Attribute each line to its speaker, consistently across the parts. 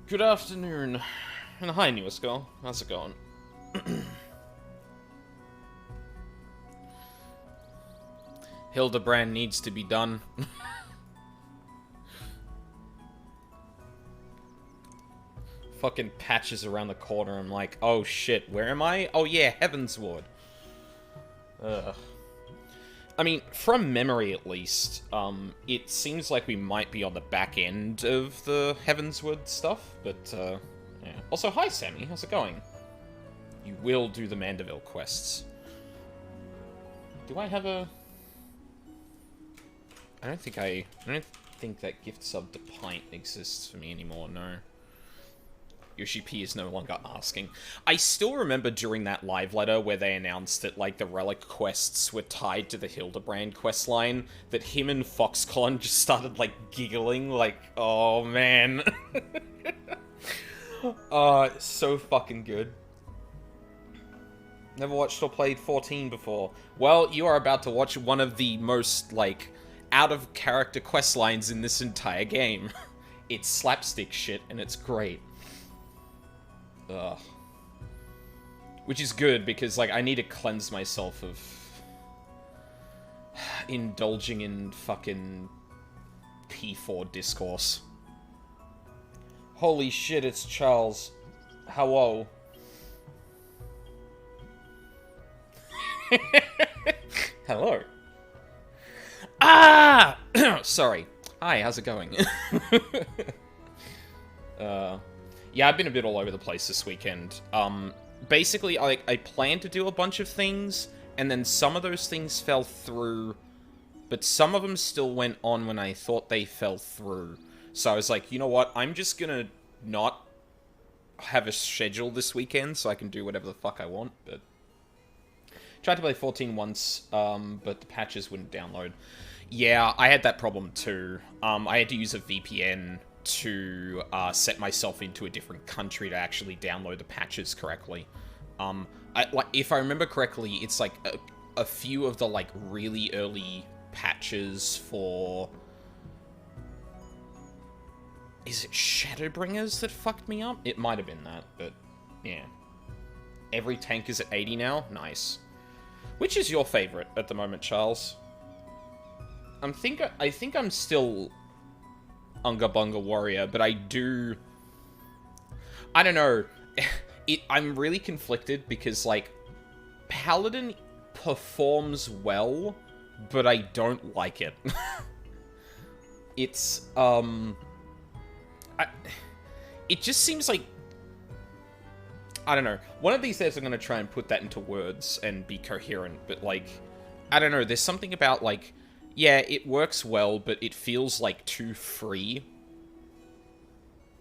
Speaker 1: Good afternoon. And hi, newest girl. How's it going? Hildebrand needs to be done. Fucking patches around the corner. I'm like, oh shit, where am I? Oh yeah, Heavensward. Ugh. I mean, from memory at least, it seems like we might be on the back end of the Heavensward stuff, but, yeah. Also, hi Sammy, how's it going? You will do the Mandeville quests. Do I have a... I don't think that gift sub to Pint exists for me anymore, no. Yoshi P is no longer asking. I still remember during that live letter where they announced that, like, the relic quests were tied to the Hildebrand questline, that him and Foxconn just started, like, giggling, like, oh, man. It's so fucking good. Never watched or played 14 before. Well, you are about to watch one of the most, like, out-of-character questlines in this entire game. It's slapstick shit, and it's great. Ugh. Which is good, because, like, I need to cleanse myself of indulging in fucking P4 discourse. Holy shit, it's Charles. Hello. Hello. Ah! Sorry. Hi, how's it going? Yeah, I've been a bit all over the place this weekend. Basically, I planned to do a bunch of things, and then some of those things fell through, but some of them still went on when I thought they fell through. So I was like, you know what, I'm just gonna not have a schedule this weekend so I can do whatever the fuck I want, but... Tried to play 14 once, but the patches wouldn't download. Yeah, I had that problem too. I had to use a VPN to set myself into a different country to actually download the patches correctly. If I remember correctly, it's like a few of the like really early patches for... Is it Shadowbringers that fucked me up? It might have been that, but yeah. Every tank is at 80 now? Nice. Which is your favorite at the moment, Charles? I think I'm still Unga Bunga Warrior, but I don't know. I'm really conflicted because, like, Paladin performs well, but I don't like it. It's, it just seems like, I don't know. One of these days I'm going to try and put that into words and be coherent, but, like, I don't know. There's something about, like, yeah, it works well, but it feels, like, too free.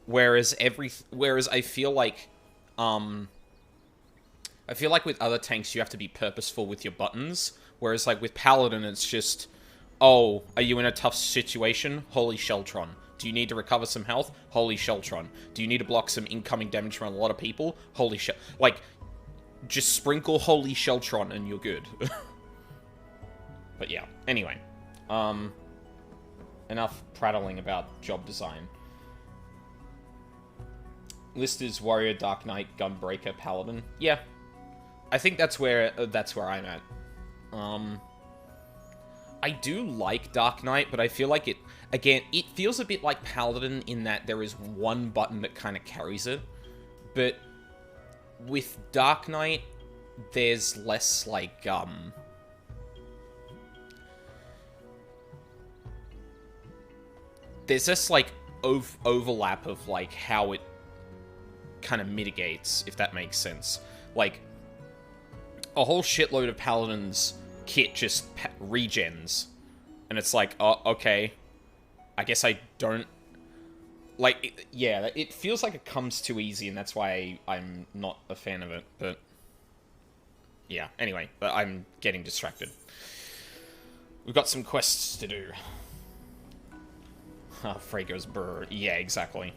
Speaker 1: Whereas I feel like with other tanks you have to be purposeful with your buttons. Whereas, like, with Paladin it's just, oh, are you in a tough situation? Holy Sheltron. Do you need to recover some health? Holy Sheltron. Do you need to block some incoming damage from a lot of people? Holy Shel... Like, just sprinkle Holy Sheltron and you're good. But yeah, anyway. Enough prattling about job design. List is Warrior, Dark Knight, Gunbreaker, Paladin. Yeah. I think that's where I'm at. I do like Dark Knight, but I feel like it feels a bit like Paladin in that there is one button that kind of carries it. But with Dark Knight, there's less, like, there's this, like, overlap of, like, how it kind of mitigates, if that makes sense. Like, a whole shitload of Paladin's kit just regens. And it's like, oh, okay. I guess I don't... Like, yeah, it feels like it comes too easy, and that's why I'm not a fan of it, but... Yeah, anyway, but I'm getting distracted. We've got some quests to do. Frago's brr. Yeah, exactly.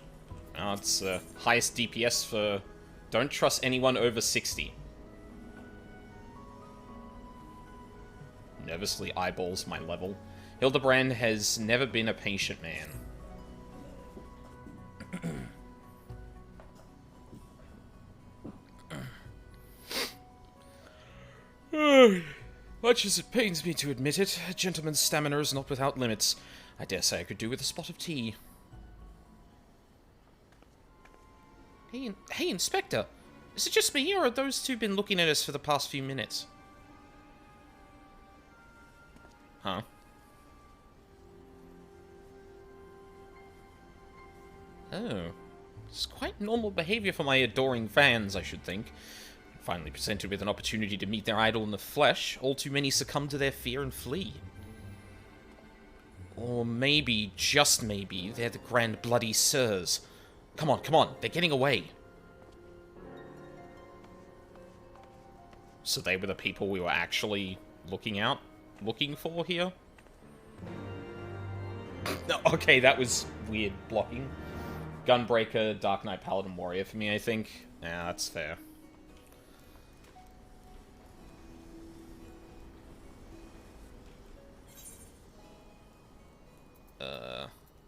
Speaker 1: It's highest DPS for... Don't trust anyone over 60. Nervously eyeballs my level. Hildebrand has never been a patient man. Much as it pains me to admit it, a gentleman's stamina is not without limits. I dare say I could do with a spot of tea. Hey, Inspector! Is it just me, or have those two been looking at us for the past few minutes? Huh? Oh. It's quite normal behavior for my adoring fans, I should think. Finally presented with an opportunity to meet their idol in the flesh, all too many succumb to their fear and flee. Or maybe, just maybe, they're the Grand Bloody Sirs. Come on, they're getting away. So they were the people we were actually looking for here? Okay, that was weird blocking. Gunbreaker, Dark Knight, Paladin, Warrior for me, I think. Yeah, that's fair.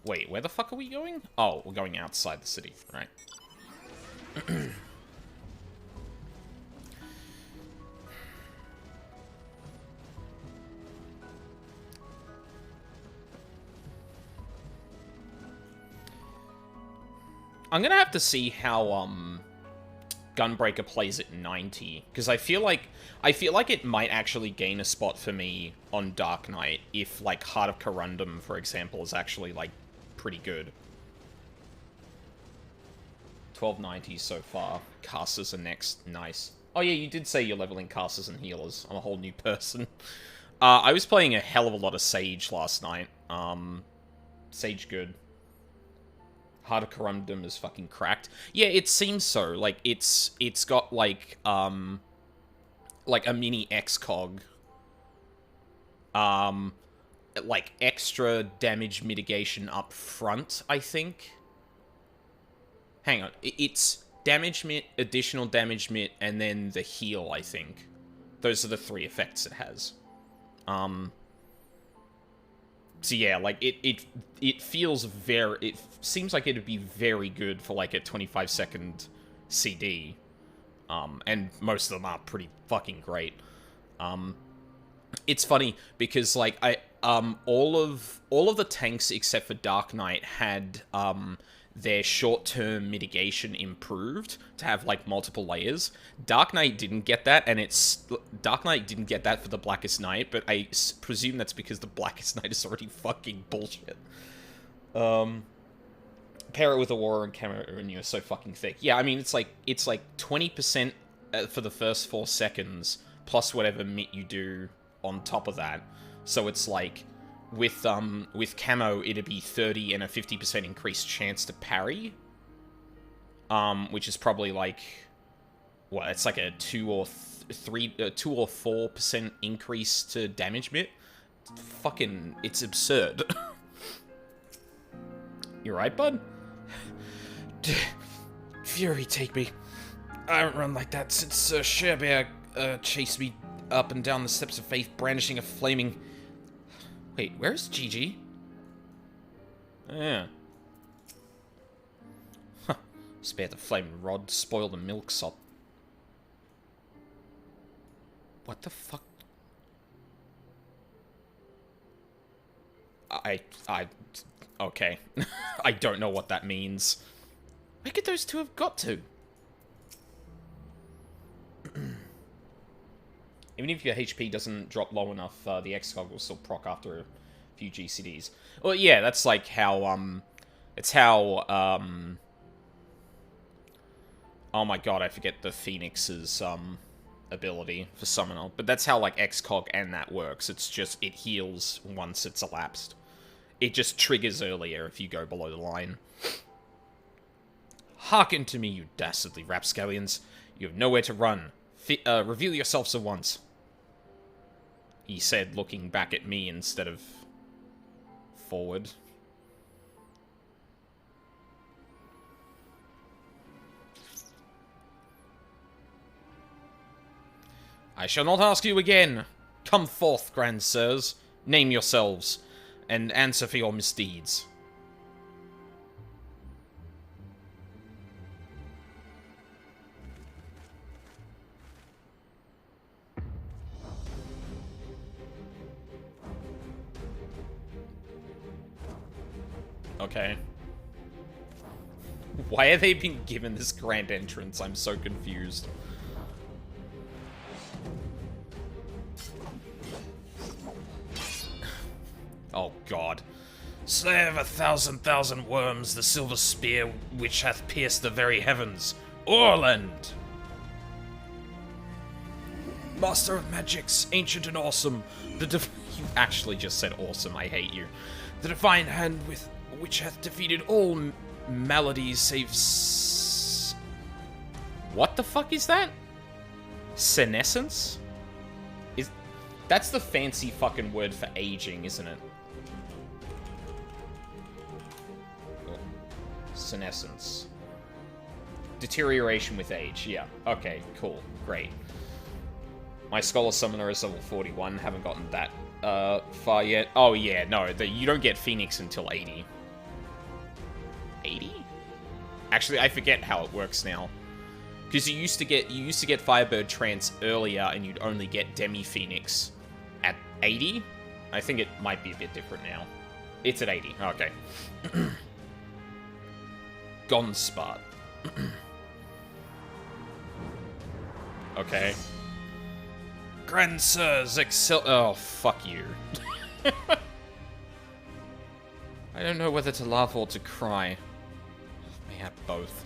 Speaker 1: Wait, where the fuck are we going? Oh, we're going outside the city, right. I'm gonna have to see how, Gunbreaker plays at 90, because I feel like it might actually gain a spot for me on Dark Knight if, like, Heart of Corundum, for example, is actually, like, pretty good. 1290 so far. Casters are next. Nice. Oh yeah, you did say you're leveling casters and healers. I'm a whole new person. I was playing a hell of a lot of Sage last night. Sage good. Heart of Corundum is fucking cracked. Yeah, it seems so. Like, it's got, like a mini XCOG. Like, extra damage mitigation up front, I think. Hang on. It's damage mit, additional damage mit, and then the heal, I think. Those are the 3 effects it has. So yeah, like, it feels very... It seems like it'd be very good for, like, a 25-second CD. And most of them are pretty fucking great. It's funny, because, like, all of the tanks except for Dark Knight had, their short-term mitigation improved to have, like, multiple layers. Dark Knight didn't get that, and Dark Knight didn't get that for the Blackest Night, but I presume that's because the Blackest Night is already fucking bullshit. Pair it with Aurora and Camo, and you're so fucking thick. Yeah, I mean, it's like 20% for the first 4 seconds, plus whatever mit you do on top of that. So it's like, with Camo, it'd be 30 and a 50% increased chance to parry. Which is probably like, what, it's like a 2 or 4% increase to damage mit. Fucking, it's absurd. You right, bud? Fury take me. I haven't run like that since Sherebear chased me up and down the steps of faith, brandishing a flaming... Wait, where's Gigi? Yeah. Huh. Spare the flaming rod, spoil the milksop. What the fuck? Okay. I don't know what that means. Where could those two have got to? Even if your HP doesn't drop low enough, the XCOG will still proc after a few GCDs. Well, yeah, that's like how, it's how, oh my god, I forget the Phoenix's, ability for Summoner. But that's how, like, XCOG and that works. It's just, it heals once it's elapsed. It just triggers earlier if you go below the line. Hearken to me, you dastardly rapscallions. You have nowhere to run. Reveal yourselves at once. He said, looking back at me instead of forward. I shall not ask you again. Come forth, grand sirs. Name yourselves, and answer for your misdeeds. Okay. Why are they being given this grand entrance? I'm so confused. Oh, God. Slayer of 1,000,000 worms, the silver spear which hath pierced the very heavens. Orland! Master of magics, ancient and awesome. You actually just said awesome, I hate you. The divine hand with which hath defeated all maladies save What the fuck is that? Senescence? That's the fancy fucking word for aging, isn't it? Oh. Senescence. Deterioration with age, yeah. Okay, cool. Great. My Scholar Summoner is level 41, haven't gotten that far yet. Oh yeah, no, you don't get Phoenix until 80. 80? Actually, I forget how it works now. Because you used to get Firebird Trance earlier, and you'd only get Demi Phoenix at 80. I think it might be a bit different now. It's at 80. Okay. Gonspart. Okay. Grand Sirs, Oh, fuck you. I don't know whether to laugh or to cry. May have both.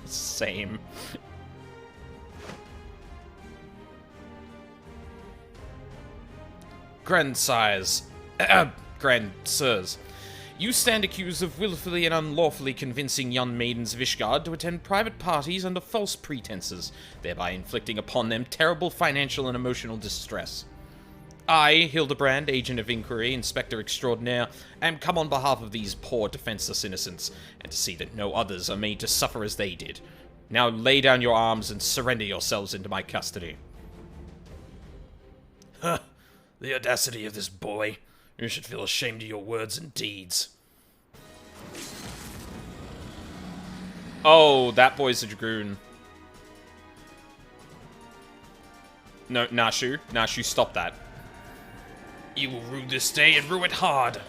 Speaker 1: Same. Grandsires. Grandsires. You stand accused of willfully and unlawfully convincing young maidens of Ishgard to attend private parties under false pretenses, thereby inflicting upon them terrible financial and emotional distress. I, Hildebrand, Agent of Inquiry, Inspector Extraordinaire, am come on behalf of these poor defenseless innocents, and to see that no others are made to suffer as they did. Now lay down your arms and surrender yourselves into my custody. Huh. The audacity of this boy. You should feel ashamed of your words and deeds. Oh, that boy's a dragoon. No, Nashu. Nashu, stop that. You will rue this day and rue it hard.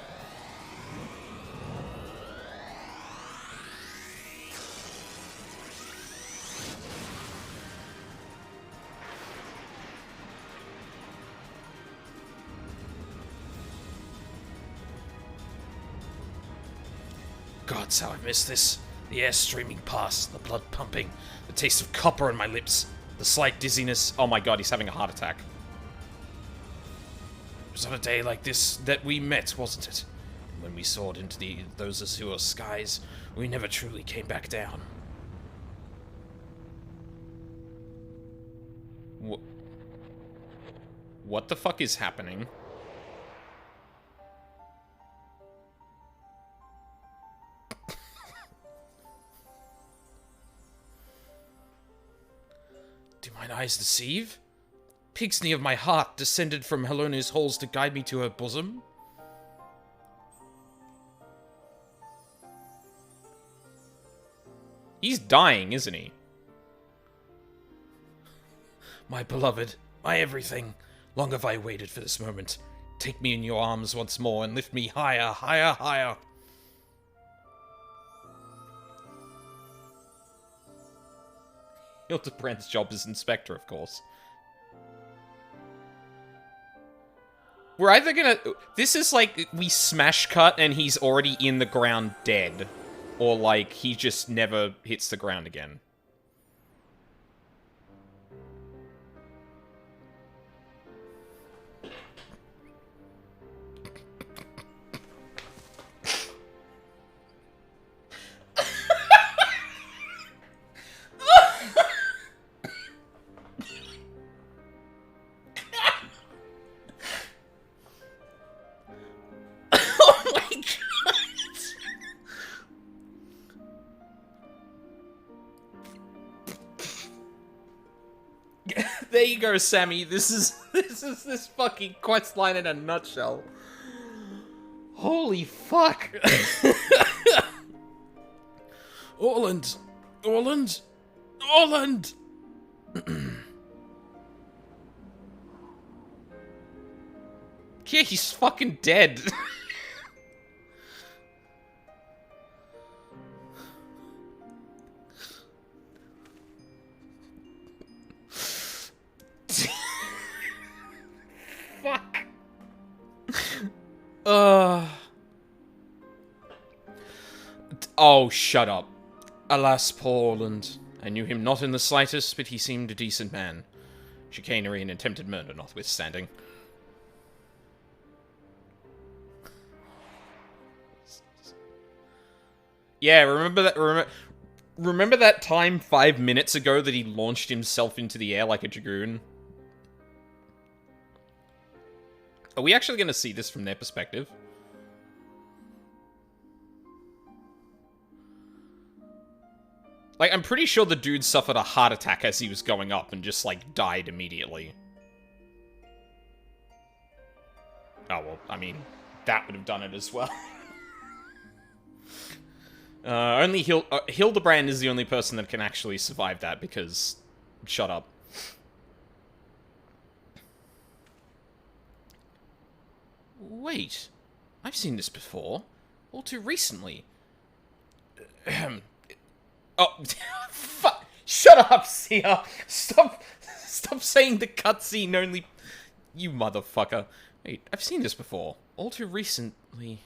Speaker 1: Gods, how I miss this. The air streaming past, the blood pumping, the taste of copper in my lips, the slight dizziness. Oh my god, he's having a heart attack. It was on a day like this that we met, wasn't it? And when we soared into those azure skies, we never truly came back down. What the fuck is happening? Do mine eyes deceive? Pigsney of my heart descended from Helona's halls to guide me to her bosom? He's dying, isn't he? My beloved, my everything, long have I waited for this moment. Take me in your arms once more and lift me higher, higher, higher. Hildebrand's job is inspector, of course. We're either gonna... This is like, we smash cut and he's already in the ground dead. Or like, he just never hits the ground again. There you go, Sammy. This is this fucking quest line in a nutshell. Holy fuck. Orland! Orland! Orland! Yeah, he's fucking dead. Fuck. Oh, shut up. Alas, poor Orland. I knew him not in the slightest, but he seemed a decent man. Chicanery and attempted murder notwithstanding. Yeah, remember that time 5 minutes ago that he launched himself into the air like a dragoon? Are we actually going to see this from their perspective? Like, I'm pretty sure the dude suffered a heart attack as he was going up and just, like, died immediately. Oh, well, I mean, that would have done it as well. Only Hildebrand is the only person that can actually survive that, because... Shut up. Wait. I've seen this before. All too recently. Oh, fuck! Shut up, Sia! Stop saying the cutscene only... You motherfucker. Wait, I've seen this before. All too recently...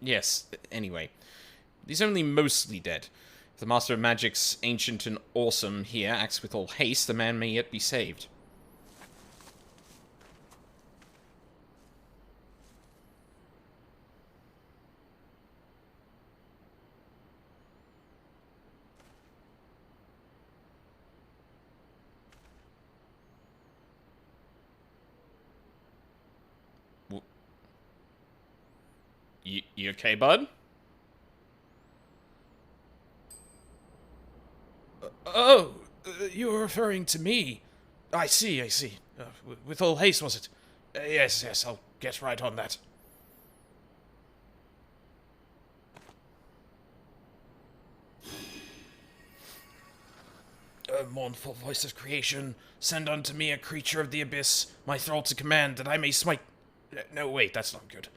Speaker 1: Yes, anyway. He's only mostly dead. If the Master of Magic's ancient and awesome here acts with all haste, the man may yet be saved. You okay, bud? Oh, you're referring to me. I see. With all haste, was it? Yes, I'll get right on that. Mournful voice of creation, send unto me a creature of the abyss, my thrall to command, that I may smite... No, wait, that's not good.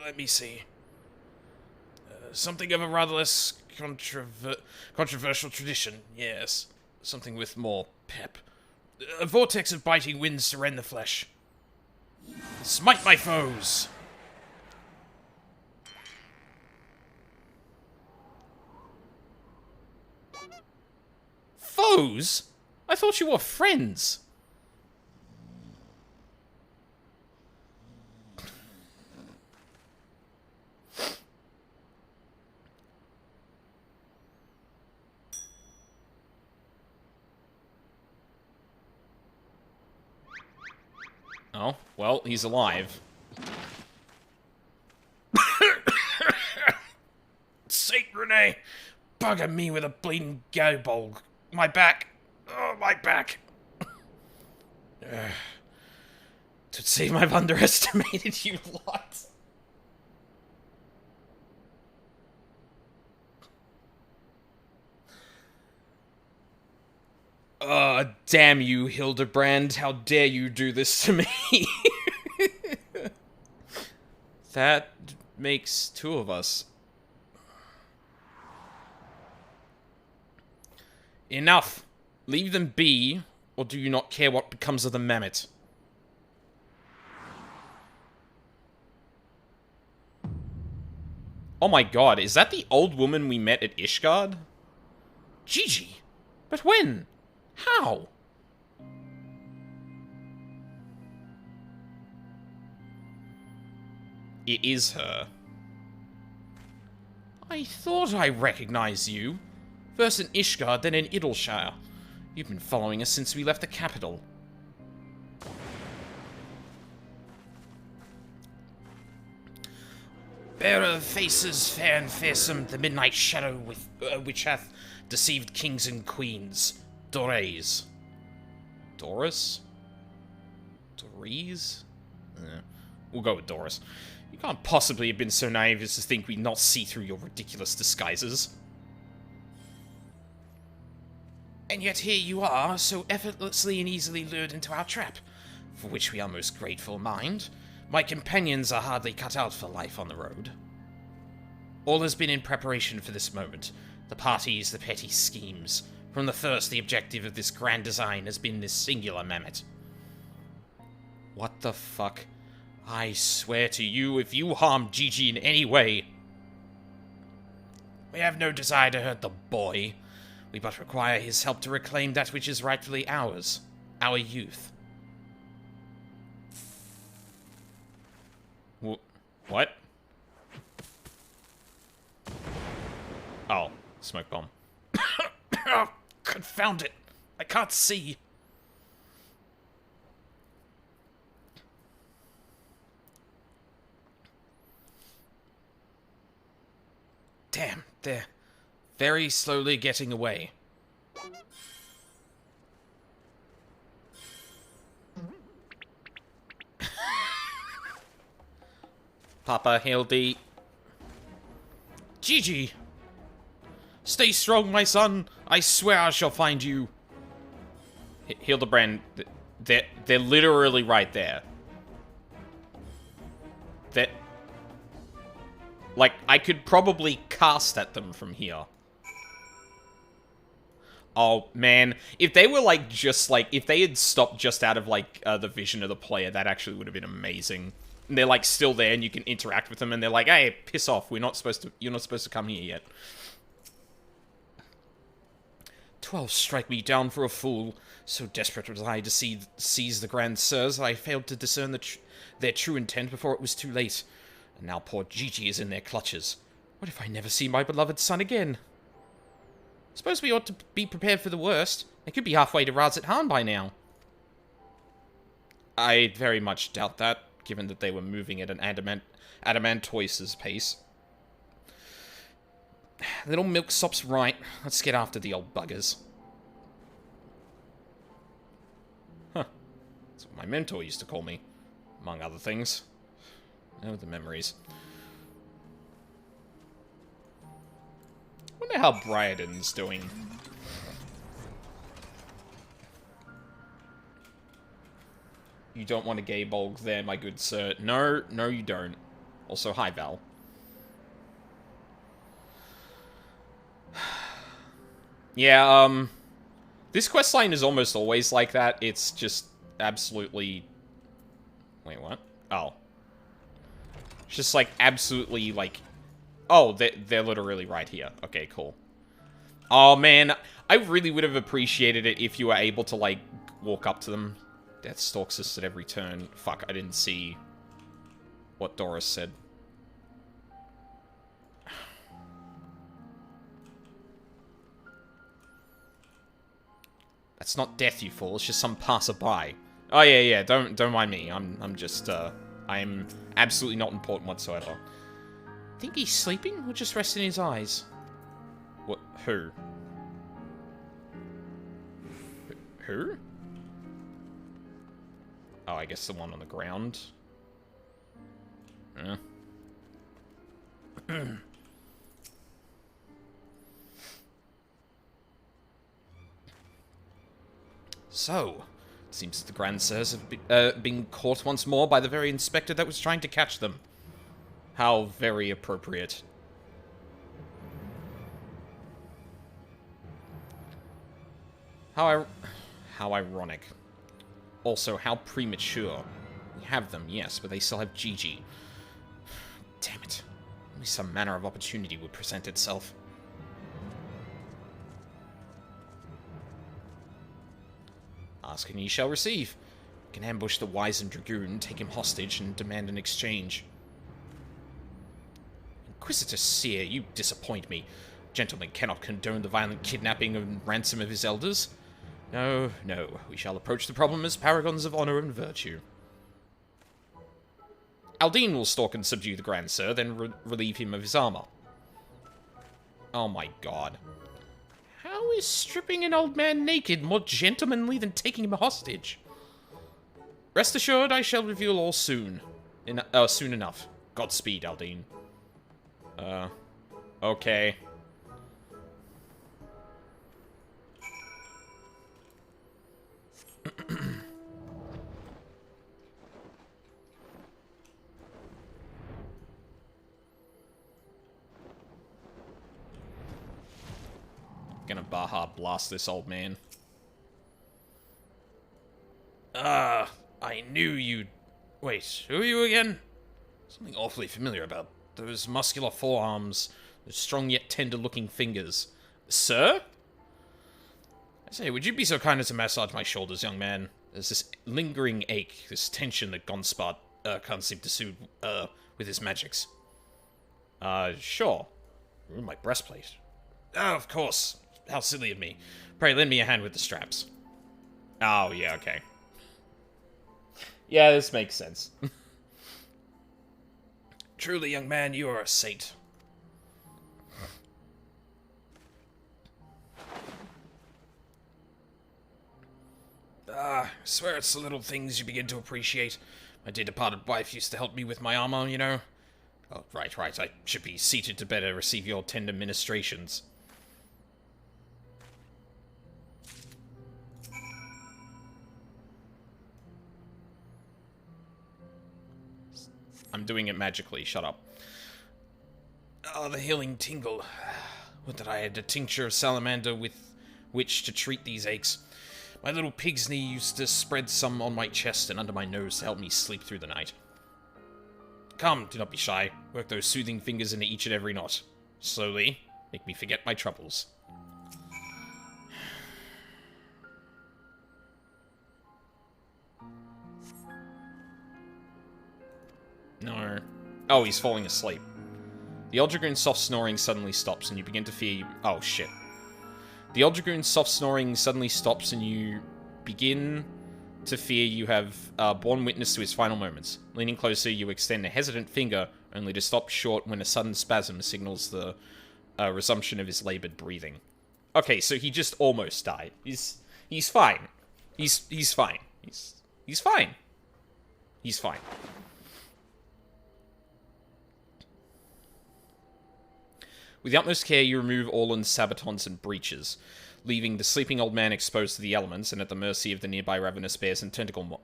Speaker 1: Let me see. Something of a rather less controversial tradition, yes. Something with more pep. A vortex of biting winds to rend the flesh. Smite my foes! Foes? I thought you were friends. Oh, well, he's alive. Saint Rene! Bugger me with a bleeding go bulg. My back. Oh, my back. To seem I've underestimated you lot. Damn you, Hildebrand. How dare you do this to me? That makes two of us. Enough! Leave them be, or do you not care what becomes of the mammoth? Oh my god, is that the old woman we met at Ishgard? Gigi! But when? How? It is her. I thought I recognized you. First in Ishgard, then in Idleshire. You've been following us since we left the capital. Bearer of faces, fair and fearsome, the midnight shadow which hath deceived kings and queens. Dores. Doris? Doris? We'll go with Doris. You can't possibly have been so naive as to think we'd not see through your ridiculous disguises. And yet here you are, so effortlessly and easily lured into our trap. for which we are most grateful, mind. My companions are hardly cut out for life on the road. All has been in preparation for this moment. The parties, the petty schemes. From the first, the objective of this grand design has been this singular mammoth. What the fuck? I swear to you, if you harm Gigi in any way... We have no desire to hurt the boy. We but require his help to reclaim that which is rightfully ours. Our youth. What? Oh, smoke bomb. Oh, confound it. I can't see. Damn, they're very slowly getting away. Papa, Hildy. Gigi! Stay strong, my son. I swear I shall find you. Hildebrand, they're literally right there. They're... Like, I could probably cast at them from here. Oh, man. If they were, like, just, like... If they had stopped just out of, like, the vision of the player, that actually would have been amazing. And they're, like, still there, and you can interact with them, and they're like, hey, piss off. You're not supposed to come here yet. 12 strike me down for a fool. So desperate was I to seize the Grand Sirs that I failed to discern their true intent before it was too late. And now poor Gigi is in their clutches. What if I never see my beloved son again? Suppose we ought to be prepared for the worst. They could be halfway to Razat Han by now. I very much doubt that, given that they were moving at an Adamantoise's pace. Little Milksop's right. Let's get after the old buggers. Huh. That's what my mentor used to call me, among other things. Oh, the memories. Wonder how Briarden's doing. You don't want a gay bulg there, my good sir. No, no you don't. Also, hi, Val. Yeah, this questline is almost always like that. It's just absolutely... Wait, what? Oh. It's just, like, absolutely, like... Oh, they're literally right here. Okay, cool. Oh, man. I really would have appreciated it if you were able to, like, walk up to them. Death stalks us at every turn. Fuck, I didn't see what Doris said. That's not death, you fool. It's just some passerby. Oh, yeah, don't mind me. I'm just, I'm absolutely not important whatsoever. Think he's sleeping or just resting his eyes? What? Who? Who? Oh, I guess the one on the ground. So, it seems that the Grand Sirs have been caught once more by the very inspector that was trying to catch them. How very appropriate. How ironic. Also, how premature. We have them, yes, but they still have Gigi. Damn it. Only some manner of opportunity would present itself. Ask and ye shall receive. You can ambush the wizened dragoon, take him hostage, and demand an exchange. Inquisitor Seer, you disappoint me. Gentlemen cannot condone the violent kidnapping and ransom of his elders. No, no, we shall approach the problem as paragons of honor and virtue. Aldine will stalk and subdue the Grand Sir, then relieve him of his armor. Oh my god. How is stripping an old man naked more gentlemanly than taking him hostage? Rest assured, I shall reveal all soon. Soon enough. Godspeed, Aldine. Okay. Gonna Baja blast this old man. I knew you'd... Wait, who are you again? Something awfully familiar about those muscular forearms, those strong yet tender-looking fingers. Sir? I say, would you be so kind as to massage my shoulders, young man? There's this lingering ache, this tension that Gonspot can't seem to soothe with his magics. Sure. Ooh, my breastplate. Oh, of course. How silly of me. Pray, lend me a hand with the straps. Oh, yeah, okay. Yeah, this makes sense. Truly, young man, you are a saint. I swear it's the little things you begin to appreciate. My dear departed wife used to help me with my armor, you know. Oh, right. I should be seated to better receive your tender ministrations. I'm doing it magically, shut up. Oh, the healing tingle. Would that I had a tincture of salamander with which to treat these aches. My little pig's knee used to spread some on my chest and under my nose to help me sleep through the night. Come, do not be shy. Work those soothing fingers into each and every knot. Slowly, make me forget my troubles. No. Oh, he's falling asleep. The old dragoon's soft snoring suddenly stops, and you begin to fear... Oh, shit. The old dragoon's soft snoring suddenly stops, and you begin to fear you have borne witness to his final moments. Leaning closer, you extend a hesitant finger, only to stop short when a sudden spasm signals the resumption of his labored breathing. Okay, so he just almost died. He's fine. He's fine. He's fine. He's fine. With the utmost care, you remove Orland's sabatons and breeches, leaving the sleeping old man exposed to the elements and at the mercy of the nearby ravenous bears and tentacle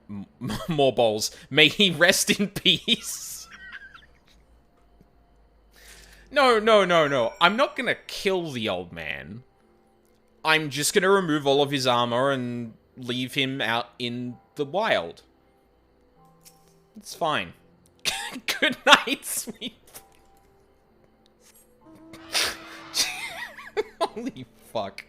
Speaker 1: moorballs. May he rest in peace. No. I'm not gonna kill the old man. I'm just gonna remove all of his armor and leave him out in the wild. It's fine. Good night, sweet. Holy fuck.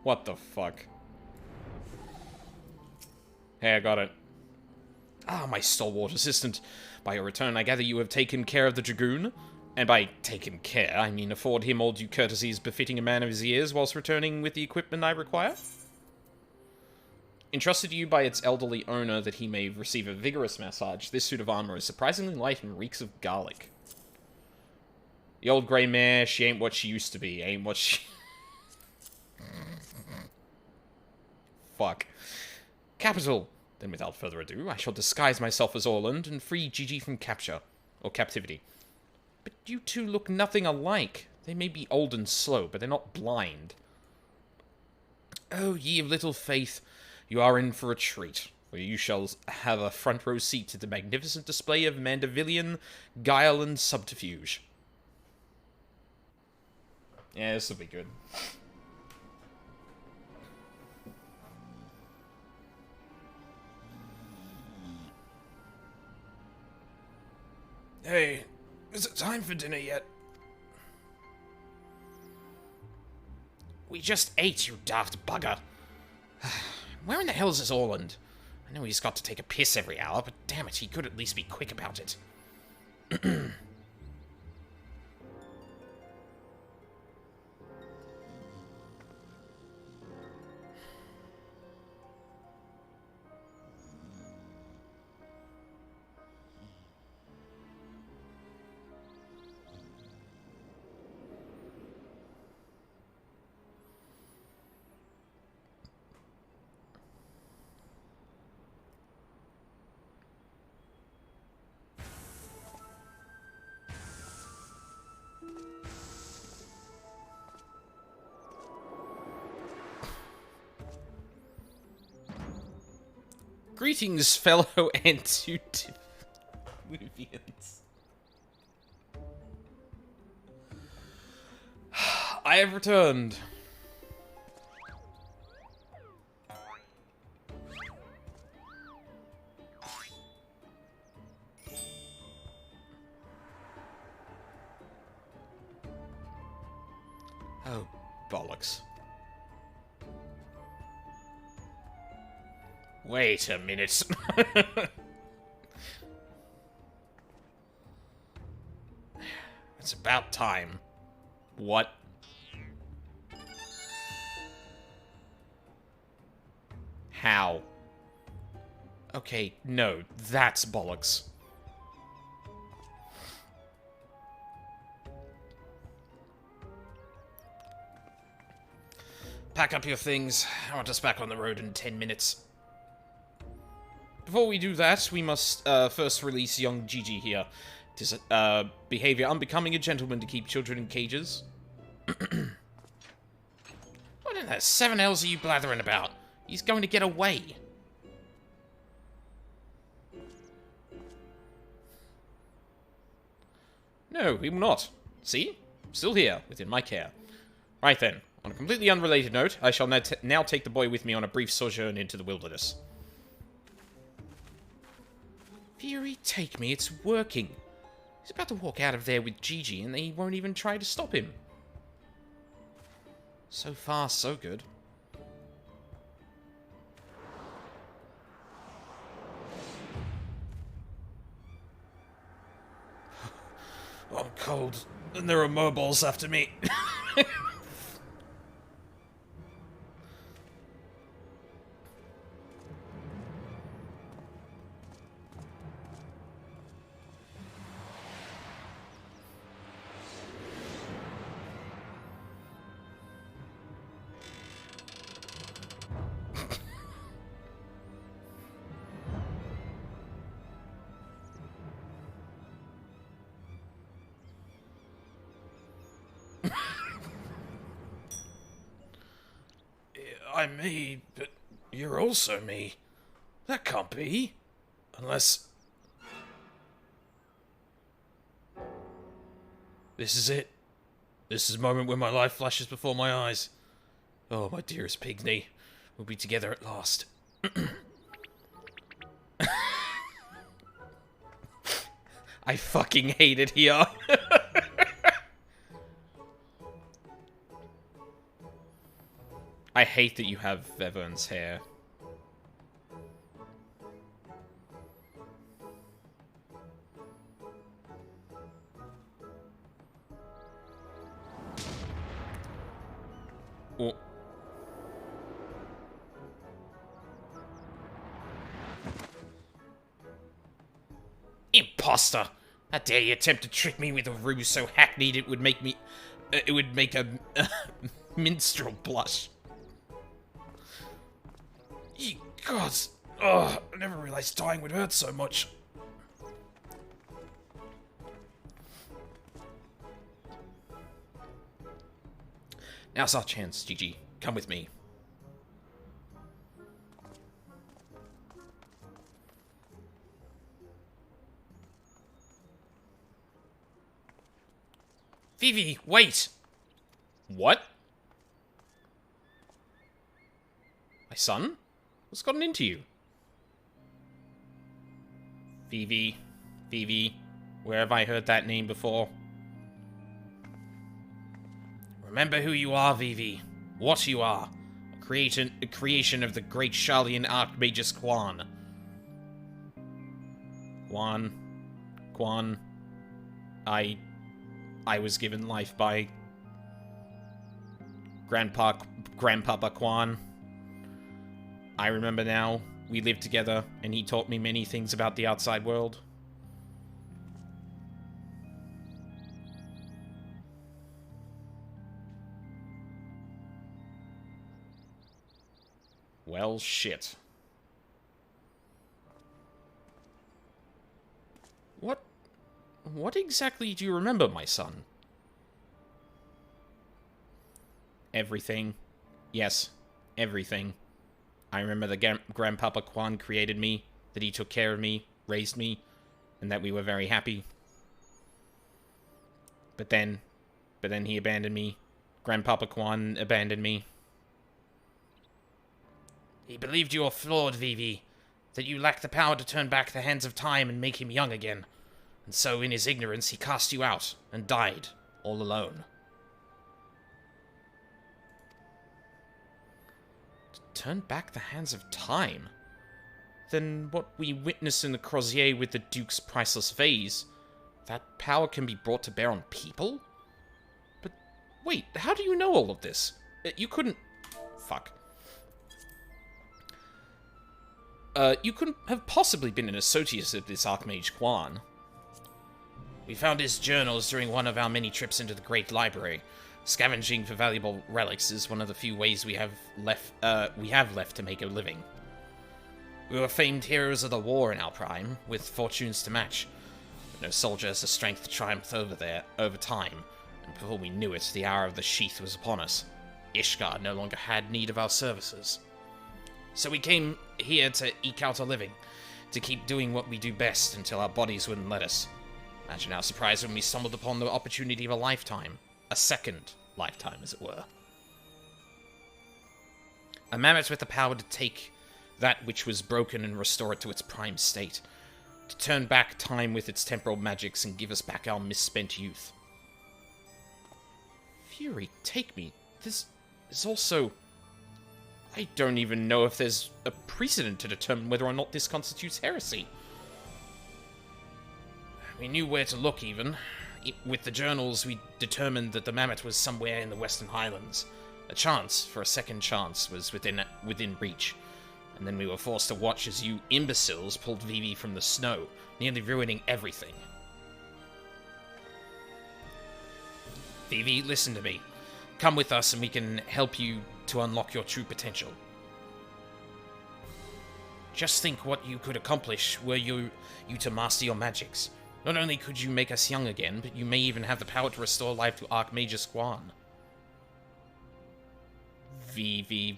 Speaker 1: What the fuck? Hey, I got it. Ah, my stalwart assistant. By your return, I gather you have taken care of the dragoon? And by taken care, I mean afford him all due courtesies befitting a man of his years whilst returning with the equipment I require? Entrusted to you by its elderly owner that he may receive a vigorous massage, this suit of armor is surprisingly light and reeks of garlic. The old grey mare, she ain't what she used to be, ain't what she... Fuck. Capital! Then without further ado, I shall disguise myself as Orland and free Gigi from capture. Or captivity. But you two look nothing alike. They may be old and slow, but they're not blind. Oh, ye of little faith, you are in for a treat, where you shall have a front row seat to the magnificent display of Mandevillian guile and subterfuge. Yeah, this will be good. Hey, is it time for dinner yet? We just ate, you daft bugger. Where in the hell is this Orland? I know he's got to take a piss every hour, but damn it, he could at least be quick about it. Greetings, fellow Antediluvians. I have returned. Oh, bollocks. Wait a minute. It's about time. What? How? Okay, no, that's bollocks. Pack up your things. I want us back on the road in 10 minutes. Before we do that, we must first release young Gigi here. It is behavior unbecoming a gentleman to keep children in cages. What in the 7 L's are you blathering about? He's going to get away. No, he will not. See? Still here, within my care. Right then. On a completely unrelated note, I shall now take the boy with me on a brief sojourn into the wilderness. Fury, take me. It's working. He's about to walk out of there with Gigi, and they won't even try to stop him. So far, so good. I'm cold, and there are mobiles after me. I'm me, but you're also me. That can't be. Unless... This is it. This is the moment when my life flashes before my eyes. Oh, my dearest Pigney. We'll be together at last. I fucking hate it here. I hate that you have Vevern's hair. Oh. Imposter! How dare you attempt to trick me with a ruse so hackneyed it would make me... it would make a minstrel blush. Ye gods! Oh, I never realized dying would hurt so much. Now's our chance, Gigi. Come with me. Vivi, wait! What? My son? What's gotten into you? Vivi. Vivi. Where have I heard that name before? Remember who you are, Vivi. What you are. A creation of the great Sharlayan Archmagus Quan. Quan. I was given life by Grandpapa Quan. I remember now. We lived together, and he taught me many things about the outside world. Well, shit. What exactly do you remember, my son? Everything. Yes, everything. I remember that Grandpapa Quan created me, that he took care of me, raised me, and that we were very happy. But then he abandoned me, Grandpapa Quan abandoned me.
Speaker 2: He believed you were flawed, Vivi. That you lacked the power to turn back the hands of time and make him young again. And so, in his ignorance, he cast you out and died, all alone.
Speaker 1: To turn back the hands of time? Then what we witness in the Crozier with the Duke's priceless vase, that power can be brought to bear on people? But wait, how do you know all of this? You couldn't... Fuck. You couldn't have possibly been an associate of this Archmage Quan.
Speaker 2: We found his journals during one of our many trips into the Great Library. Scavenging for valuable relics is one of the few ways we have left to make a living. We were famed heroes of the war in our prime, with fortunes to match. But no soldier has the strength to triumph over time, and before we knew it, the hour of the sheath was upon us. Ishgard no longer had need of our services. So we came here to eke out a living, to keep doing what we do best until our bodies wouldn't let us. Imagine our surprise when we stumbled upon the opportunity of a lifetime. A second lifetime, as it were. A mammoth with the power to take that which was broken and restore it to its prime state. To turn back time with its temporal magics and give us back our misspent youth.
Speaker 1: Fury, take me. This is also... I don't even know if there's a precedent to determine whether or not this constitutes heresy.
Speaker 2: We knew where to look, even. With the journals, we determined that the mammoth was somewhere in the Western Highlands. A chance for a second chance was within reach. And then we were forced to watch as you imbeciles pulled Vivi from the snow, nearly ruining everything. Vivi, listen to me. Come with us and we can help you to unlock your true potential. Just think what you could accomplish were you to master your magics. Not only could you make us young again, but you may even have the power to restore life to Archmage's Quan.
Speaker 1: V.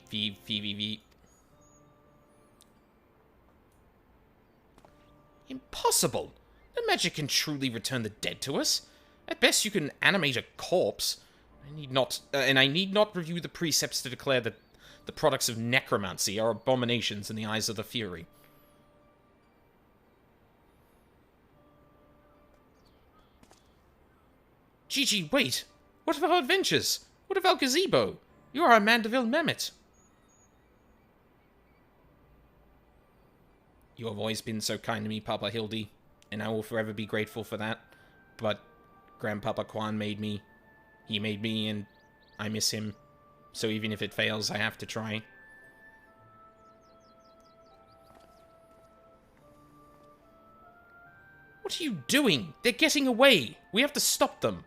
Speaker 1: Impossible! No magic can truly return the dead to us. At best, you can animate a corpse. I need not review the precepts to declare that the products of necromancy are abominations in the eyes of the Fury.
Speaker 2: Gigi, wait! What of our adventures? What of our gazebo? You are a Mandeville Mehmet.
Speaker 1: You have always been so kind to me, Papa Hildy, and I will forever be grateful for that. But Grandpapa Quan made me. He made me, and I miss him. So even if it fails, I have to try.
Speaker 2: What are you doing? They're getting away. We have to stop them.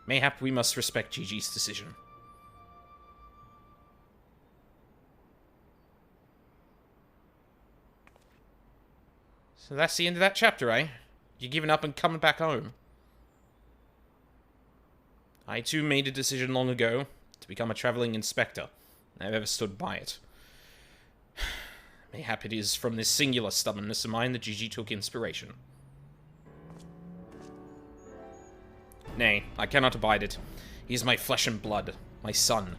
Speaker 1: Mayhap we must respect Gigi's decision. So that's the end of that chapter, eh? You're giving up and coming back home. I too made a decision long ago to become a traveling inspector. I've ever stood by it. Mayhap it is from this singular stubbornness of mine that Gigi took inspiration. Nay, I cannot abide it. He is my flesh and blood, my son.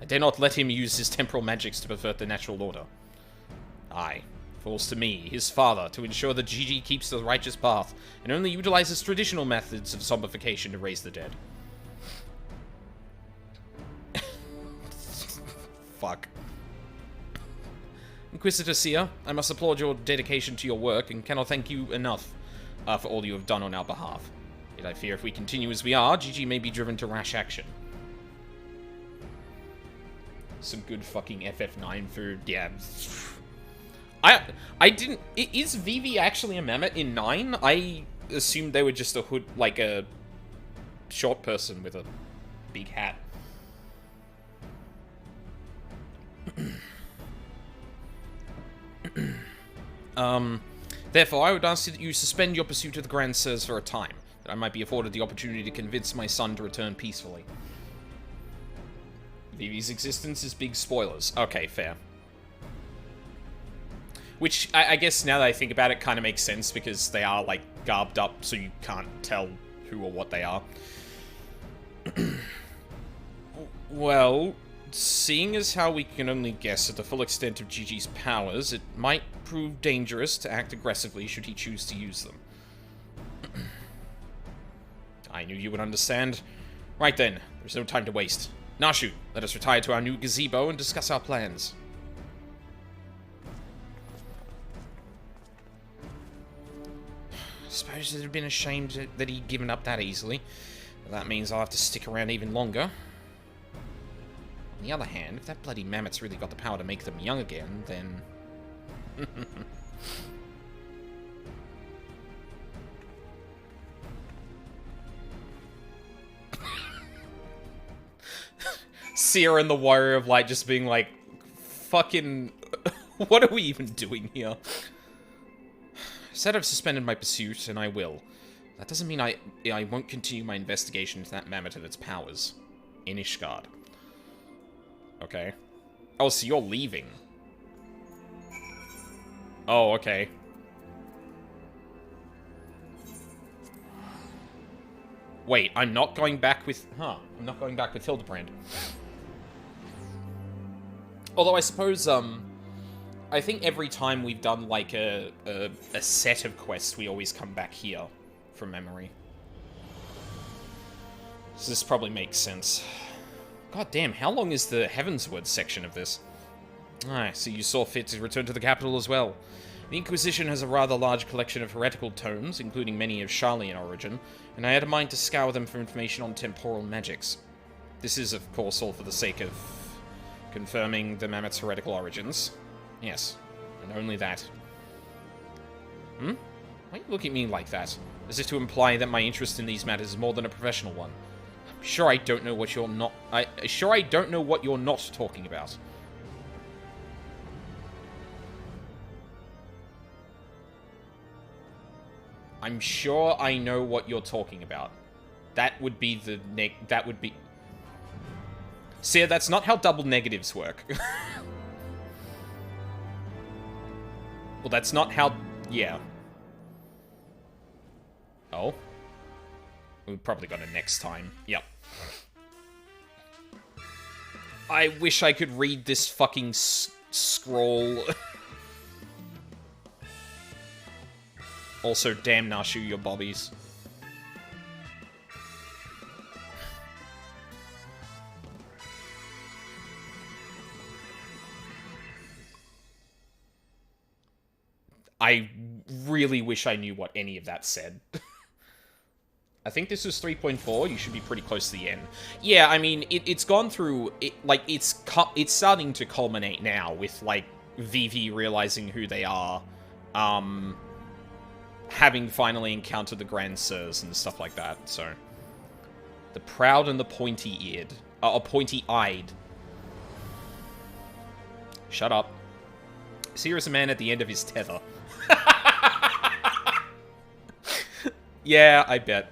Speaker 1: I dare not let him use his temporal magics to pervert the natural order. Aye, falls to me, his father, to ensure that Gigi keeps the righteous path, and only utilizes traditional methods of zombification to raise the dead. Fuck. Inquisitor Seer, I must applaud your dedication to your work, and cannot thank you enough for all you have done on our behalf. Yet I fear if we continue as we are, Gigi may be driven to rash action. Some good fucking FF9 for... yeah. I didn't... Is Vivi actually a mammoth in 9? I assumed they were just a hood... like a short person with a big hat. Therefore, I would ask that you suspend your pursuit of the Grand Sirs for a time, that I might be afforded the opportunity to convince my son to return peacefully. Vivi's existence is big spoilers. Okay, fair. Which, I guess, now that I think about it, kind of makes sense, because they are, like, garbed up, so you can't tell who or what they are. Well, seeing as how we can only guess at the full extent of Gigi's powers, it might prove dangerous to act aggressively should he choose to use them. I knew you would understand. Right then, there's no time to waste. Nashu, let us retire to our new gazebo and discuss our plans. I suppose it'd have been a shame that he'd given up that easily. But that means I'll have to stick around even longer. On the other hand, if that bloody mammoth's really got the power to make them young again, then... Seer and the Warrior of Light just being like, fucking... what are we even doing here? I said I've suspended my pursuit, and I will. That doesn't mean I won't continue my investigation into that mammoth and its powers. In Ishgard. Okay. Oh, so you're leaving. Oh, okay. Wait, I'm not going back with... Huh. I'm not going back with Hildebrand. Although I suppose, I think every time we've done, like, a set of quests, we always come back here, from memory. So this probably makes sense. God damn, how long is the Heavensward section of this? Ah, so you saw fit to return to the capital as well. The Inquisition has a rather large collection of heretical tomes, including many of Sharlayan origin, and I had a mind to scour them for information on temporal magics. This is, of course, all for the sake of confirming the Mammoth's heretical origins. Yes, and only that. Hmm? Why you look at me like that? As if to imply that my interest in these matters is more than a professional one. Sure, I don't know what you're not... Sure, I don't know what you're not talking about. I'm sure I know what you're talking about. That would be the that would be... See, that's not how double negatives work. Well, that's not how... Yeah. Oh? We've probably got it next time. Yep. I wish I could read this fucking scroll. Also, damn Nashu, your bobbies. I really wish I knew what any of that said. I think this is 3.4. You should be pretty close to the end. Yeah, I mean, it's gone through... it's starting to culminate now with, like, Vivi realizing who they are. Having finally encountered the Grand Sirs and stuff like that, so... The proud and the pointy-eared. Or pointy-eyed. Shut up. Seer is a man at the end of his tether. Yeah, I bet.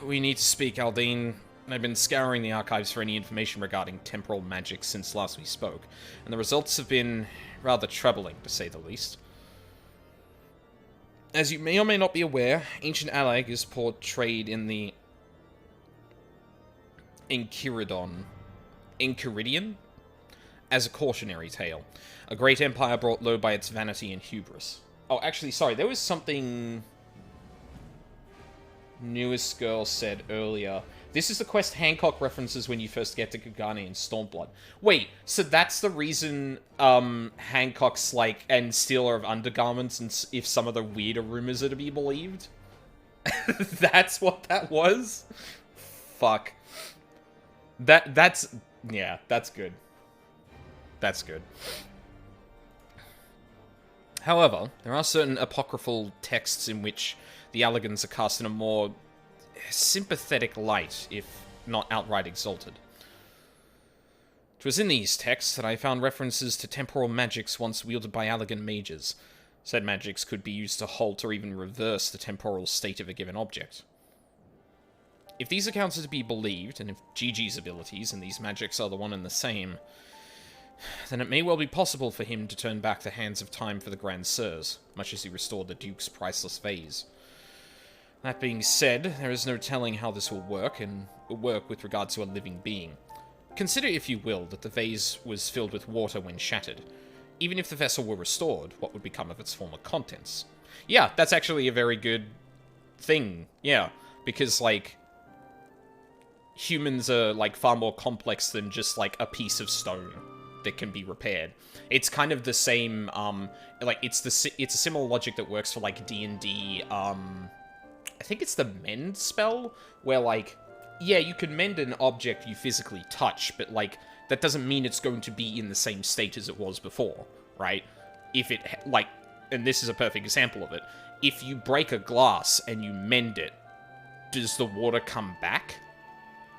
Speaker 1: We need to speak, Aldine. I've been scouring the archives for any information regarding temporal magic since last we spoke, and the results have been rather troubling, to say the least. As you may or may not be aware, ancient Allag is portrayed in the Enchiridion as a cautionary tale. A great empire brought low by its vanity and hubris. Oh, actually, sorry, there was something... Newest Girl said earlier. This is the quest Hancock references when you first get to Kagane and Stormblood. Wait, so that's the reason Hancock's like and stealer of undergarments, and if some of the weirder rumors are to be believed? That's what that was? Fuck. That's yeah, that's good. That's good. However, there are certain apocryphal texts in which the Allegans are cast in a more sympathetic light, if not outright exalted. It was in these texts that I found references to temporal magics once wielded by Allegan mages. Said magics could be used to halt or even reverse the temporal state of a given object. If these accounts are to be believed, and if Gigi's abilities and these magics are the one and the same, then it may well be possible for him to turn back the hands of time for the Grand Sirs, much as he restored the Duke's priceless vase.
Speaker 2: That being said, there is no telling how this will work, and will work with regard to a living being. Consider, if you will, that the vase was filled with water when shattered. Even if the vessel were restored, what would become of its former contents? Yeah, that's actually a very good thing. Yeah, because, like, humans are, like, far more complex than just, like, a piece of stone that can be repaired. It's kind of the same, like, it's a similar logic that works for, like, D&D, I think it's the mend spell, where, like, yeah, you can mend an object you physically touch, but, like, that doesn't mean it's going to be in the same state as it was before, right? If it, like, and this is a perfect example of it, if you break a glass and you mend it, does the water come back?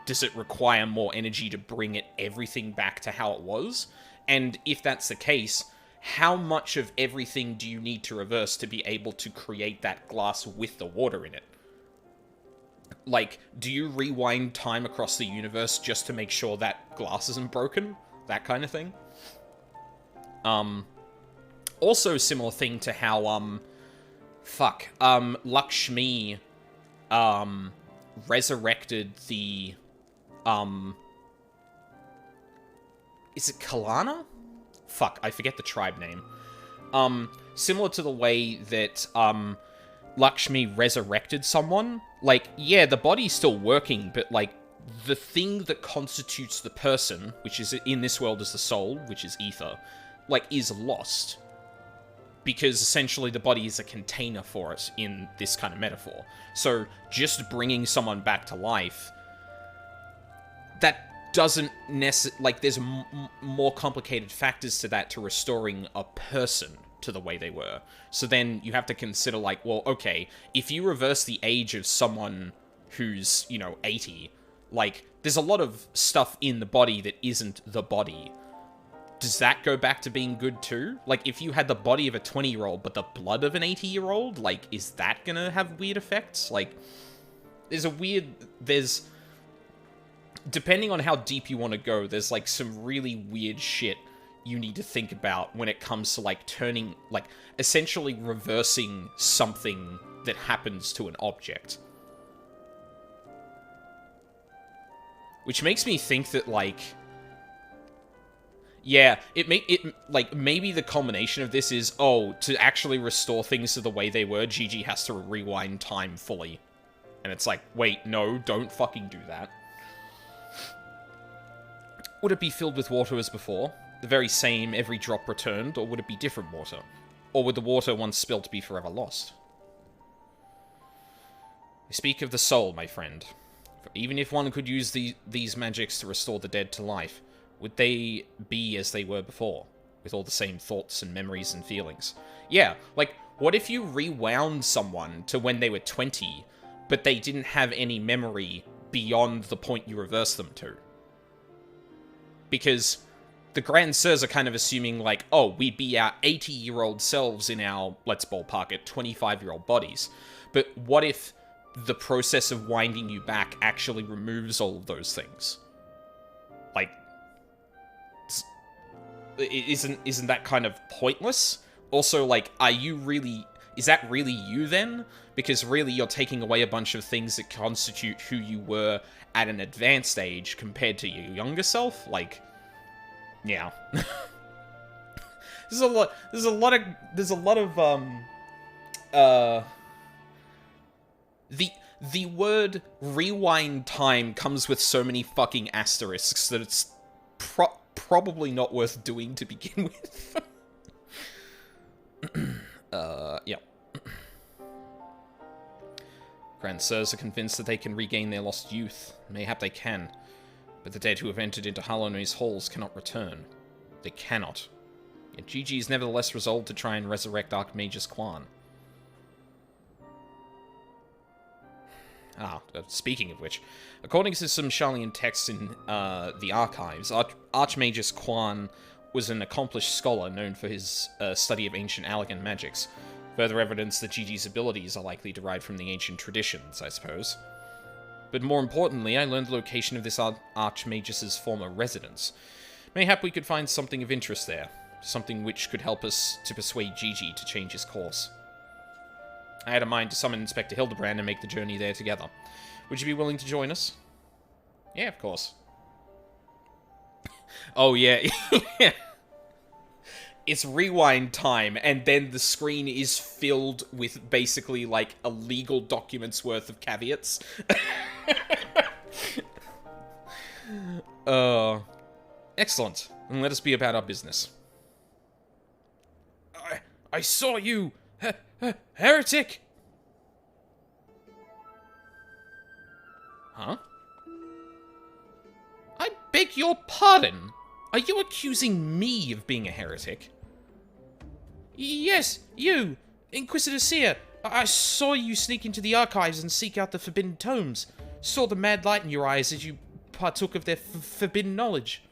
Speaker 2: Does it require more energy to bring everything back to how it was? And if that's the case, how much of everything do you need to reverse to be able to create that glass with the water in it? Like, do you rewind time across the universe just to make sure that glass isn't broken? That kind of thing. Also similar thing to how, Lakshmi, resurrected the, is it Kalana? Fuck, I forget the tribe name. Similar to the way that, Lakshmi resurrected someone. Like, yeah, the body's still working, but, like, the thing that constitutes the person, which is in this world is the soul, which is ether, like, is lost. Because essentially the body is a container for it in this kind of metaphor. So, just bringing someone back to life, that doesn't necessarily, like, there's more complicated factors to that to restoring a person to the way they were. So then you have to consider, like, well, okay, if you reverse the age of someone who's, you know, 80, like, there's a lot of stuff in the body that isn't the body. Does that go back to being good too? Like, if you had the body of a 20-year-old but the blood of an 80-year-old, like, is that gonna have weird effects? Like, there's depending on how deep you want to go, there's, like, some really weird shit you need to think about when it comes to, like, turning, like, essentially reversing something that happens to an object. Which makes me think that, like, yeah, like, maybe the culmination of this is, oh, to actually restore things to the way they were, Gigi has to rewind time fully. And it's like, wait, no, don't fucking do that. Would it be filled with water as before? The very same, every drop returned, or would it be different water? Or would the water once spilt be forever lost? I speak of the soul, my friend. For even if one could use these magics to restore the dead to life, would they be as they were before? With all the same thoughts and memories and feelings? Yeah, like, what if you rewound someone to when they were 20, but they didn't have any memory beyond the point you reversed them to? Because the Grand Sirs are kind of assuming, like, oh, we'd be our 80-year-old selves in our, let's ballpark it, 25-year-old bodies. But what if the process of winding you back actually removes all of those things? Like, isn't that kind of pointless? Also, like, is that really you then? Because really you're taking away a bunch of things that constitute who you were at an advanced age compared to your younger self? Like, yeah. There's a lot of the word rewind time comes with so many fucking asterisks that it's probably not worth doing to begin with. Yeah. Grand Sirs are convinced that they can regain their lost youth. Mayhap they can. But the dead who have entered into Hallowney's halls cannot return. They cannot. Yet Gigi is nevertheless resolved to try and resurrect Archmagus Quan. Speaking of which, according to some Sharlayan texts in the archives, Archmagus Quan was an accomplished scholar known for his study of ancient Allagan magics. Further evidence that Gigi's abilities are likely derived from the ancient traditions, I suppose. But more importantly, I learned the location of this Archmagus's former residence. Mayhap we could find something of interest there. Something which could help us to persuade Gigi to change his course.
Speaker 1: I had a mind to summon Inspector Hildebrand and make the journey there together. Would you be willing to join us? Yeah, of course. Oh, yeah. It's rewind time, and then the screen is filled with basically, like, a legal document's worth of caveats. Excellent. And let us be about our business. I saw you, heretic! Huh? I beg your pardon? Are you accusing me of being a heretic? Yes, you, Inquisitor Seer. I saw you sneak into the archives and seek out the forbidden tomes. Saw the mad light in your eyes as you partook of their forbidden knowledge.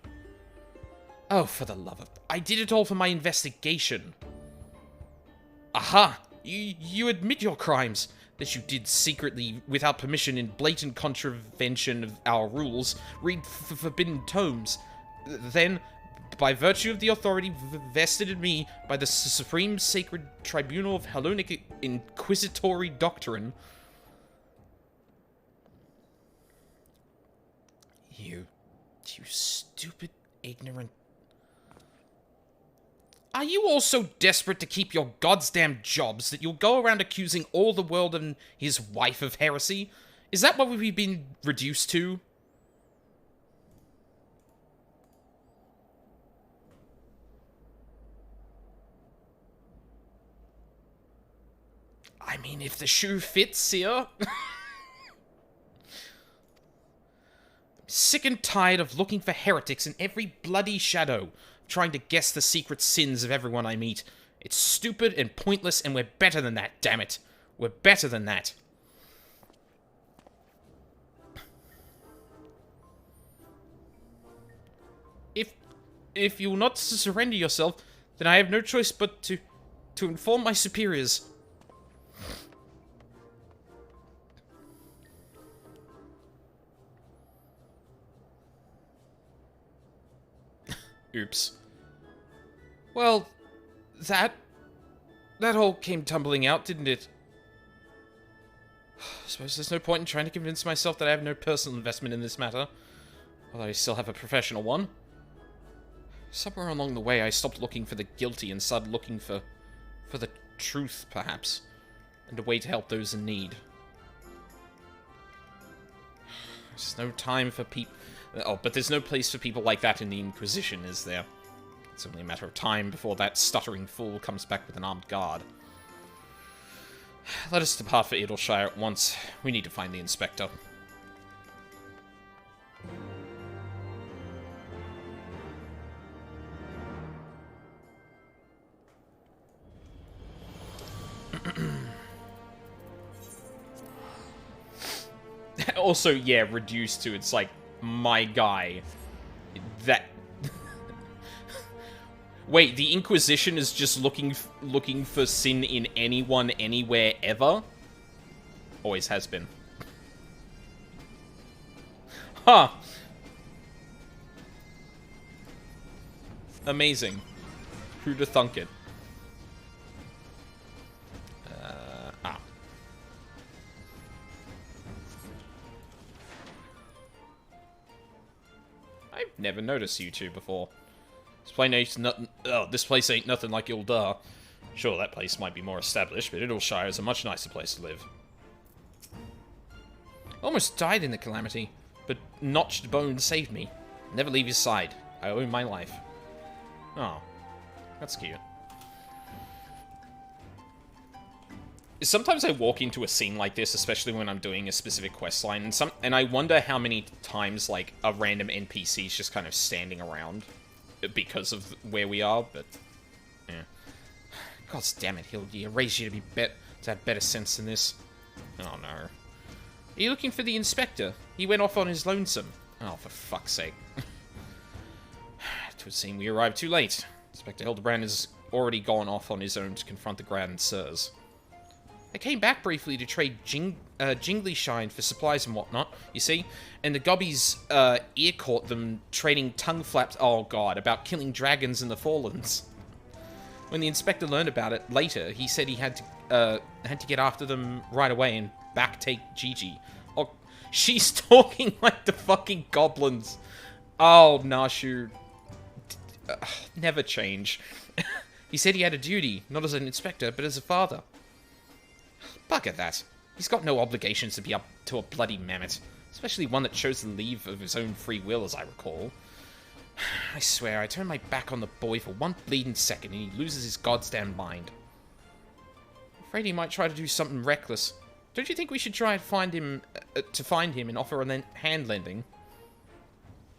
Speaker 1: Oh, for the love of... I did it all for my investigation. Aha! You admit your crimes. That you did secretly, without permission, in blatant contravention of our rules, read forbidden tomes. Then, by virtue of the authority vested in me by the Supreme Sacred Tribunal of Hellenic Inquisitory Doctrine... You stupid, ignorant... Are you all so desperate to keep your goddamn jobs that you'll go around accusing all the world and his wife of heresy? Is that what we've been reduced to? I mean, if the shoe fits, here. Sick and tired of looking for heretics in every bloody shadow, trying to guess the secret sins of everyone I meet. It's stupid and pointless, and we're better than that, damn it. We're better than that. If you will not surrender yourself, then I have no choice but to inform my superiors. Oops. Well, that all came tumbling out, didn't it? I suppose there's no point in trying to convince myself that I have no personal investment in this matter, although I still have a professional one. Somewhere along the way, I stopped looking for the guilty and started looking for the truth, perhaps, and a way to help those in need. There's no time for people... Oh, but there's no place for people like that in the Inquisition, is there? It's only a matter of time before that stuttering fool comes back with an armed guard. Let us depart for Edelshire at once. We need to find the Inspector. Also, yeah, reduced to, it's like, my guy. That... Wait, the Inquisition is just looking for sin in anyone, anywhere, ever? Always has been. Huh. Amazing. Who'd have thunk it? I've never noticed you two before. This place ain't nothing like Ildar. Sure, that place might be more established, but Idleshire is a much nicer place to live. Almost died in the calamity, but Notched Bone saved me. Never leave his side. I owe him my life. Oh, that's cute. Sometimes I walk into a scene like this, especially when I'm doing a specific questline, and I wonder how many times, like, a random NPC is just kind of standing around because of where we are, but, yeah. God damn it, Hildy, I raised you to have better sense than this. Oh, no. Are you looking for the Inspector? He went off on his lonesome. Oh, for fuck's sake. It would seem we arrived too late. Inspector Hildebrand has already gone off on his own to confront the Grand Sirs. I came back briefly to trade Jingly Shine for supplies and whatnot, you see, and the gobbies ear caught them trading tongue flaps, oh god, about killing dragons in the Fallens. When the Inspector learned about it later, he said he had get after them right away and back take Gigi. Oh, she's talking like the fucking goblins. Oh, Nashu. Never change. He said he had a duty, not as an inspector, but as a father. Bugger that. He's got no obligations to be up to a bloody mammoth, especially one that chose to leave of his own free will, as I recall. I swear, I turn my back on the boy for one bleeding second and he loses his goddamn mind. Afraid he might try to do something reckless. Don't you think we should try and find him and offer a hand lending?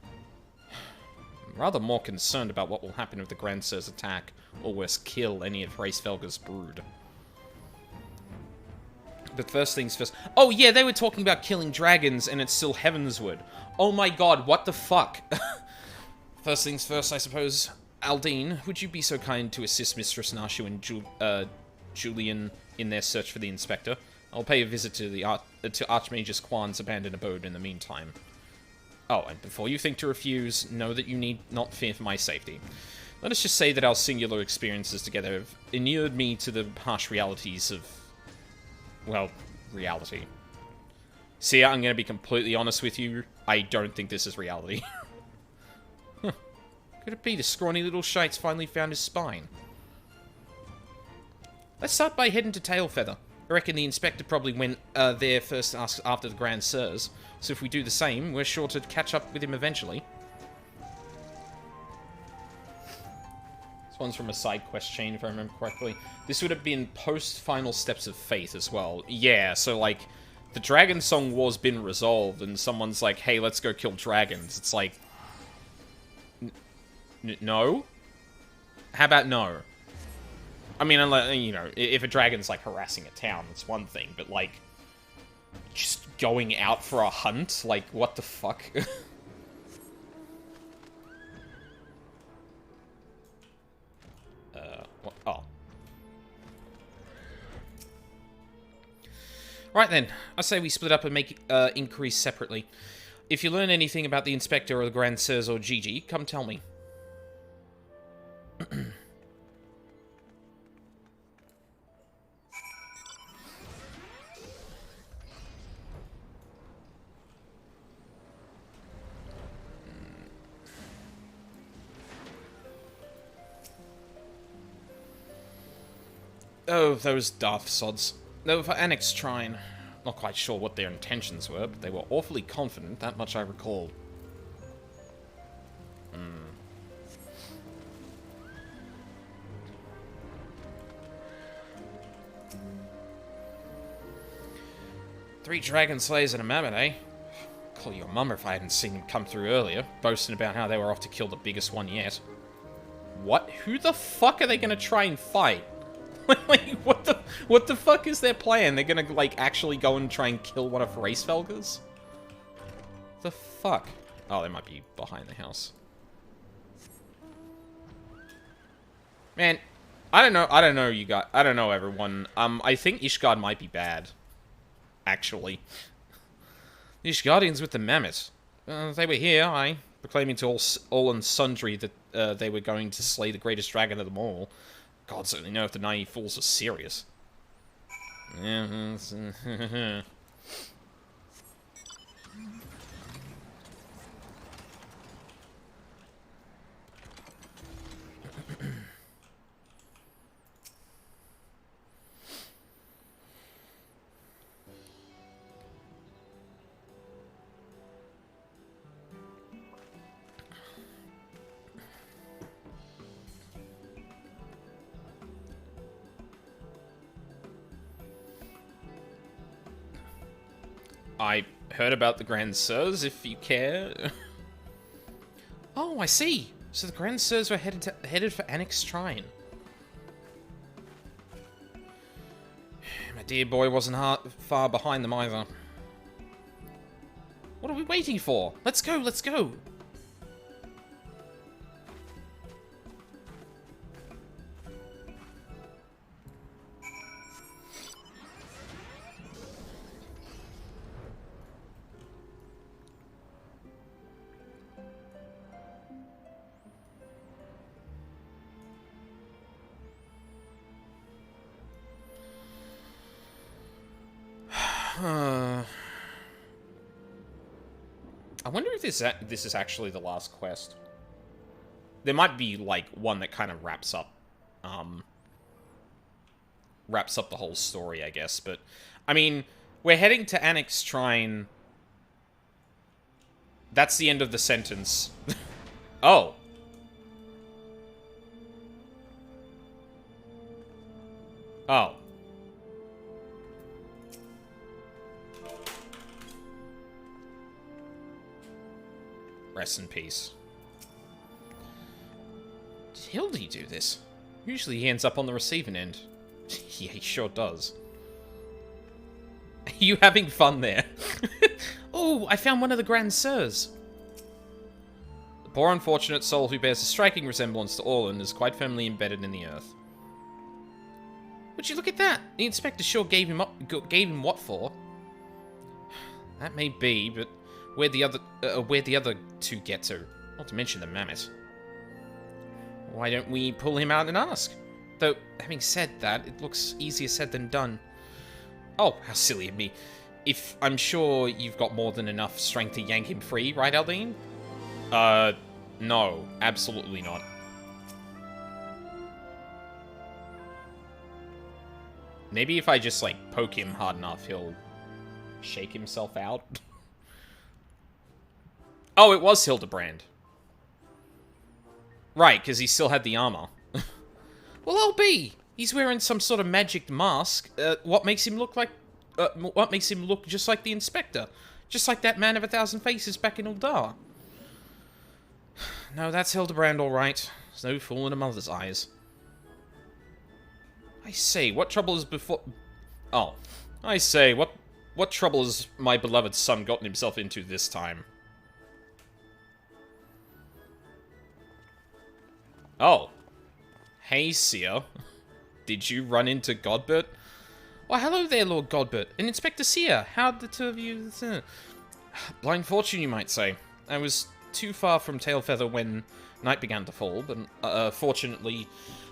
Speaker 1: I'm rather more concerned about what will happen if the Grand Sir's attack, or worse, kill any of Hraesvelgr's brood. But first things first. Oh yeah, they were talking about killing dragons and it's still Heavensward. Oh my god, what the fuck? First things first, I suppose. Aldine, would you be so kind to assist Mistress Nashu and Julian in their search for the Inspector? I'll pay a visit to Archmagus Quan's abandoned abode in the meantime. Oh, and before you think to refuse, know that you need not fear for my safety. Let us just say that our singular experiences together have inured me to the harsh realities of, well, reality. See, I'm going to be completely honest with you. I don't think this is reality. Huh. Could it be the scrawny little shite's finally found his spine? Let's start by heading to Tailfeather. I reckon the Inspector probably went there first after the Grand Sirs, so if we do the same, we're sure to catch up with him eventually. This one's from a side quest chain, if I remember correctly. This would have been post-Final Steps of Faith as well. Yeah, so, like, the Dragon Song War's been resolved, and someone's like, hey, let's go kill dragons. It's like... No? How about no? I mean, unless, you know, if a dragon's, like, harassing a town, it's one thing, but, like, just going out for a hunt? Like, what the fuck? What? Oh. Right then, I say we split up and make inquiries separately. If you learn anything about the Inspector or the Grand Sirs or Gigi, come tell me. Oh, those daft sods. They were for Annex Shrine. Not quite sure what their intentions were, but they were awfully confident, that much I recall. Three Dragon Slayers and a Mammoth, eh? Call your mum if I hadn't seen them come through earlier, boasting about how they were off to kill the biggest one yet. What? Who the fuck are they gonna try and fight? Like, what the fuck is their plan? They're gonna, like, actually go and try and kill one of Hraesvelgr's? The fuck? Oh, they might be behind the house. Man, I don't know you guys. I don't know everyone. I think Ishgard might be bad. Actually. The Ishgardians with the mammoth. They were here, proclaiming to all and sundry that they were going to slay the greatest dragon of them all. God certainly know if the naive fools are serious. I heard about the Grand Sirs, if you care. Oh, I see. So the Grand Sirs were headed for Annex Shrine. My dear boy wasn't far behind them either. What are we waiting for? Let's go, let's go! I wonder if this is actually the last quest. There might be, like, one that kind of wraps up the whole story, I guess. But, I mean, we're heading to Annex Shrine. That's the end of the sentence. Oh. Oh. Rest in peace. Did Hildy do this? Usually he ends up on the receiving end. Yeah, he sure does. Are you having fun there? Oh, I found one of the Grand Sirs. The poor unfortunate soul who bears a striking resemblance to Orlin is quite firmly embedded in the earth. Would you look at that? The inspector sure gave him what for? That may be, but where'd the other two get to? Not to mention the mammoth. Why don't we pull him out and ask? Though, having said that, it looks easier said than done. Oh, how silly of me. If I'm sure you've got more than enough strength to yank him free, right, Aldine? No, absolutely not. Maybe if I just, like, poke him hard enough, he'll shake himself out. Oh, it was Hildebrand. Right, because he still had the armor. Well, I'll be. He's wearing some sort of magic mask. What makes him look just like the Inspector? Just like that man of 1,000 faces back in Uldar. No, that's Hildebrand, all right. There's no fool in a mother's eyes. I say, what trouble is before... Oh. I say, what trouble has my beloved son gotten himself into this time? Oh. Hey, Seer. Did you run into Godbert? Why, hello there, Lord Godbert. And Inspector Seer. How'd the two of you... Blind fortune, you might say. I was too far from Tailfeather when night began to fall, but fortunately,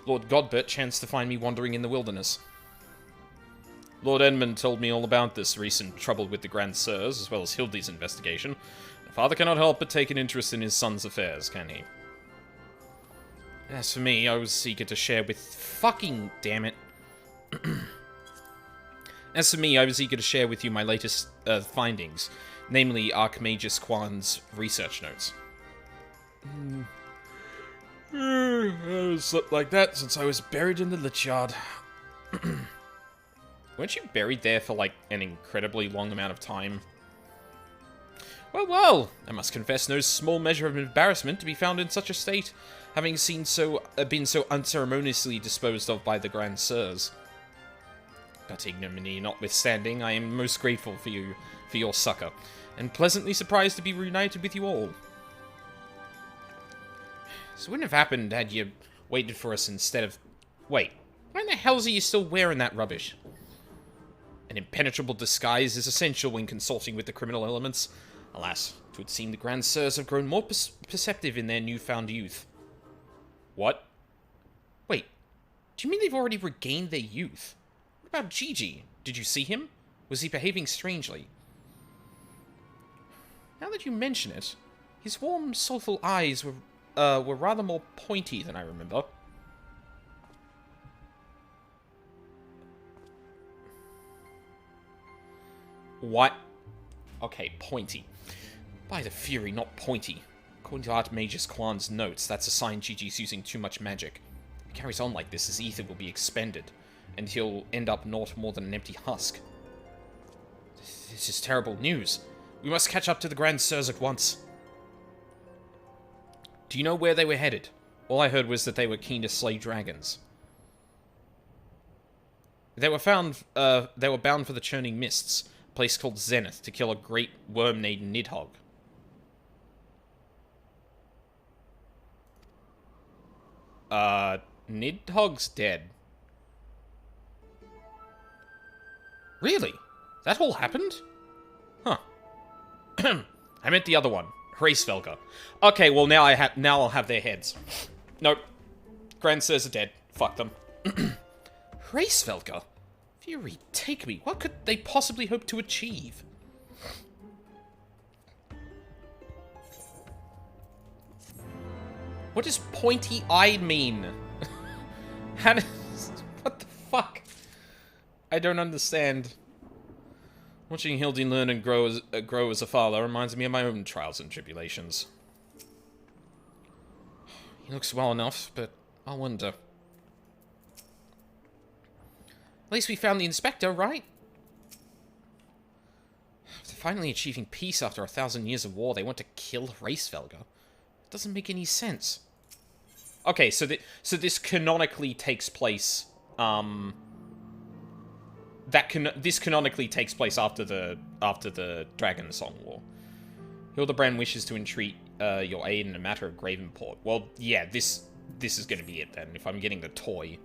Speaker 1: Lord Godbert chanced to find me wandering in the wilderness. Lord Edmund told me all about this recent trouble with the Grand Sirs, as well as Hildy's investigation. The father cannot help but take an interest in his son's affairs, can he? As for me, I was eager to share with... Fucking damn it. As for me, I was eager to share with you my latest findings, namely Archmagus Quan's research notes. I slept like that since I was buried in the Lich Yard. Weren't you buried there for, like, an incredibly long amount of time? Well, well, I must confess no small measure of embarrassment to be found in such a state, having been so unceremoniously disposed of by the Grand Sirs. But ignominy notwithstanding, I am most grateful for your succor, and pleasantly surprised to be reunited with you all. This wouldn't have happened had you waited for us instead of... Wait, why in the hells are you still wearing that rubbish? An impenetrable disguise is essential when consulting with the criminal elements. Alas, it would seem the Grand Sirs have grown more perceptive in their newfound youth. What? Wait, do you mean they've already regained their youth? What about Gigi? Did you see him? Was he behaving strangely? Now that you mention it, his warm, soulful eyes were rather more pointy than I remember. What? Okay, pointy. By the Fury, not pointy. According to Archmagus Quan's notes, that's a sign Gigi's using too much magic. If he carries on like this, his ether will be expended, and he'll end up naught more than an empty husk. This is terrible news. We must catch up to the Grand Sirs at once. Do you know where they were headed? All I heard was that they were keen to slay dragons. They were bound for the Churning Mists, a place called Zenith, to kill a great worm named Nidhogg. Nidhogg's dead. Really? That all happened? Huh. I meant the other one. Hraesvelgr. Okay, well now I'll have their heads. Nope. Grand Sirs are dead. Fuck them. Hraesvelgr? Fury, take me. What could they possibly hope to achieve? What does pointy-eyed mean? How does... What the fuck? I don't understand. Watching Hildy learn and grow as a father reminds me of my own trials and tribulations. He looks well enough, but I wonder. At least we found the inspector, right? After finally achieving peace after 1,000 years of war, they want to kill Racevelga. It doesn't make any sense. Okay, so this canonically takes place. This canonically takes place after the Dragon Song War. Hildebrand wishes to entreat your aid in a matter of grave import. Well, yeah, this is going to be it then. If I'm getting the toy.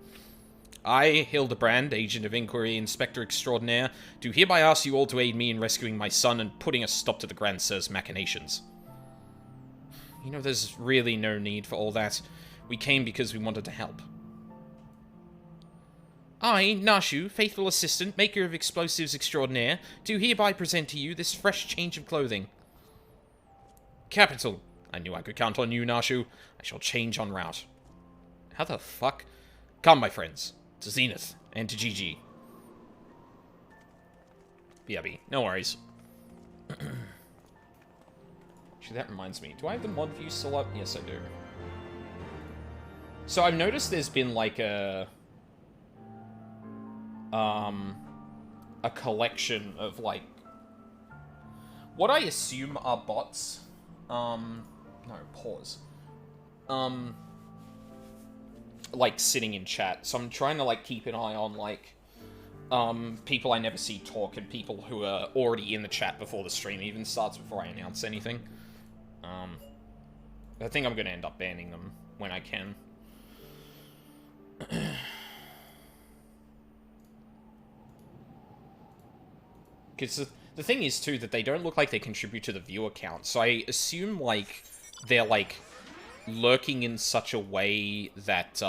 Speaker 1: I, Hildebrand, Agent of Inquiry, Inspector Extraordinaire, do hereby ask you all to aid me in rescuing my son and putting a stop to the Grand Sir's machinations. You know, there's really no need for all that. We came because we wanted to help. I, Nashu, faithful assistant, maker of explosives extraordinaire, do hereby present to you this fresh change of clothing. Capital. I knew I could count on you, Nashu. I shall change en route. How the fuck? Come, my friends. To Zenith, and to GG. BRB. No worries. Actually, that reminds me. Do I have the mod view still up? Yes, I do. So I've noticed there's been, like, a collection of, like, what I assume are bots. No, pause. Like, sitting in chat. So I'm trying to, like, keep an eye on, like, people I never see talk and people who are already in the chat before the stream even starts, before I announce anything. I think I'm gonna end up banning them when I can. Because the thing is, too, that they don't look like they contribute to the viewer count. So I assume, like, they're, like, lurking in such a way that,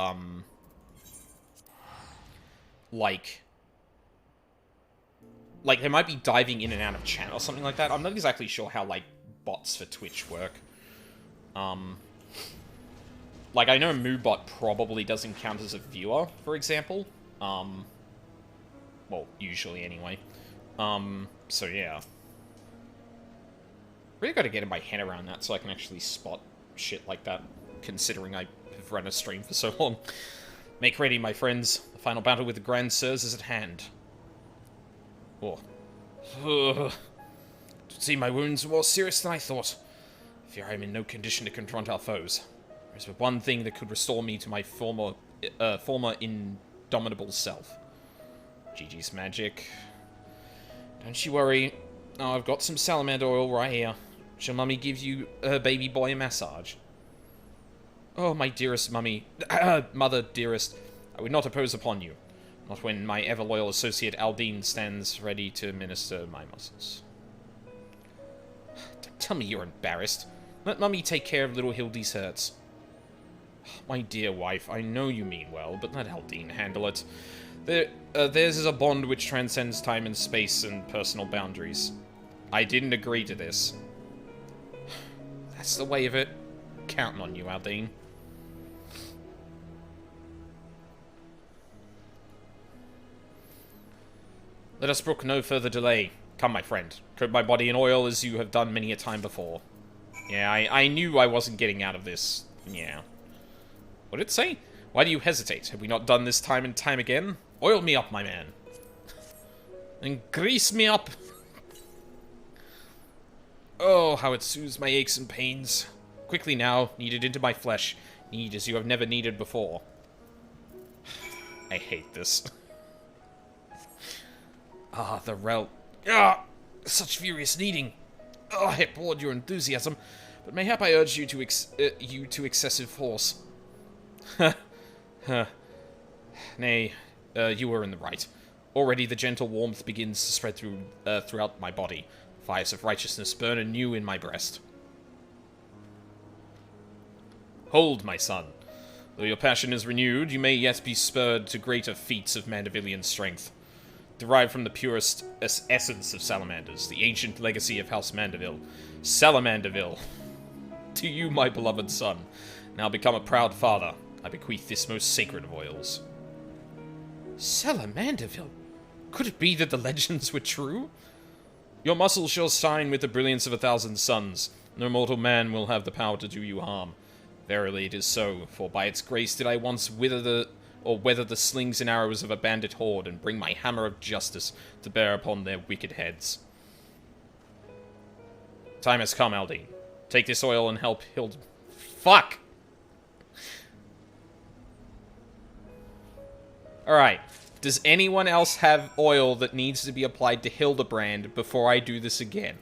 Speaker 1: like, they might be diving in and out of chat or something like that. I'm not exactly sure how, like, bots for Twitch work. Like, I know MooBot probably doesn't count as a viewer, for example. Well, usually anyway. So yeah. Really gotta get my head around that so I can actually spot shit like that, considering I have run a stream for so long. Make ready, my friends. The final battle with the Grand Sirs is at hand. Oh. To see, my wounds are more serious than I thought. I fear I am in no condition to confront our foes. There is but one thing that could restore me to my former indomitable self. GG's magic. Don't you worry. Oh, I've got some salamander oil right here. Shall Mummy give you her baby boy a massage? Oh, my dearest Mummy. Mother, dearest. I would not oppose upon you. Not when my ever-loyal associate Aldine stands ready to minister my muscles. Don't tell me you're embarrassed. Let Mummy take care of little Hildy's hurts. My dear wife, I know you mean well, but let Aldine handle it. Theirs is a bond which transcends time and space and personal boundaries. I didn't agree to this. That's the way of it. Counting on you, Aldine. Let us brook no further delay. Come, my friend. Coat my body in oil as you have done many a time before. Yeah, I knew I wasn't getting out of this. Yeah. What did it say? Why do you hesitate? Have we not done this time and time again? Oil me up, my man. And grease me up. Oh, how it soothes my aches and pains. Quickly now, knead it into my flesh. Knead as you have never kneaded before. I hate this. Ah, the rel... Ah! Such furious kneading. Oh, I applaud your enthusiasm, but mayhap I urge you to excessive force. Nay, you were in the right. Already the gentle warmth begins to spread throughout my body. Fires of righteousness burn anew in my breast. Hold, my son. Though your passion is renewed, you may yet be spurred to greater feats of Mandevillian strength. derived from the purest essence of salamanders, the ancient legacy of House Mandeville. Salamanderville. To you, my beloved son. Now become a proud father. I bequeath this most sacred of oils. Salamanderville? Could it be that the legends were true? Your muscles shall shine with the brilliance of 1,000 suns. No mortal man will have the power to do you harm. Verily it is so, for by its grace did I once weather the slings and arrows of a bandit horde, and bring my hammer of justice to bear upon their wicked heads. Time has come, Aldine. Take this oil and help Hild... Fuck! Alright. Does anyone else have oil that needs to be applied to Hildebrand before I do this again?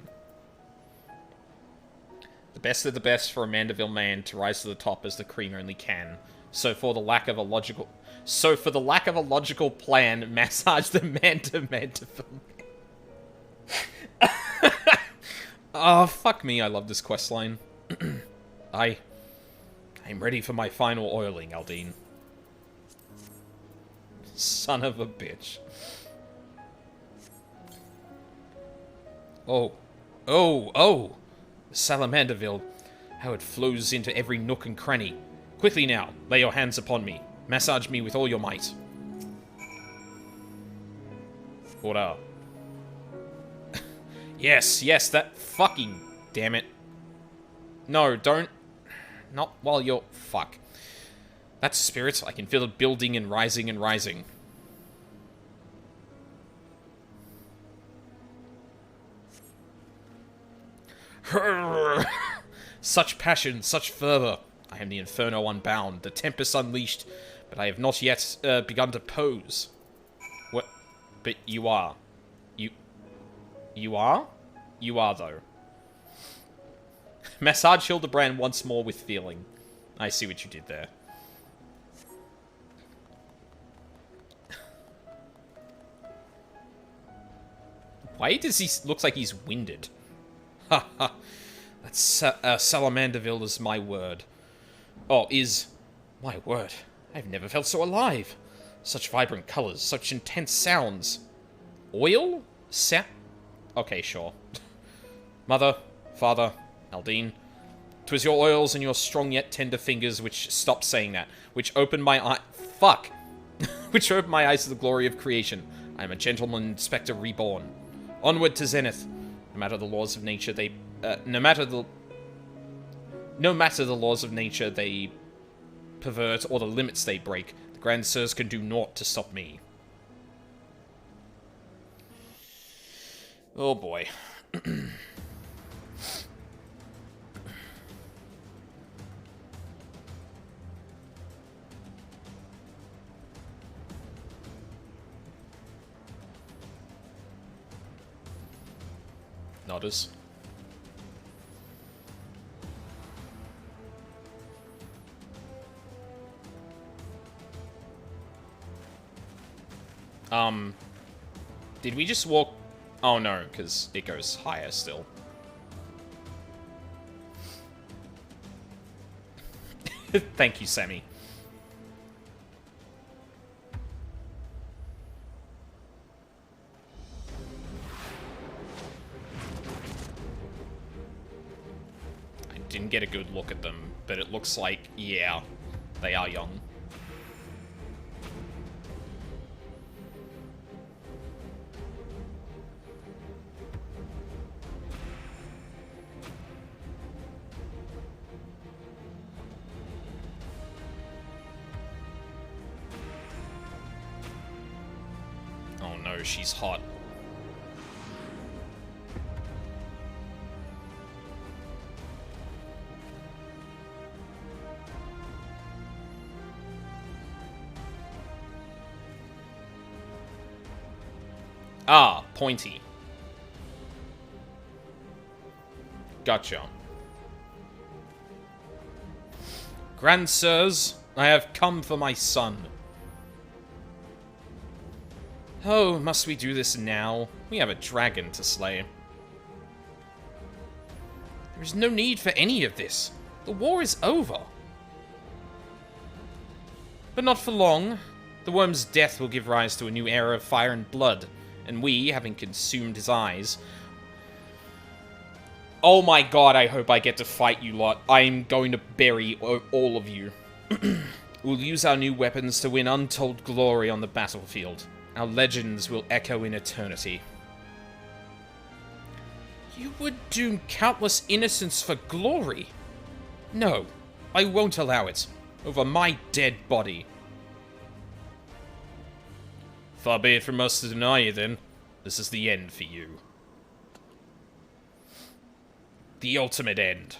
Speaker 1: The best of the best for a Mandeville man to rise to the top as the cream only can. So for the lack of a logical plan, massage the man to Mandeville man. Oh, fuck me, I love this questline. I'm ready for my final oiling, Aldine. Son of a bitch. Oh. Salamanderville. How it flows into every nook and cranny. Quickly now, lay your hands upon me. Massage me with all your might. Order. Yes, that fucking... Damn it. No, don't... Not while you're... Fuck. That's spirit. I can feel it building and rising and rising. Such passion, such fervor. I am the inferno unbound, the tempest unleashed, but I have not yet begun to pose. What? But you are. You are? You are, though. Massage Hildebrand once more with feeling. I see what you did there. Why does he looks like he's winded? Ha ha. That's Salamanderville is my word. Oh, is my word. I've never felt so alive. Such vibrant colors, such intense sounds. Oil? Okay, sure. Mother, father, Aldine. 'Twas your oils and your strong yet tender fingers which stopped saying that, which opened my eye. Fuck. Which opened my eyes to the glory of creation. I am a gentleman inspector reborn. Onward to zenith. No matter the laws of nature, no matter the laws of nature they pervert or the limits they break, the Grand Sirs can do naught to stop me. Oh boy. Nodders. Did we just walk... Oh no, because it goes higher still. Thank you, Sammy. I didn't get a good look at them, but it looks like, yeah, they are young. Oh no, she's hot. Ah, pointy. Gotcha. Grand Sirs, I have come for my son. Oh, must we do this now? We have a dragon to slay. There is no need for any of this. The war is over. But not for long. The worm's death will give rise to a new era of fire and blood, And we, having consumed his eyes... Oh my god, I hope I get to fight you lot. I'm going to bury all of you. We'll use our new weapons to win untold glory on the battlefield. Our legends will echo in eternity. You would doom countless innocents for glory? No, I won't allow it. Over my dead body. Far be it from us to deny you, then. This is the end for you. The ultimate end.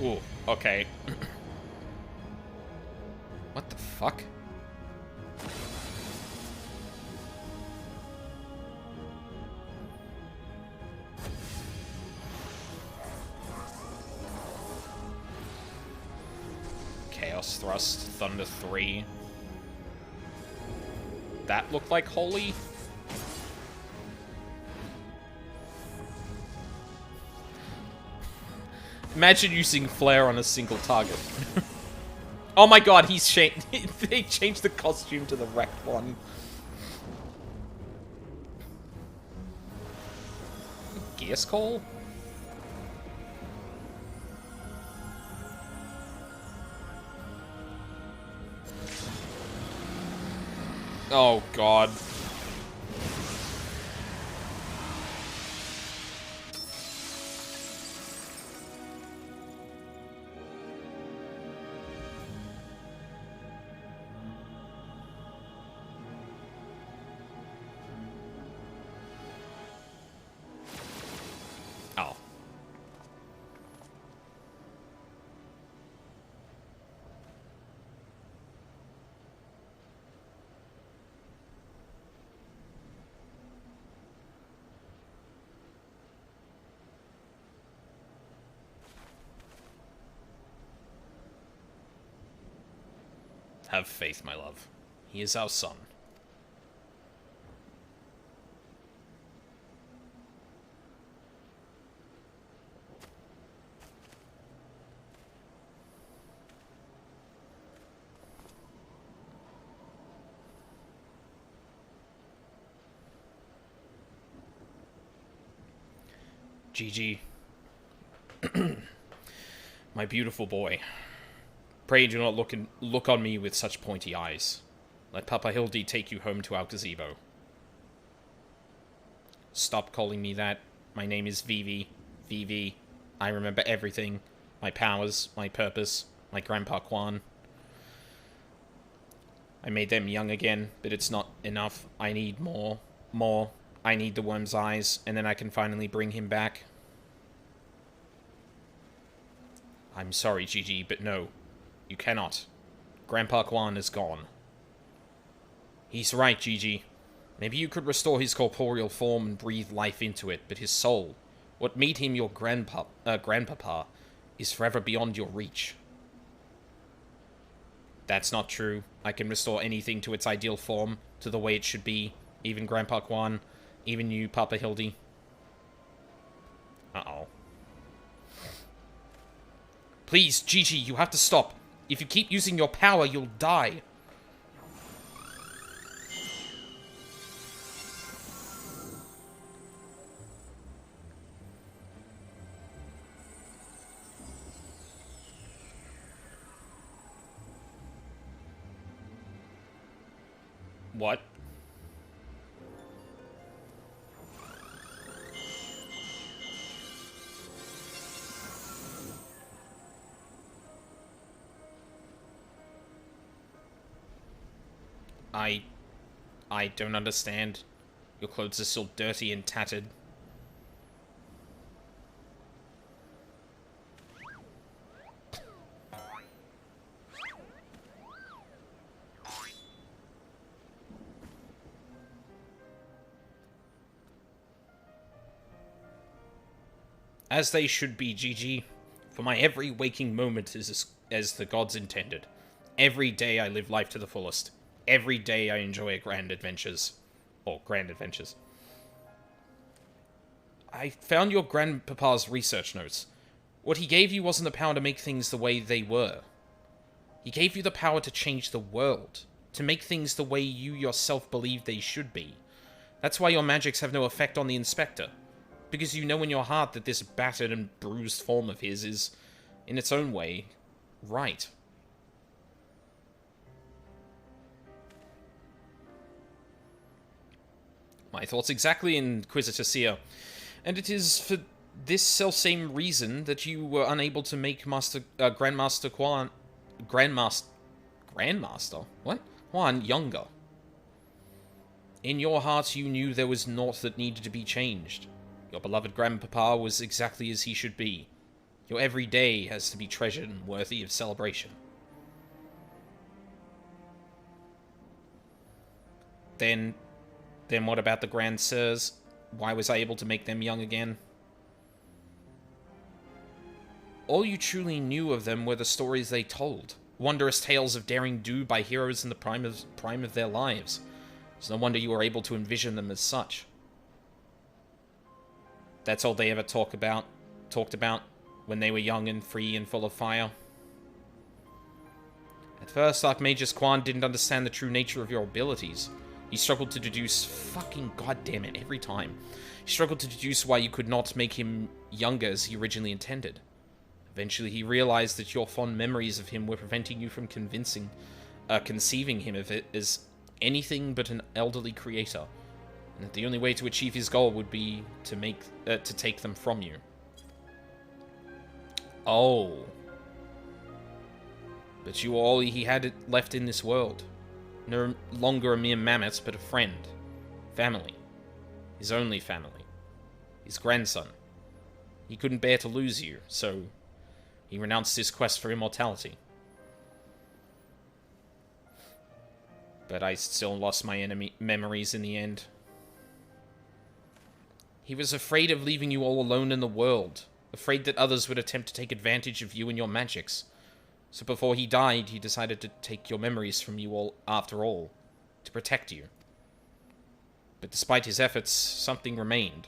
Speaker 1: Ooh, okay. What the fuck? Chaos Thrust, Thunder 3. That looked like Holy? Imagine using Flare on a single target. Oh my god, he's changed. They changed the costume to the wrecked one. Gear Skull? Oh god. Oh. Have faith, my love. He is our son. Gigi. My beautiful boy. Pray do not look on me with such pointy eyes. Let Papa Hildy take you home to our gazebo. Stop calling me that. My name is Vivi. Vivi. I remember everything. My powers, my purpose, my Grandpa Quan. I made them young again, but it's not enough. I need more. More. I need the worm's eyes, and then I can finally bring him back. I'm sorry, Gigi, but no. You cannot. Grandpa Quan is gone. He's right, Gigi. Maybe you could restore his corporeal form and breathe life into it, but his soul, what made him your grandpapa, is forever beyond your reach. That's not true. I can restore anything to its ideal form, to the way it should be. Even Grandpa Quan, even you, Papa Hildy. Uh-oh. Please, Gigi, you have to stop. If you keep using your power, you'll die. What? I don't understand. Your clothes are still dirty and tattered. As they should be, Gigi. For my every waking moment is as the gods intended. Every day I live life to the fullest. Every day I enjoy grand adventures. Or grand adventures. I found your grandpapa's research notes. What he gave you wasn't the power to make things the way they were. He gave you the power to change the world. To make things the way you yourself believe they should be. That's why your magics have no effect on the Inspector. Because you know in your heart that this battered and bruised form of his is, in its own way, right. My thoughts exactly, Inquisitor Seer. And it is for this self-same reason that you were unable to make Grandmaster Quan... Grandmaster? What? Quan younger. In your heart you knew there was naught that needed to be changed. Your beloved grandpapa was exactly as he should be. Your every day has to be treasured and worthy of celebration. Then what about the Grand Sirs? Why was I able to make them young again? All you truly knew of them were the stories they told. Wondrous tales of daring do by heroes in the prime of their lives. It's no wonder you were able to envision them as such. That's all they ever talked about when they were young and free and full of fire. At first, Archmagus Quan didn't understand the true nature of your abilities. He struggled to deduce... Fucking goddammit, every time. He struggled to deduce why you could not make him younger as he originally intended. Eventually, he realized that your fond memories of him were preventing you from conceiving him of it as anything but an elderly creator, and that the only way to achieve his goal would be to take them from you. Oh. But you were all he had left in this world. No longer a mere mammoth, but a friend. Family. His only family. His grandson. He couldn't bear to lose you, so he renounced his quest for immortality. But I still lost my memories in the end. He was afraid of leaving you all alone in the world. Afraid that others would attempt to take advantage of you and your magics. So before he died, he decided to take your memories from you all after all. To protect you. But despite his efforts, something remained.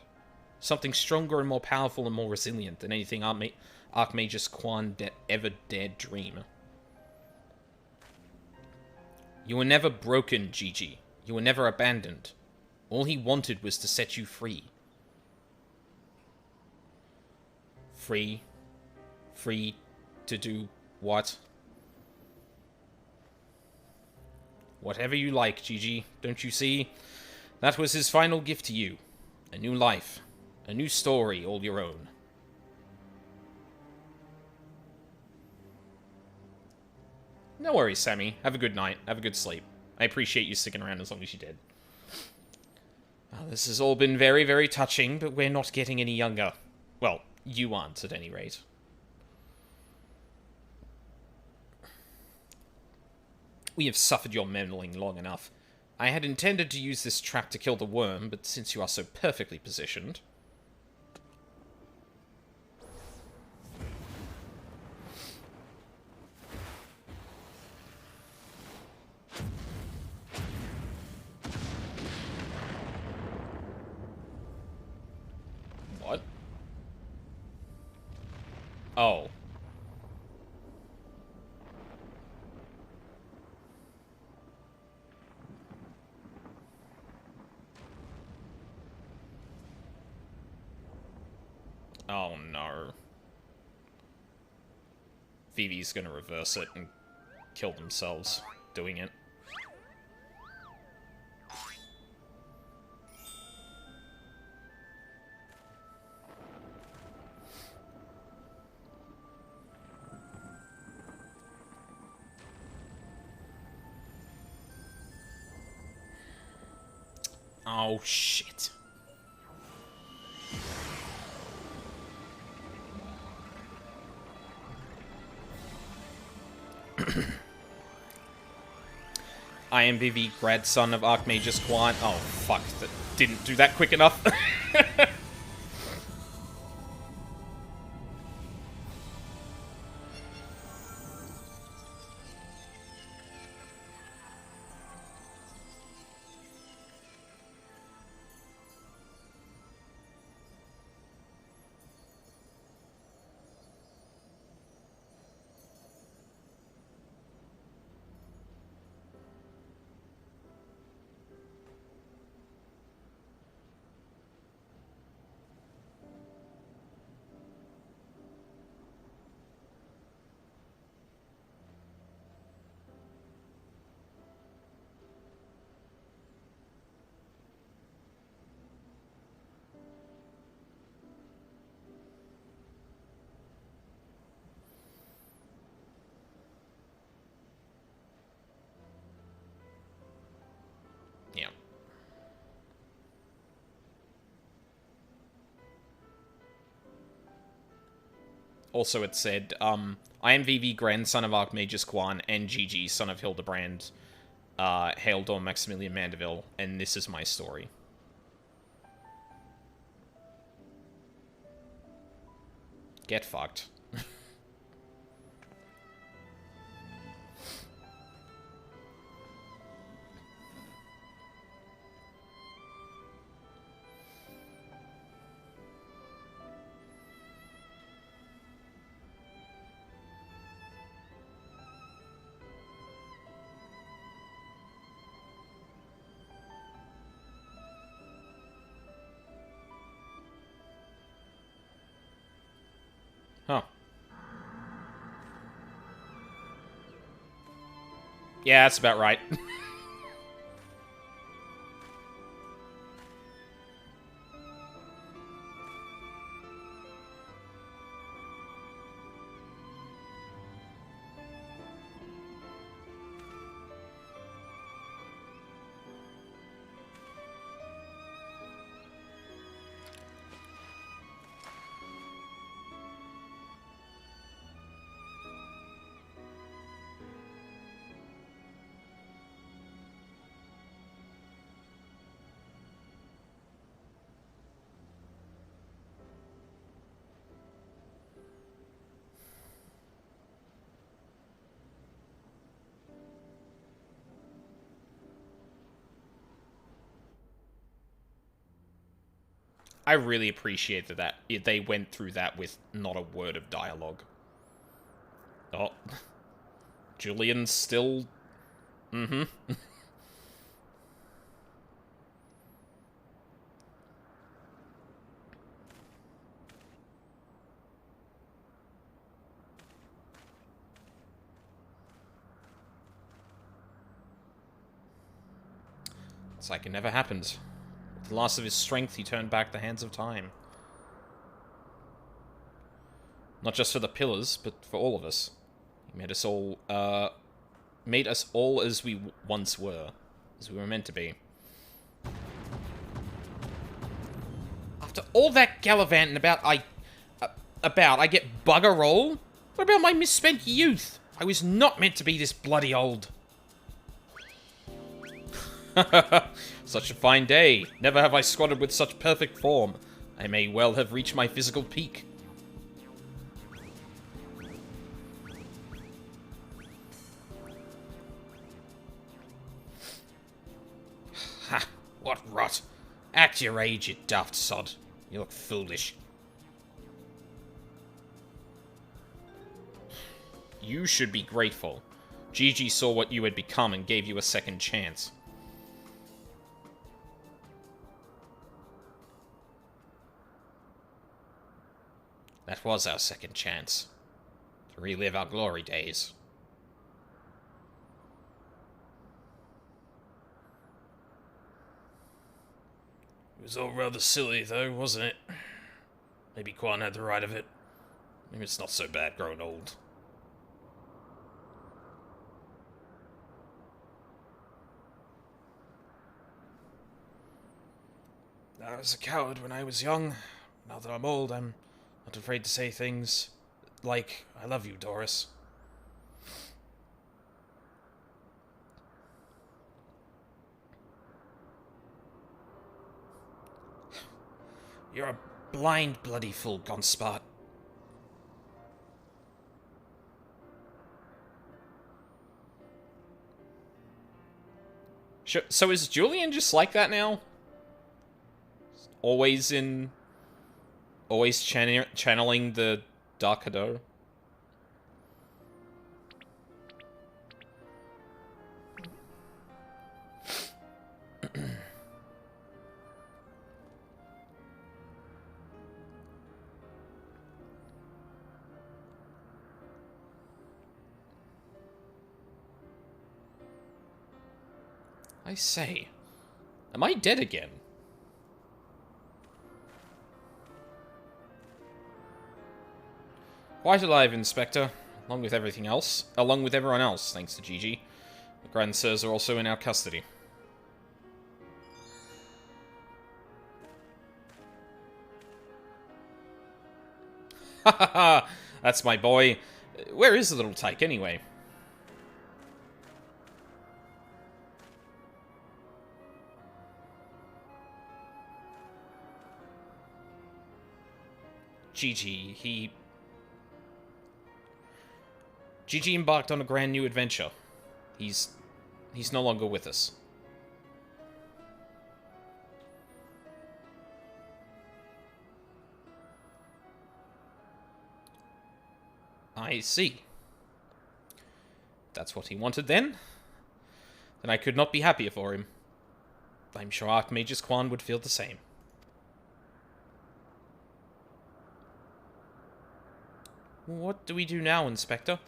Speaker 1: Something stronger and more powerful and more resilient than anything Archmagus Quan ever dared dream. You were never broken, Gigi. You were never abandoned. All he wanted was to set you free. Free? Free to do what? Whatever you like, Gigi. Don't you see? That was his final gift to you. A new life. A new story, all your own. No worries, Sammy. Have a good night. Have a good sleep. I appreciate you sticking around as long as you did. Well, this has all been very, very touching, but we're not getting any younger. Well, you aren't, at any rate. We have suffered your meddling long enough. I had intended to use this trap to kill the worm, but since you are so perfectly positioned... What? Oh. Oh no. Vivi's gonna reverse it and kill themselves doing it. Oh shit. I am Vivi, grandson of Archmagus Quan. Oh, fuck. That didn't do that quick enough. Also, it said, I am VV, grandson of Archmagus Quan, and Gigi, son of Hildebrand, Hail Don Maximilian Mandeville, and this is my story. Get fucked. Huh. Yeah, that's about right. I really appreciate that they went through that with not a word of dialogue. Oh. Julian's still... Mm-hmm. It's like it never happened. With the loss of his strength, he turned back the hands of time. Not just for the pillars, but for all of us. He made us all as we once were. As we were meant to be. After all that gallivanting about I get bugger all? What about my misspent youth? I was not meant to be this bloody old. Such a fine day. Never have I squatted with such perfect form. I may well have reached my physical peak. Ha! What rot. Act your age, you daft sod. You look foolish. You should be grateful. Gigi saw what you had become and gave you a second chance. That was our second chance. To relive our glory days. It was all rather silly, though, wasn't it? Maybe Quan had the right of it. Maybe it's not so bad growing old. I was a coward when I was young. Now that I'm old, I'm not afraid to say things like, I love you, Doris. You're a blind bloody fool, Gonspot. So is Julian just like that now? Always channeling the Dark Hado? I say, am I dead again? Quite alive, Inspector. Along with everything else. Along with everyone else, thanks to Gigi. The Grand Sirs are also in our custody. Ha ha ha! That's my boy. Where is the little tyke, anyway? Gigi embarked on a grand new adventure. He's no longer with us. I see. That's what he wanted then I could not be happier for him. I'm sure Archmagus Quan would feel the same. What do we do now, Inspector?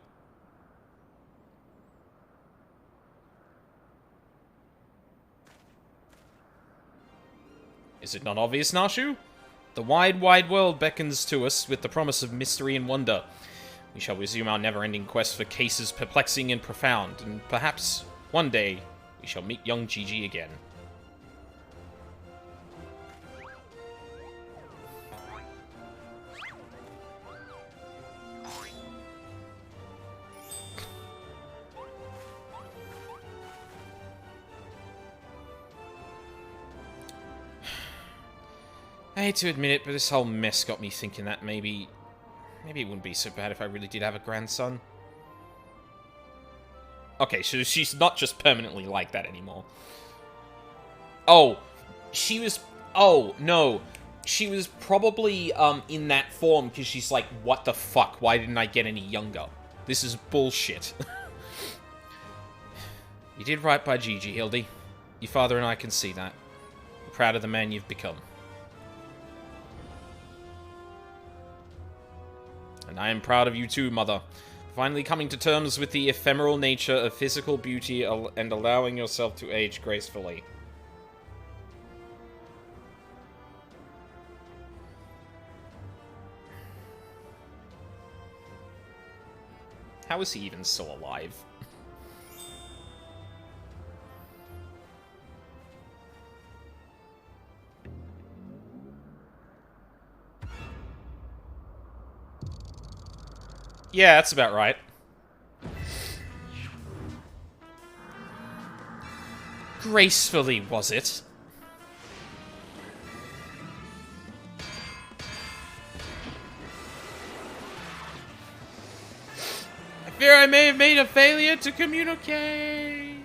Speaker 1: Is it not obvious, Nashu? The wide, wide world beckons to us with the promise of mystery and wonder. We shall resume our never-ending quest for cases perplexing and profound, and perhaps, one day, we shall meet young Gigi again. I hate to admit it, but this whole mess got me thinking that maybe it wouldn't be so bad if I really did have a grandson. Okay, so she's not just permanently like that anymore. Oh, she was... Oh, no. She was probably in that form because she's like, what the fuck? Why didn't I get any younger? This is bullshit. You did right by Gigi, Hildy. Your father and I can see that. We're proud of the man you've become. And I am proud of you too, Mother. Finally coming to terms with the ephemeral nature of physical beauty and allowing yourself to age gracefully. How is he even still alive? Yeah, that's about right. Gracefully, was it? I fear I may have made a failure to communicate.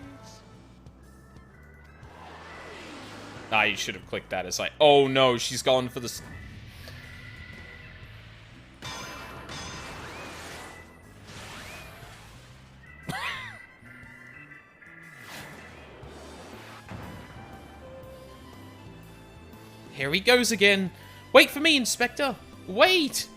Speaker 1: Ah, you should have clicked that as like, oh no, she's gone for the... Here he goes again. Wait for me, Inspector. Wait!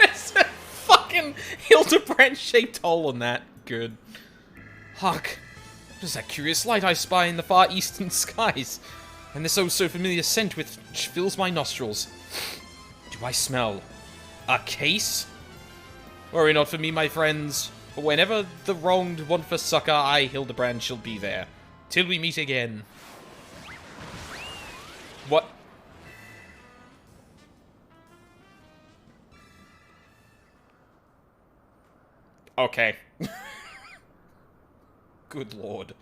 Speaker 1: It's a fucking Hildebrand-shaped hole on that. Good. Hark. What is that curious light I spy in the far eastern skies? And this oh-so-familiar scent which fills my nostrils. Do I smell a case? Worry not for me, my friends. But whenever the wronged want for succor, I, Hildebrand, shall be there. Till we meet again. What? Okay. Good lord.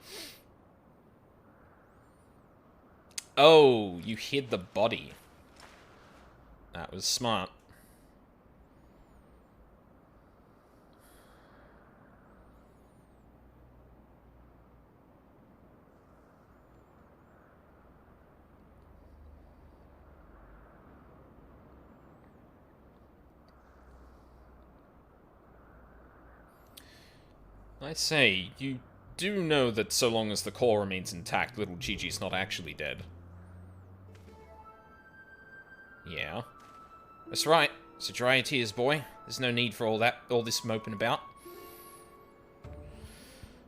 Speaker 1: Oh, you hid the body. That was smart. I say, you do know that so long as the core remains intact, little Gigi's not actually dead. Yeah. That's right. So dry your tears, boy. There's no need for all this moping about.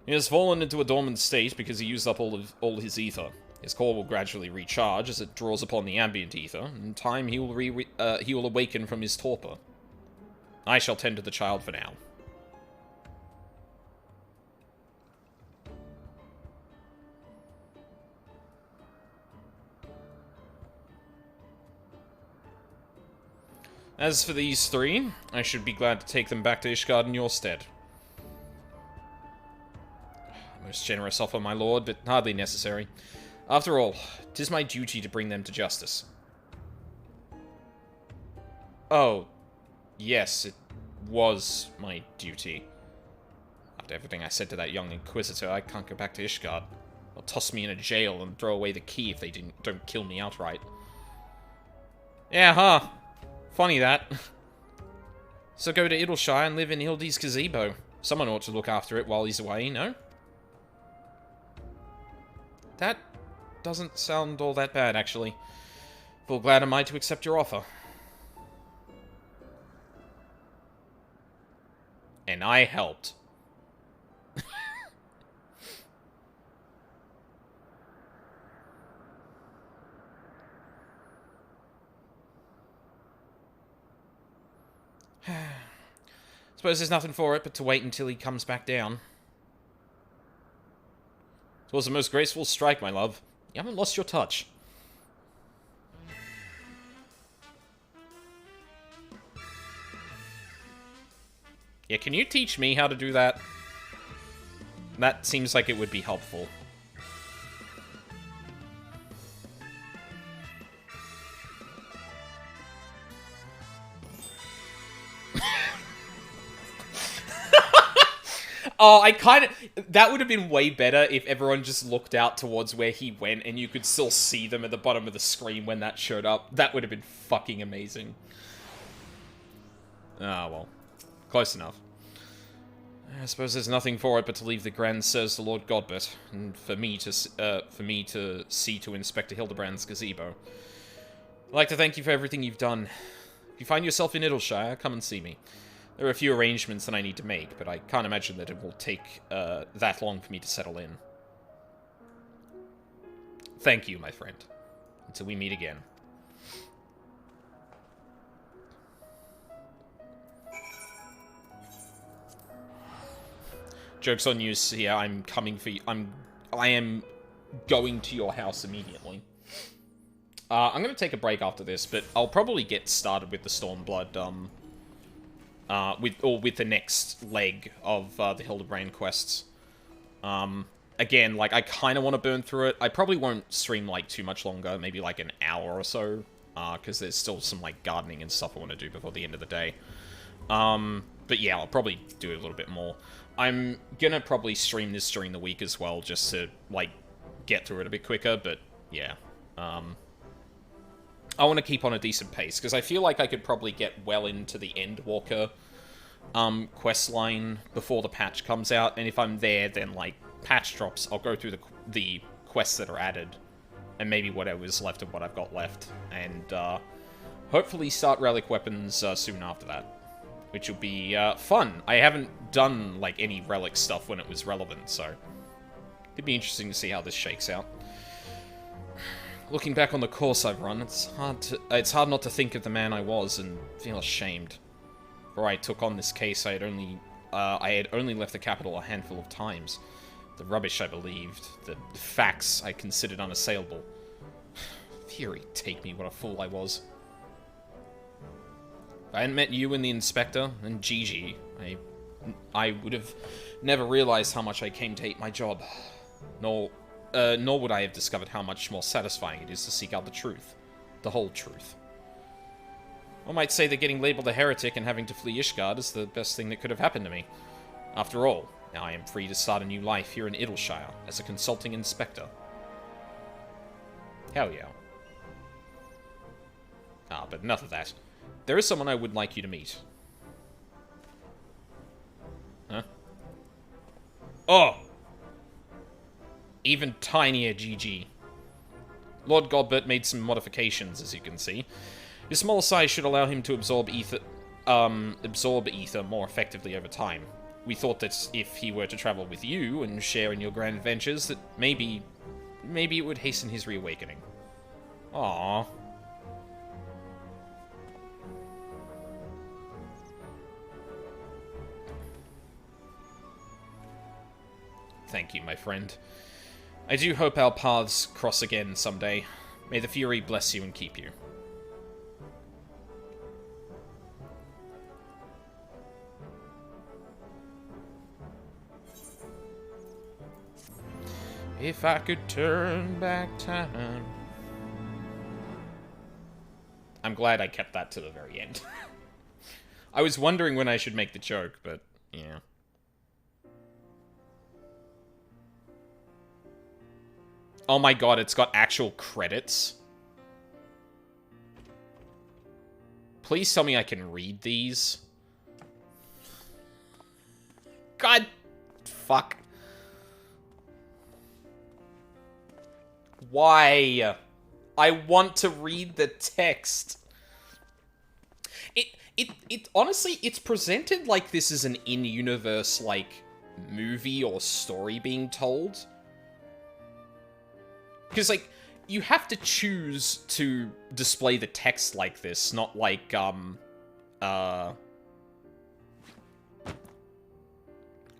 Speaker 1: He has fallen into a dormant state because he used up all his ether. His core will gradually recharge as it draws upon the ambient ether. In time, he will awaken from his torpor. I shall tend to the child for now. As for these three, I should be glad to take them back to Ishgard in your stead. Most generous offer, my lord, but hardly necessary. After all, 'tis my duty to bring them to justice. Oh, yes, it was my duty. After everything I said to that young Inquisitor, I can't go back to Ishgard. They'll toss me in a jail and throw away the key if they don't kill me outright. Yeah, huh? Funny that. So go to Idleshire and live in Hildy's gazebo. Someone ought to look after it while he's away, no? That doesn't sound all that bad, actually. Full glad am I to accept your offer. And I helped. Suppose there's nothing for it but to wait until he comes back down. It was the most graceful strike, my love. You haven't lost your touch. Yeah, can you teach me how to do that? That seems like it would be helpful. Oh, I kind of... That would have been way better if everyone just looked out towards where he went and you could still see them at the bottom of the screen when that showed up. That would have been fucking amazing. Ah, well. Close enough. I suppose there's nothing for it but to leave the Grand Sirs to Lord Godbert, and for me to see to Inspector Hildebrand's gazebo. I'd like to thank you for everything you've done. If you find yourself in Idleshire, come and see me. There are a few arrangements that I need to make, but I can't imagine that it will take that long for me to settle in. Thank you, my friend. Until we meet again. Joke's on you, Sia. I'm coming for you. I am going to your house immediately. I'm going to take a break after this, but I'll probably get started with the Stormblood, with the next leg of the Hildebrand quests. Again, like, I kind of want to burn through it. I probably won't stream, like, too much longer, maybe, like, an hour or so, because there's still some, like, gardening and stuff I want to do before the end of the day. But yeah, I'll probably do a little bit more. I'm gonna probably stream this during the week as well, just to, like, get through it a bit quicker, but, yeah. I want to keep on a decent pace, because I feel like I could probably get well into the Endwalker quest line before the patch comes out, and if I'm there, then, like, patch drops, I'll go through the quests that are added, and maybe whatever's left of what I've got left, and hopefully start Relic Weapons soon after that, which will be fun. I haven't done, like, any Relic stuff when it was relevant, so it'd be interesting to see how this shakes out. Looking back on the course I've run, it's hard not to think of the man I was and feel ashamed. Before I took on this case, I had only left the capital a handful of times. The rubbish I believed, the facts I considered unassailable. Fury take me, what a fool I was. If I hadn't met you and the Inspector, and Gigi, I would have never realized how much I came to hate my job. Nor would I have discovered how much more satisfying it is to seek out the truth. The whole truth. One might say that getting labeled a heretic and having to flee Ishgard is the best thing that could have happened to me. After all, now I am free to start a new life here in Idleshire as a consulting inspector. Hell yeah. Ah, but enough of that. There is someone I would like you to meet. Huh? Oh! Even tinier GG. Lord Godbert made some modifications, as you can see. His smaller size should allow him to absorb ether more effectively over time. We thought that if he were to travel with you and share in your grand adventures, that maybe it would hasten his reawakening. Aww. Thank you, my friend. I do hope our paths cross again someday. May the Fury bless you and keep you. If I could turn back time. I'm glad I kept that to the very end. I was wondering when I should make the joke, but yeah. Oh my god, it's got actual credits. Please tell me I can read these. God. Fuck. Why? I want to read the text. It honestly, it's presented like this is an in-universe, like, movie or story being told. Because, like, you have to choose to display the text like this, not like, and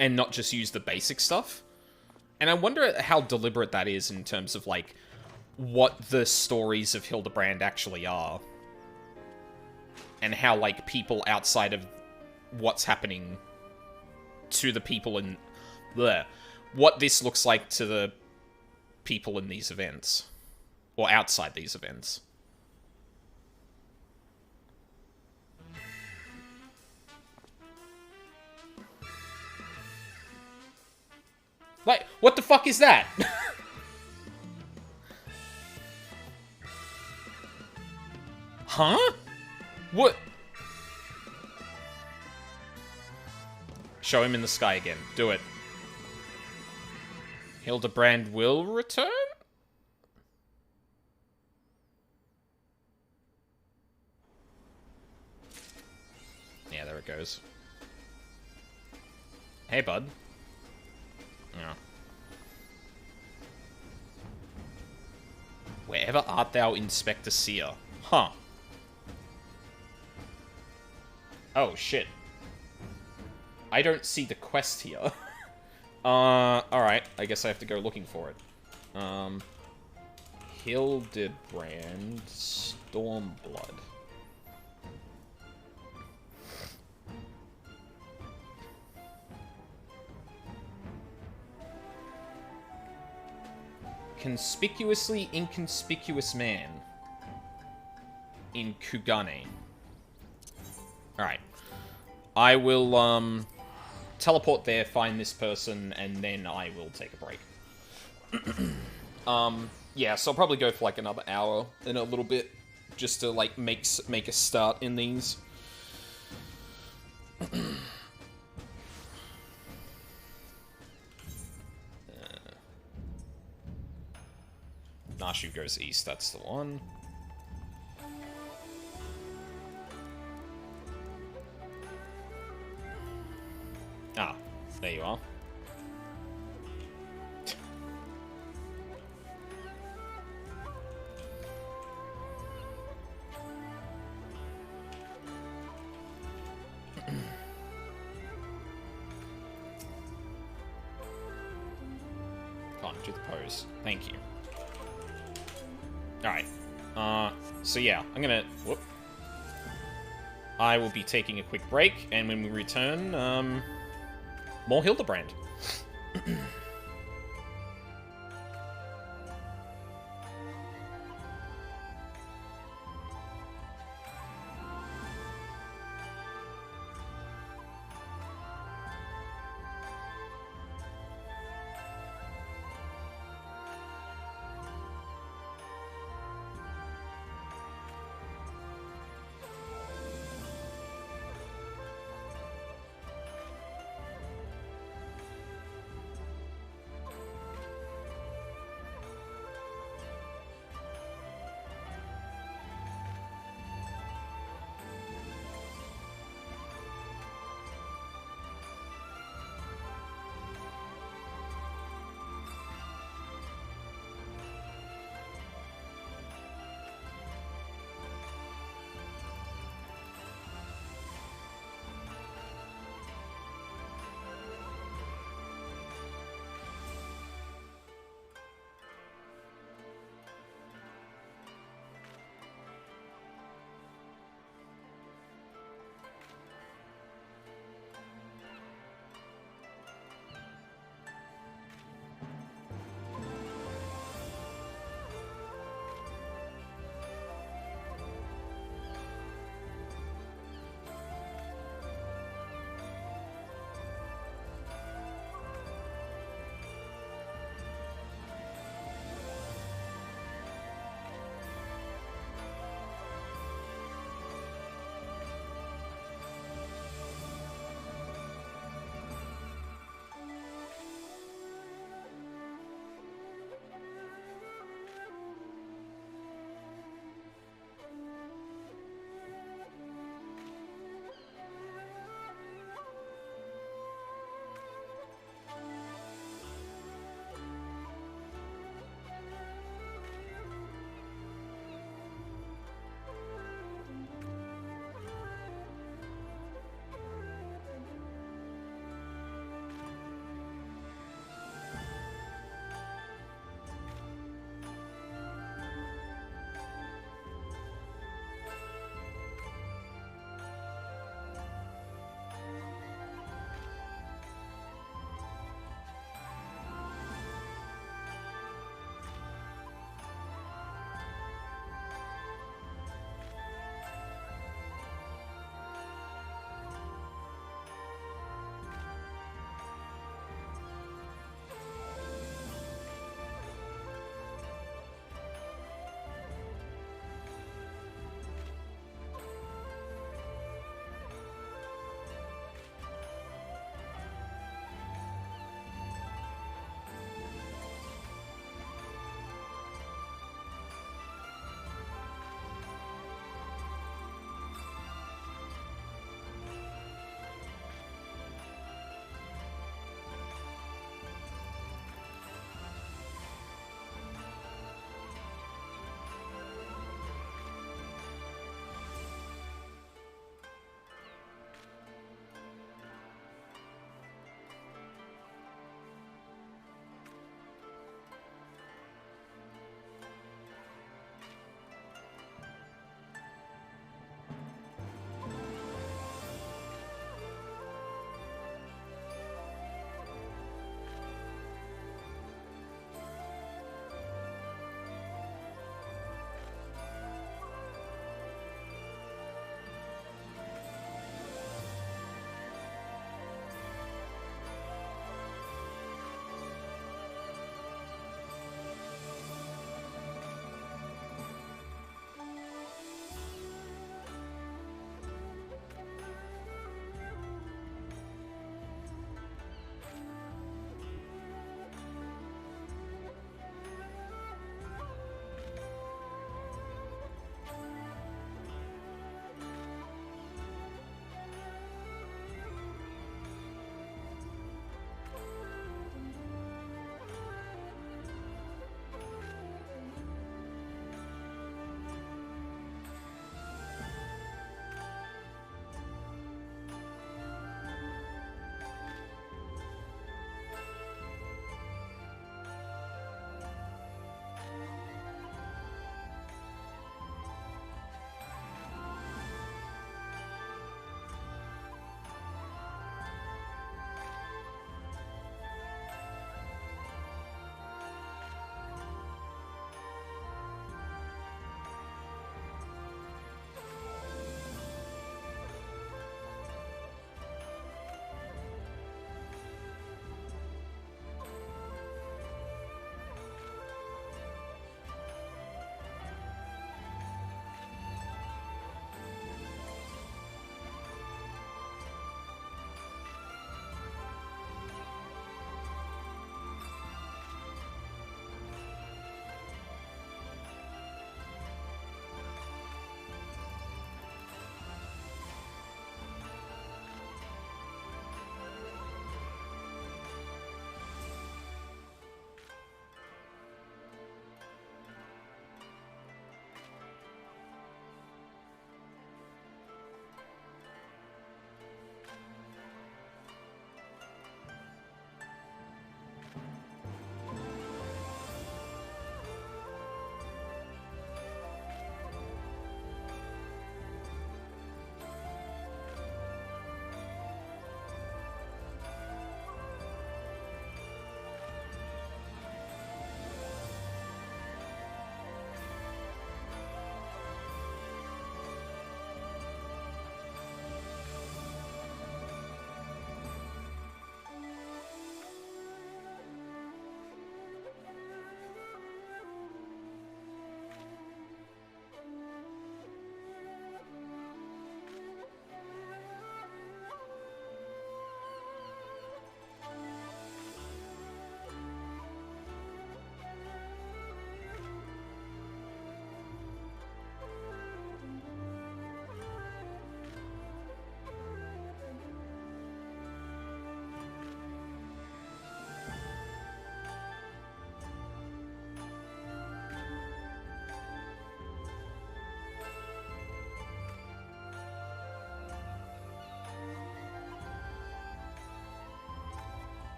Speaker 1: not just use the basic stuff. And I wonder how deliberate that is in terms of, like, what the stories of Hildebrand actually are. And how, like, people outside of what's happening to the people in... Bleh, what this looks like to the people in these events. Or outside these events. Like, what the fuck is that? Huh? What? Show him in the sky again. Do it. Hildebrand will return? Yeah, there it goes. Hey, bud. Yeah. Wherever art thou, Inspector Seer? Huh. Oh, shit. I don't see the quest here. Alright. I guess I have to go looking for it. Hildebrand Stormblood. Conspicuously inconspicuous man. In Kugane. Alright. I will, teleport there, find this person, and then I will take a break. Yeah, so I'll probably go for, like, another hour in a little bit, just to, like, make a start in these. Nashu goes east, that's the one. Ah, there you are. Can't do the pose. Thank you. Alright. So yeah, I'm gonna... Whoop. I will be taking a quick break, and when we return, more Hildebrand.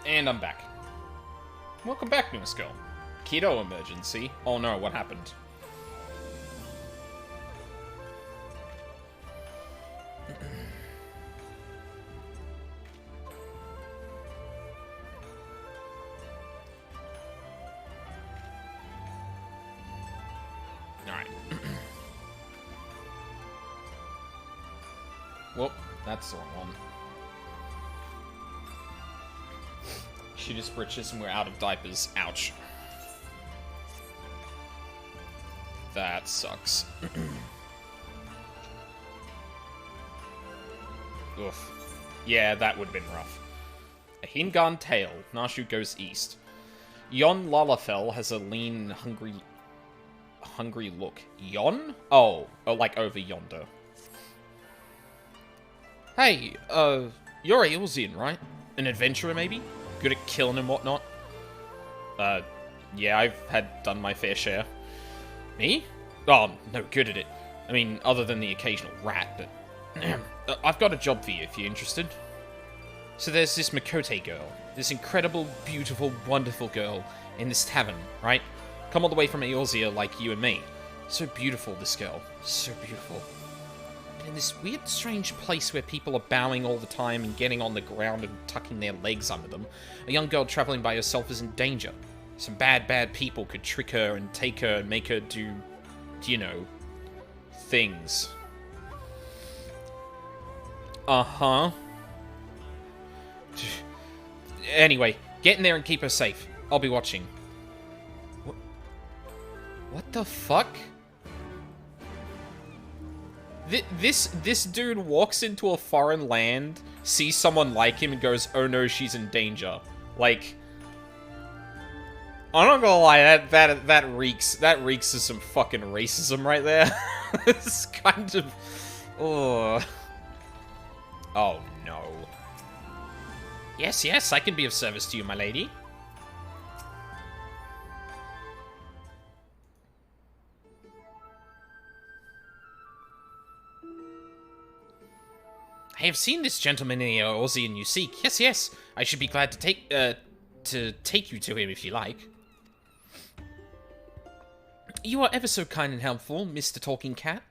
Speaker 1: And I'm back. Welcome back, newest girl. Keto emergency. Oh no, what happened? Alright. Whoop, that's the wrong one. She just britches and we're out of diapers. Ouch. That sucks. Oof. Yeah, that would have been rough. A Hingan tail. Nashu goes east. Yon Lalafell has a lean, hungry look. Yon? Oh, like over yonder. Hey, you're Eolzian, right? An adventurer, maybe? Good at killing and whatnot? Yeah, I've done my fair share. Me? Oh, I'm no good at it. I mean, other than the occasional rat, but... I've got a job for you, if you're interested. So there's this Makote girl. This incredible, beautiful, wonderful girl in this tavern, right? Come all the way from Eorzea like you and me. So beautiful, this girl. So beautiful. In this weird, strange place where people are bowing all the time and getting on the ground and tucking their legs under them, a young girl traveling by herself is in danger. Some bad people could trick her and take her and make her do, you know, things. Uh-huh. Anyway, get in there and keep her safe. I'll be watching. What the fuck? This dude walks into a foreign land, sees someone like him, and goes, "Oh no, she's in danger." Like, I'm not gonna lie, that reeks of some fucking racism right there. It's kind of, oh no. Yes, I can be of service to you, my lady. I have seen this gentleman in the Eorzean you seek. Yes, I should be glad to take you to him if you like. You are ever so kind and helpful, Mr. Talking Cat.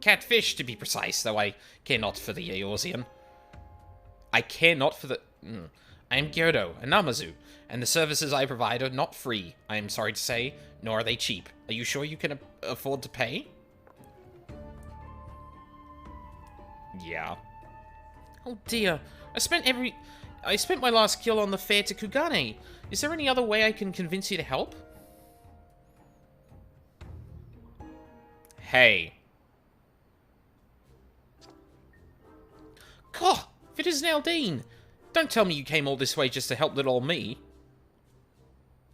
Speaker 1: Catfish, to be precise, though I care not for the Eorzean. I care not for the... I am Gyardo, a Namazu, and the services I provide are not free, I am sorry to say, nor are they cheap. Are you sure you can afford to pay? Yeah. Oh dear, I spent my last kill on the fare to Kugane. Is there any other way I can convince you to help? Hey. God, if it isn't Aldine! Don't tell me you came all this way just to help little old me.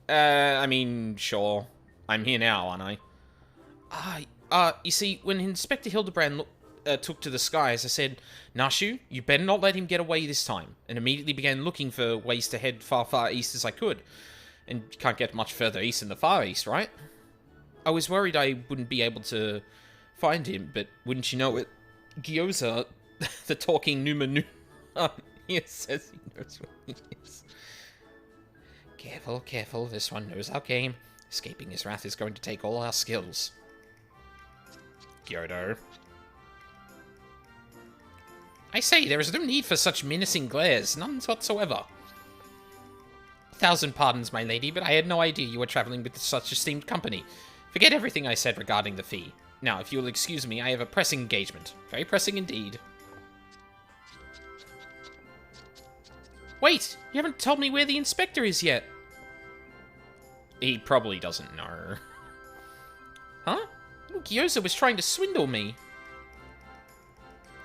Speaker 1: I mean, sure. I'm here now, aren't I? You see, when Inspector Hildebrand took to the skies, I said, "Nashu, you better not let him get away this time," and immediately began looking for ways to head far east as I could. And you can't get much further east than the Far East, right? I was worried I wouldn't be able to find him, but wouldn't you know it, Gyoza, the talking Numa, he says he knows what he is. Careful, this one knows our game. Escaping his wrath is going to take all our skills. Gyardo. I say, there is no need for such menacing glares, none whatsoever. 1,000 pardons, my lady, but I had no idea you were traveling with such esteemed company. Forget everything I said regarding the fee. Now, if you will excuse me, I have a pressing engagement. Very pressing indeed. Wait! You haven't told me where the inspector is yet! He probably doesn't know. Huh? Gyoza was trying to swindle me.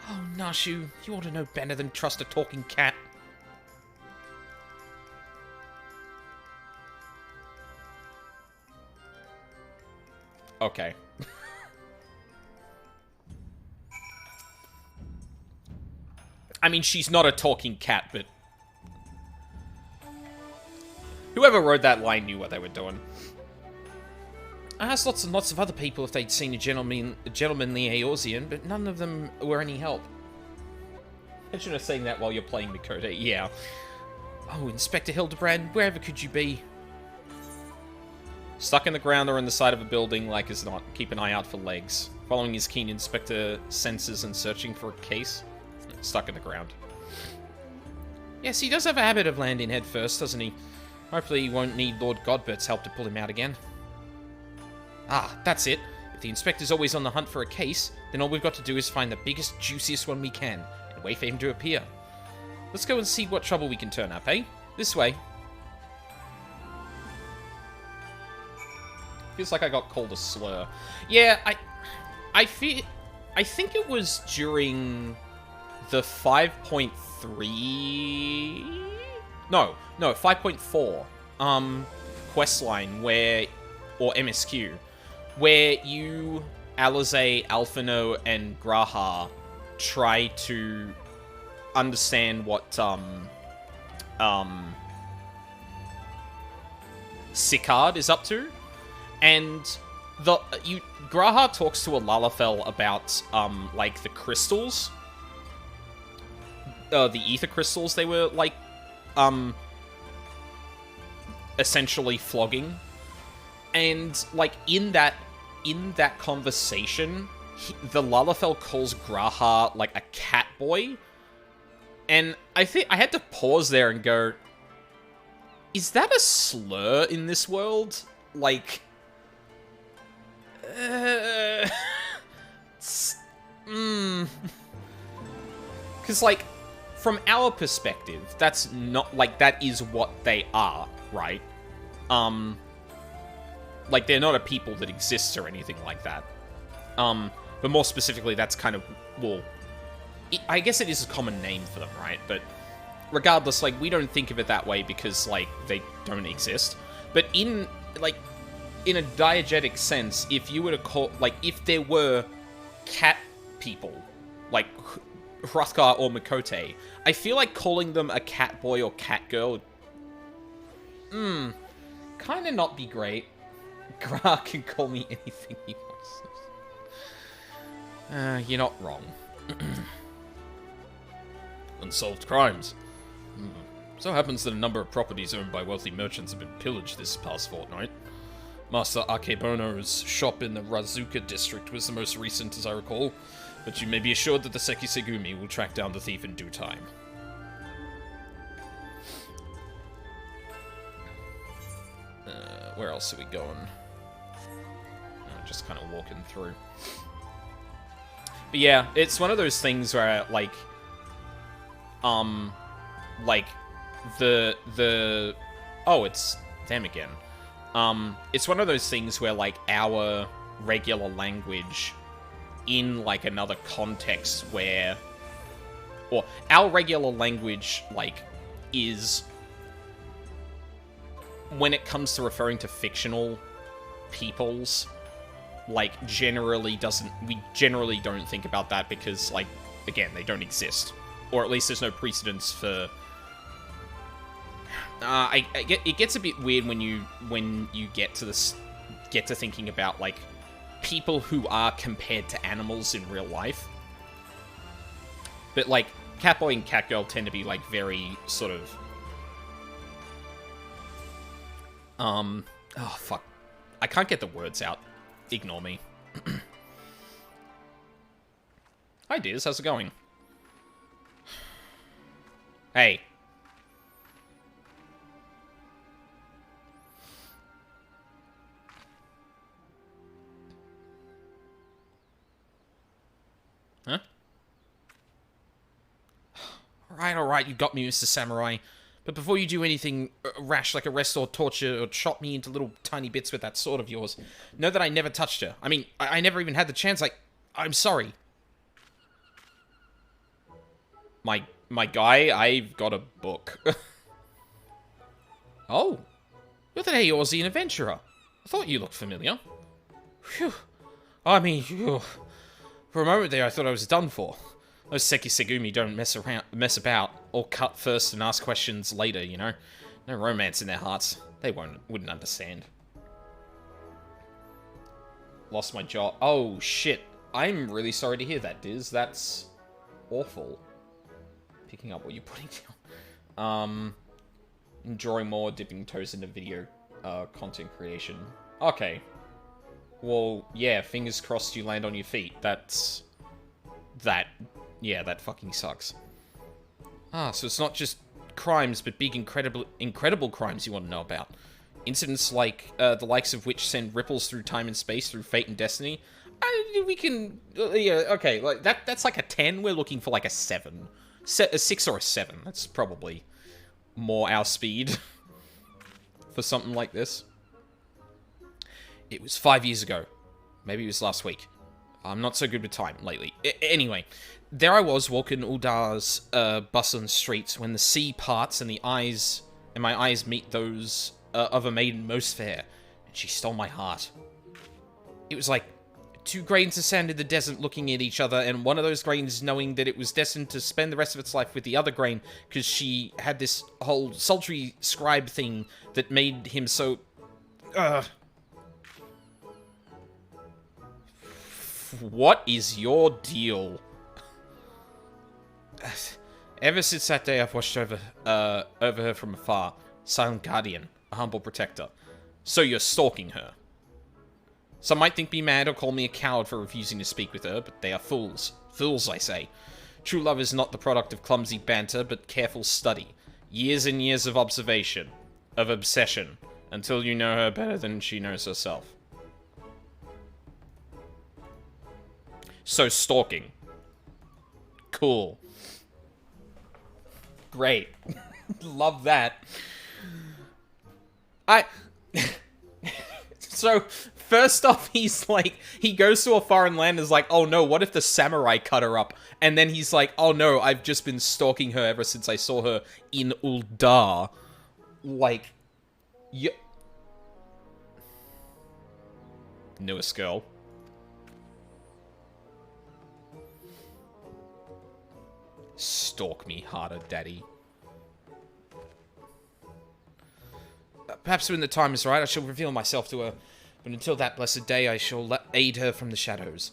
Speaker 1: Oh, Nashu, you ought to know better than trust a talking cat. Okay. I mean, she's not a talking cat, but... whoever wrote that line knew what they were doing. I asked lots and lots of other people if they'd seen a gentlemanly Eorzean, but none of them were any help. Imagine her saying that while you're playing Mikote. Yeah.
Speaker 2: Oh, Inspector Hildebrand, wherever could you be?
Speaker 1: Stuck in the ground or in the side of a building, like as not. Keep an eye out for legs. Following his keen inspector senses and searching for a case. Stuck in the ground.
Speaker 2: Yes, he does have a habit of landing head first, doesn't he? Hopefully he won't need Lord Godbert's help to pull him out again. Ah, that's it. If the inspector's always on the hunt for a case, then all we've got to do is find the biggest, juiciest one we can, and wait for him to appear. Let's go and see what trouble we can turn up, eh? This way.
Speaker 1: Feels like I got called a slur. Yeah, I think it was during the 5.3... No, 5.4 questline where... or MSQ, where you, Alize, Alphino, and Graha try to understand what, Sicard is up to, and Graha talks to a Lalafell about, like, the crystals, the ether crystals they were, like, essentially flogging. And, like, in that conversation, the Lalafell calls Graha, like, a cat boy. And I think I had to pause there and go, is that a slur in this world? Like, Because, like, from our perspective, that's not, like, that is what they are, right? Like, they're not a people that exists or anything like that. But more specifically, that's kind of, well, I guess it is a common name for them, right? But regardless, like, we don't think of it that way because, like, they don't exist. But in, like, in a diegetic sense, if you were to call, like, if there were cat people, like Hrothgar or Mikote, I feel like calling them a cat boy or cat girl, kind of not be great. Gra can call me anything he wants. You're not wrong.
Speaker 2: Unsolved crimes. So happens that a number of properties owned by wealthy merchants have been pillaged this past fortnight. Master Akebono's shop in the Razuka district was the most recent, as I recall, but you may be assured that the Seki Segumi will track down the thief in due time. Where else are we going? Just kind of walking through. But yeah, it's one of those things where, like, oh, it's them again. It's one of those things where, like, our regular language in, like, another context where, or our regular language, like, is, when it comes to referring to fictional peoples, like, we generally don't think about that because, like, again, they don't exist. Or at least there's no precedence for... it gets a bit weird when you get to thinking about, like, people who are compared to animals in real life. But, like, Catboy and Catgirl tend to be, like, very sort of... oh, fuck. I can't get the words out. Ignore me. Hi, Diz. How's it going? Hey. Huh? Alright, you got me, Mr. Samurai. But before you do anything rash like arrest or torture or chop me into little tiny bits with that sword of yours, know that I never touched her. I mean, I never even had the chance, I'm sorry. My guy, I've got a book. Oh, you're that Eorzean adventurer. I thought you looked familiar. Phew. I mean, phew. For a moment there, I thought I was done for. Those Seki Segumi don't mess about, or cut first and ask questions later, you know? No romance in their hearts. They wouldn't understand. Lost my jaw. Oh, shit. I'm really sorry to hear that, Diz. That's awful.
Speaker 1: picking up what you're putting down. Drawing more, dipping toes into video content creation. Okay. Well, yeah, fingers crossed you land on your feet. Yeah, that fucking sucks. Ah, so it's not just crimes, but big, incredible crimes you want to know about. Incidents like, the likes of which send ripples through time and space through fate and destiny. We can... yeah, okay, like, that's like a 10. We're looking for like a 7. A 6 or a 7. That's probably more our speed for something like this. It was 5 years ago. Maybe it was last week. I'm not so good with time lately. Anyway, there I was walking Uldar's bustling streets when the sea parts and my eyes meet those of a maiden most fair, and she stole my heart. It was like 2 grains of sand in the desert looking at each other, and one of those grains knowing that it was destined to spend the rest of its life with the other grain, because she had this whole sultry scribe thing that made him so... What is your deal? Ever since that day, I've watched over her from afar. Silent guardian, a humble protector. So you're stalking her. Some might think me mad or call me a coward for refusing to speak with her, but they are fools. Fools, I say. True love is not the product of clumsy banter, but careful study. Years and years of observation, of obsession, until you know her better than she knows herself. So, stalking. Cool. Great. Love that. So, first off, he's like, he goes to a foreign land and is like, oh no, what if the samurai cut her up? And then he's like, oh no, I've just been stalking her ever since I saw her in Uldar. Like, yeah. Newest girl. Stalk me harder, daddy. Perhaps when the time is right, I shall reveal myself to her. But until that blessed day, I shall aid her from the shadows.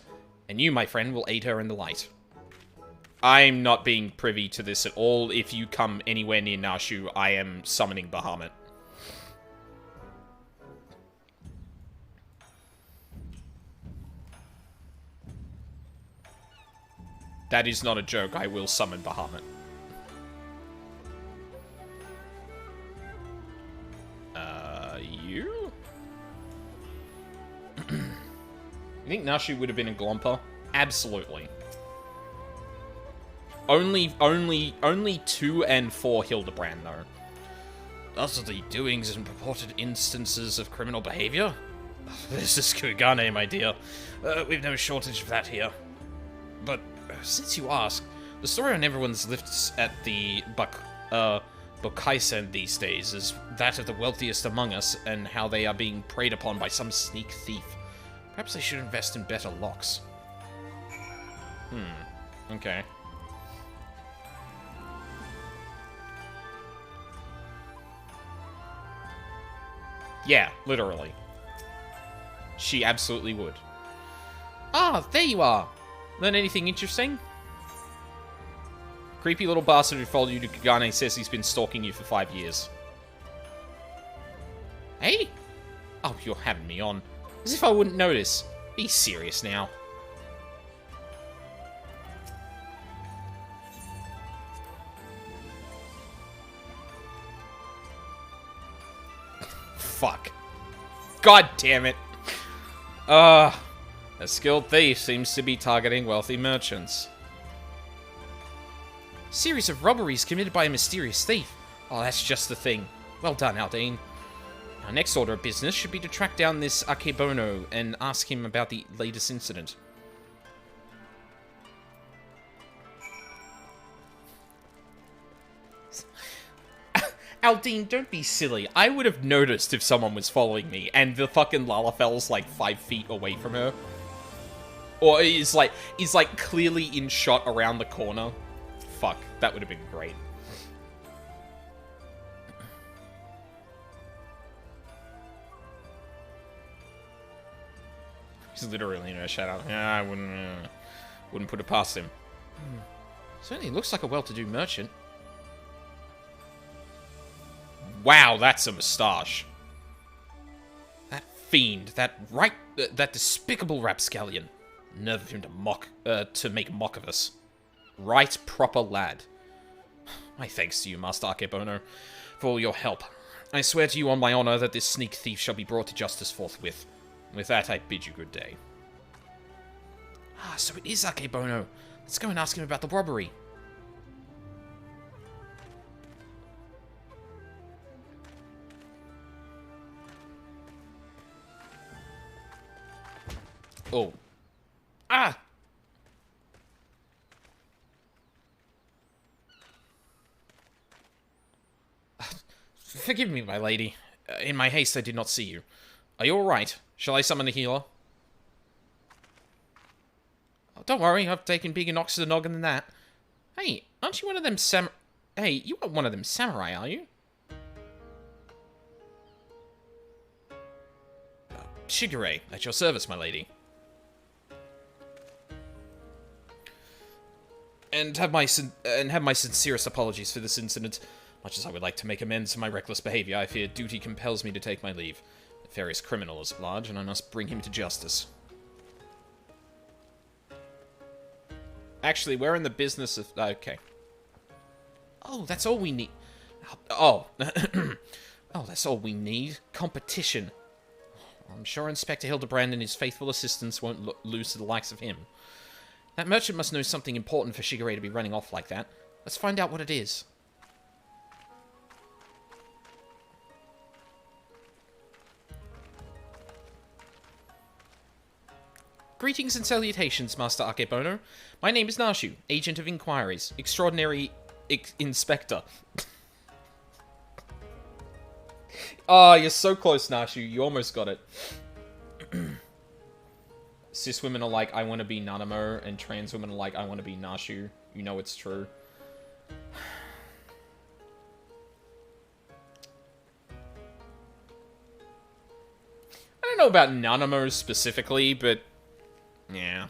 Speaker 1: And you, my friend, will aid her in the light. I'm not being privy to this at all. If you come anywhere near Nashu, I am summoning Bahamut. That is not a joke. I will summon Bahamut. You? You think Nashu would have been a Glomper? Absolutely. Only 2 and 4 Hildebrand, though. Utterly doings and purported instances of criminal behavior? This is Kugane, my dear. We've no shortage of that here. But, since you ask, the story on everyone's lips at the Bokaisen these days is that of the wealthiest among us and how they are being preyed upon by some sneak thief. Perhaps they should invest in better locks. Okay. Yeah, literally. She absolutely would. Ah, there you are! Learn anything interesting? Creepy little bastard who followed you to Kagane says he's been stalking you for 5 years. Hey? Oh, you're having me on. As if I wouldn't notice. Be serious now. Fuck. God damn it. A skilled thief seems to be targeting wealthy merchants. Series of robberies committed by a mysterious thief. Oh, that's just the thing. Well done, Aldine. Our next order of business should be to track down this Akebono and ask him about the latest incident. Aldine, don't be silly. I would have noticed if someone was following me and the fucking Lalafel's like 5 feet away from her. Or is like clearly in shot around the corner. Fuck, that would have been great. He's literally in a shadow. Yeah, I wouldn't put it past him.
Speaker 2: Certainly looks like a well-to-do merchant.
Speaker 1: Wow, that's a moustache.
Speaker 2: That fiend, that despicable rapscallion. Nerve of him to make mock of us.
Speaker 1: Right proper lad.
Speaker 2: My thanks to you, Master Akebono, for all your help. I swear to you on my honor that this sneak thief shall be brought to justice forthwith. With that, I bid you good day. Ah, so it is Akebono. Let's go and ask him about the robbery.
Speaker 1: Oh.
Speaker 2: Ah! Forgive me, my lady. In my haste, I did not see you. Are you alright? Shall I summon a healer? Oh, don't worry, I've taken bigger knocks to the noggin than that. Hey, aren't you one of them Hey, you aren't one of them samurai, are you? Shigure, at your service, my lady. And have my sincerest apologies for this incident. Much as I would like to make amends for my reckless behavior, I fear duty compels me to take my leave. The nefarious criminal is at large, and I must bring him to justice.
Speaker 1: Actually, we're in the business of... Okay.
Speaker 2: Oh, that's all we need. Oh. Oh, that's all we need. Competition. I'm sure Inspector Hildebrand and his faithful assistants won't lose to the likes of him. That merchant must know something important for Shigure to be running off like that. Let's find out what it is. Greetings and salutations, Master Akebono. My name is Nashu, Agent of Inquiries, Extraordinary Inspector.
Speaker 1: Oh, you're so close, Nashu. You almost got it. Cis women are like, I want to be Nanamo, and trans women are like, I want to be Nashu. You know it's true. I don't know about Nanamo specifically, but... yeah.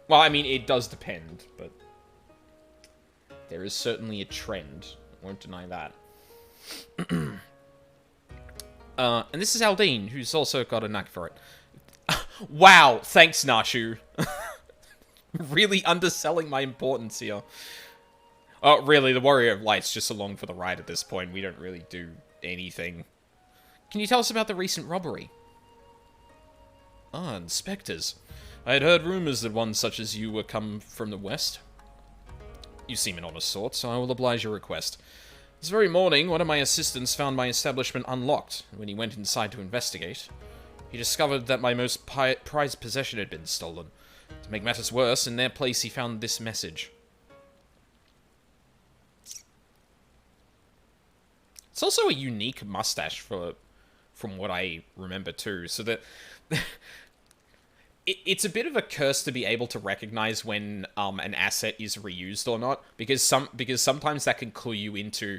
Speaker 1: Well, I mean, it does depend, but... there is certainly a trend. I won't deny that.
Speaker 2: And this is Aldine, who's also got a knack for it.
Speaker 1: Wow, thanks, Nashu. Really underselling my importance here. Oh, really, the Warrior of Light's just along for the ride at this point. We don't really do anything.
Speaker 2: Can you tell us about the recent robbery?
Speaker 1: Ah, inspectors. I had heard rumors that one such as you were come from the west. You seem an honest sort, so I will oblige your request. This very morning, one of my assistants found my establishment unlocked. When he went inside to investigate, he discovered that my most prized possession had been stolen. To make matters worse, in their place he found this message. It's also a unique mustache from what I remember too, so that... It's a bit of a curse to be able to recognize when an asset is reused or not, because sometimes that can clue you into,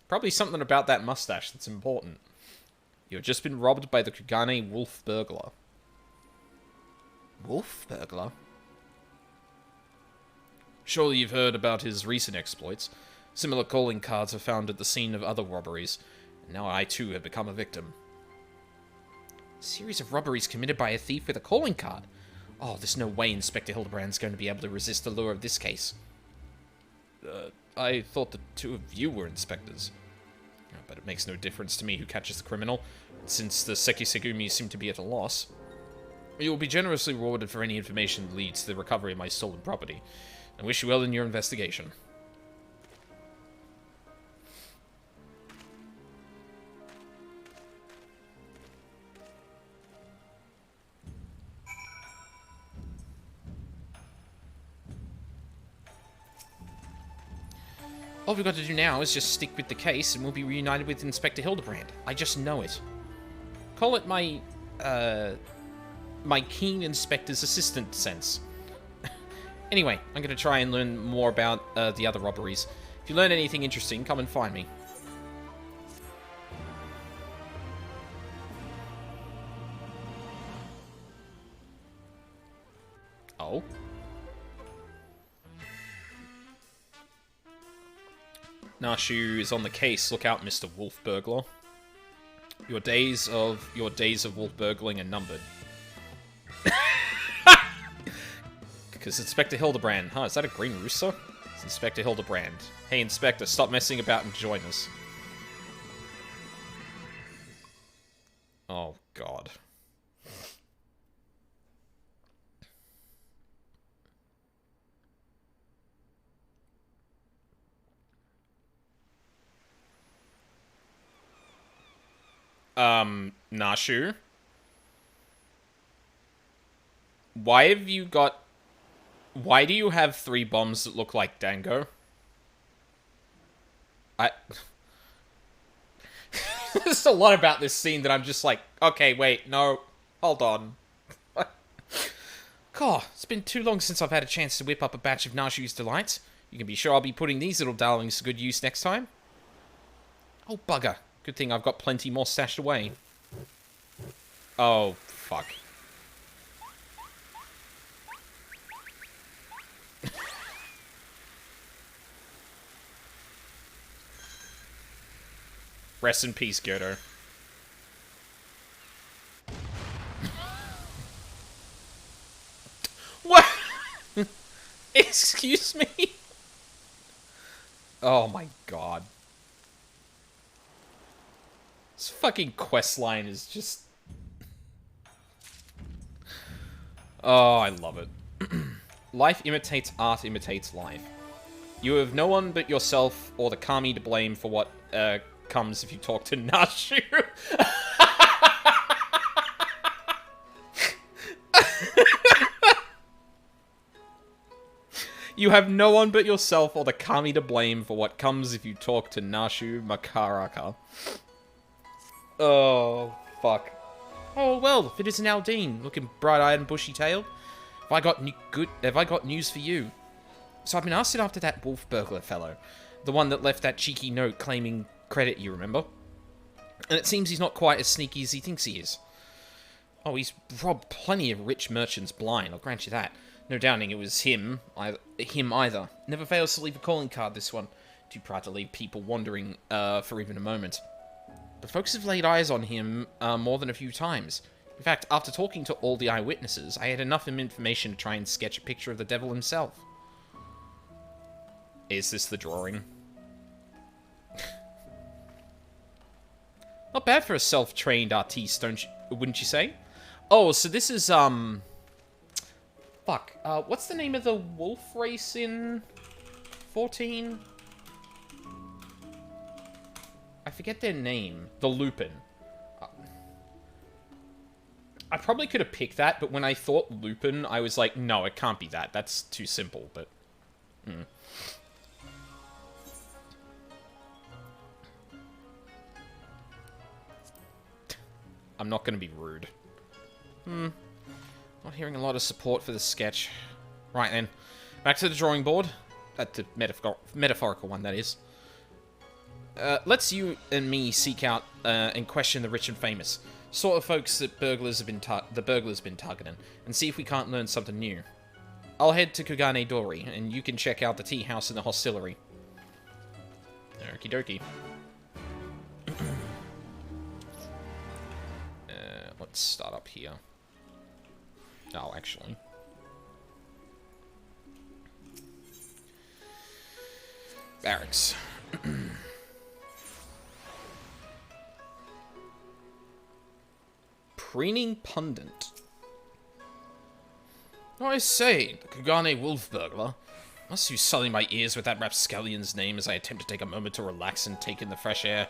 Speaker 1: probably something about that mustache that's important. You have just been robbed by the Kugane Wolf Burglar.
Speaker 2: Wolf Burglar?
Speaker 1: Surely you've heard about his recent exploits. Similar calling cards are found at the scene of other robberies, and now I too have become a victim.
Speaker 2: Series of robberies committed by a thief with a calling card. Oh, there's no way Inspector Hildebrand's going to be able to resist the lure of this case.
Speaker 1: I thought the two of you were inspectors. But it makes no difference to me who catches the criminal, since the Sekisegumi seem to be at a loss. You will be generously rewarded for any information that leads to the recovery of my stolen property. I wish you well in your investigation.
Speaker 2: All we've got to do now is just stick with the case and we'll be reunited with Inspector Hildebrand. I just know it. Call it my, my keen inspector's assistant sense. Anyway, I'm going to try and learn more about the other robberies. If you learn anything interesting, come and find me.
Speaker 1: Oh? Nashu is on the case. Look out, Mr. Wolf Burglar. Your days of wolf burgling are numbered. Because Inspector Hildebrand. Huh, is that a green rooster? It's Inspector Hildebrand. Hey, Inspector, stop messing about and join us. Oh, God. Nashu? Why do you have 3 bombs that look like Dango? There's a lot about this scene that I'm just like, okay, wait, no, hold on. God, it's been too long since I've had a chance to whip up a batch of Nashu's delights. You can be sure I'll be putting these little darlings to good use next time. Oh, bugger. Good thing I've got plenty more stashed away. Oh, fuck. Rest in peace, Gerdo. What? Excuse me? Oh my god. This fucking quest line is just... Oh, I love it. Life imitates art imitates life. You have no one but yourself or the kami to blame for what comes if you talk to Nashu. You have no one but yourself or the kami to blame for what comes if you talk to Nashu Makaraka. Oh, fuck. Oh, well, if it isn't Aldine, looking bright-eyed and bushy-tailed. Have I got news for you? So I've been asking after that wolf burglar fellow. The one that left that cheeky note claiming credit, you remember? And it seems he's not quite as sneaky as he thinks he is. Oh, he's robbed plenty of rich merchants blind, I'll grant you that. No doubting it was him either. Never fails to leave a calling card, this one. Too proud to leave people wondering for even a moment. But folks have laid eyes on him more than a few times. In fact, after talking to all the eyewitnesses, I had enough information to try and sketch a picture of the devil himself. Is this the drawing? Not bad for a self-trained artiste, wouldn't you say? Oh, so this is, fuck. What's the name of the wolf race in 14? I forget their name. The Lupin. I probably could have picked that, but when I thought Lupin, I was like, no, it can't be that. That's too simple, but... I'm not going to be rude. Not hearing a lot of support for this sketch. Right then. Back to the drawing board. The metaphorical one, that is. Let's you and me seek out and question the rich and famous. Sort of folks that the burglar's been targeting. And see if we can't learn something new. I'll head to Kugane Dori, and you can check out the tea house and the hostelry. Okie dokie. Let's start up here. Oh, actually. Barracks. Preening Pundit. Oh, I say, the Kugane Wolf Burglar. Must you sully my ears with that rapscallion's name as I attempt to take a moment to relax and take in the fresh air?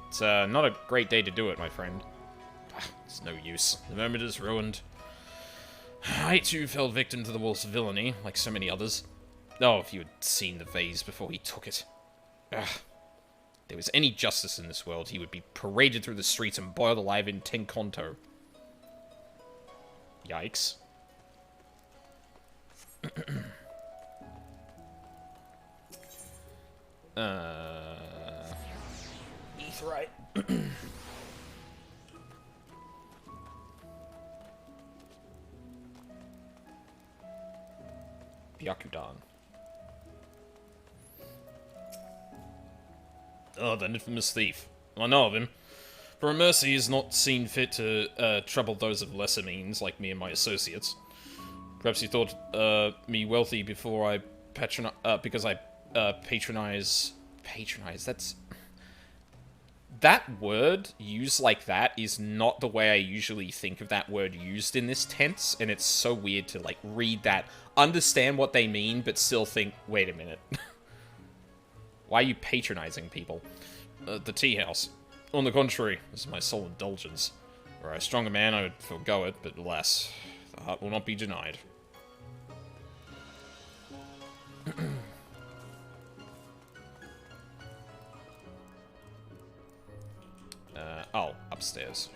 Speaker 1: It's not a great day to do it, my friend. It's no use. The moment is ruined. I, too, fell victim to the wolf's villainy, like so many others. Oh, if you had seen the vase before he took it. If there was any justice in this world, he would be paraded through the streets and boiled alive in Tenkonto. Yikes. Etherite. Byakudan.
Speaker 2: Oh, that infamous thief. I know of him. For a mercy, he has not seen fit to trouble those of lesser means, like me and my associates. Perhaps he thought me wealthy before I because I patronize. Patronize. That word used like that is not the way I usually think of that word used in this tense, and it's so weird to like read that, understand what they mean, but still think, wait a minute. Why are you patronizing people? The tea house. On the contrary, this is my sole indulgence. Were I a stronger man, I would forego it, but alas, the heart will not be denied. Oh, upstairs.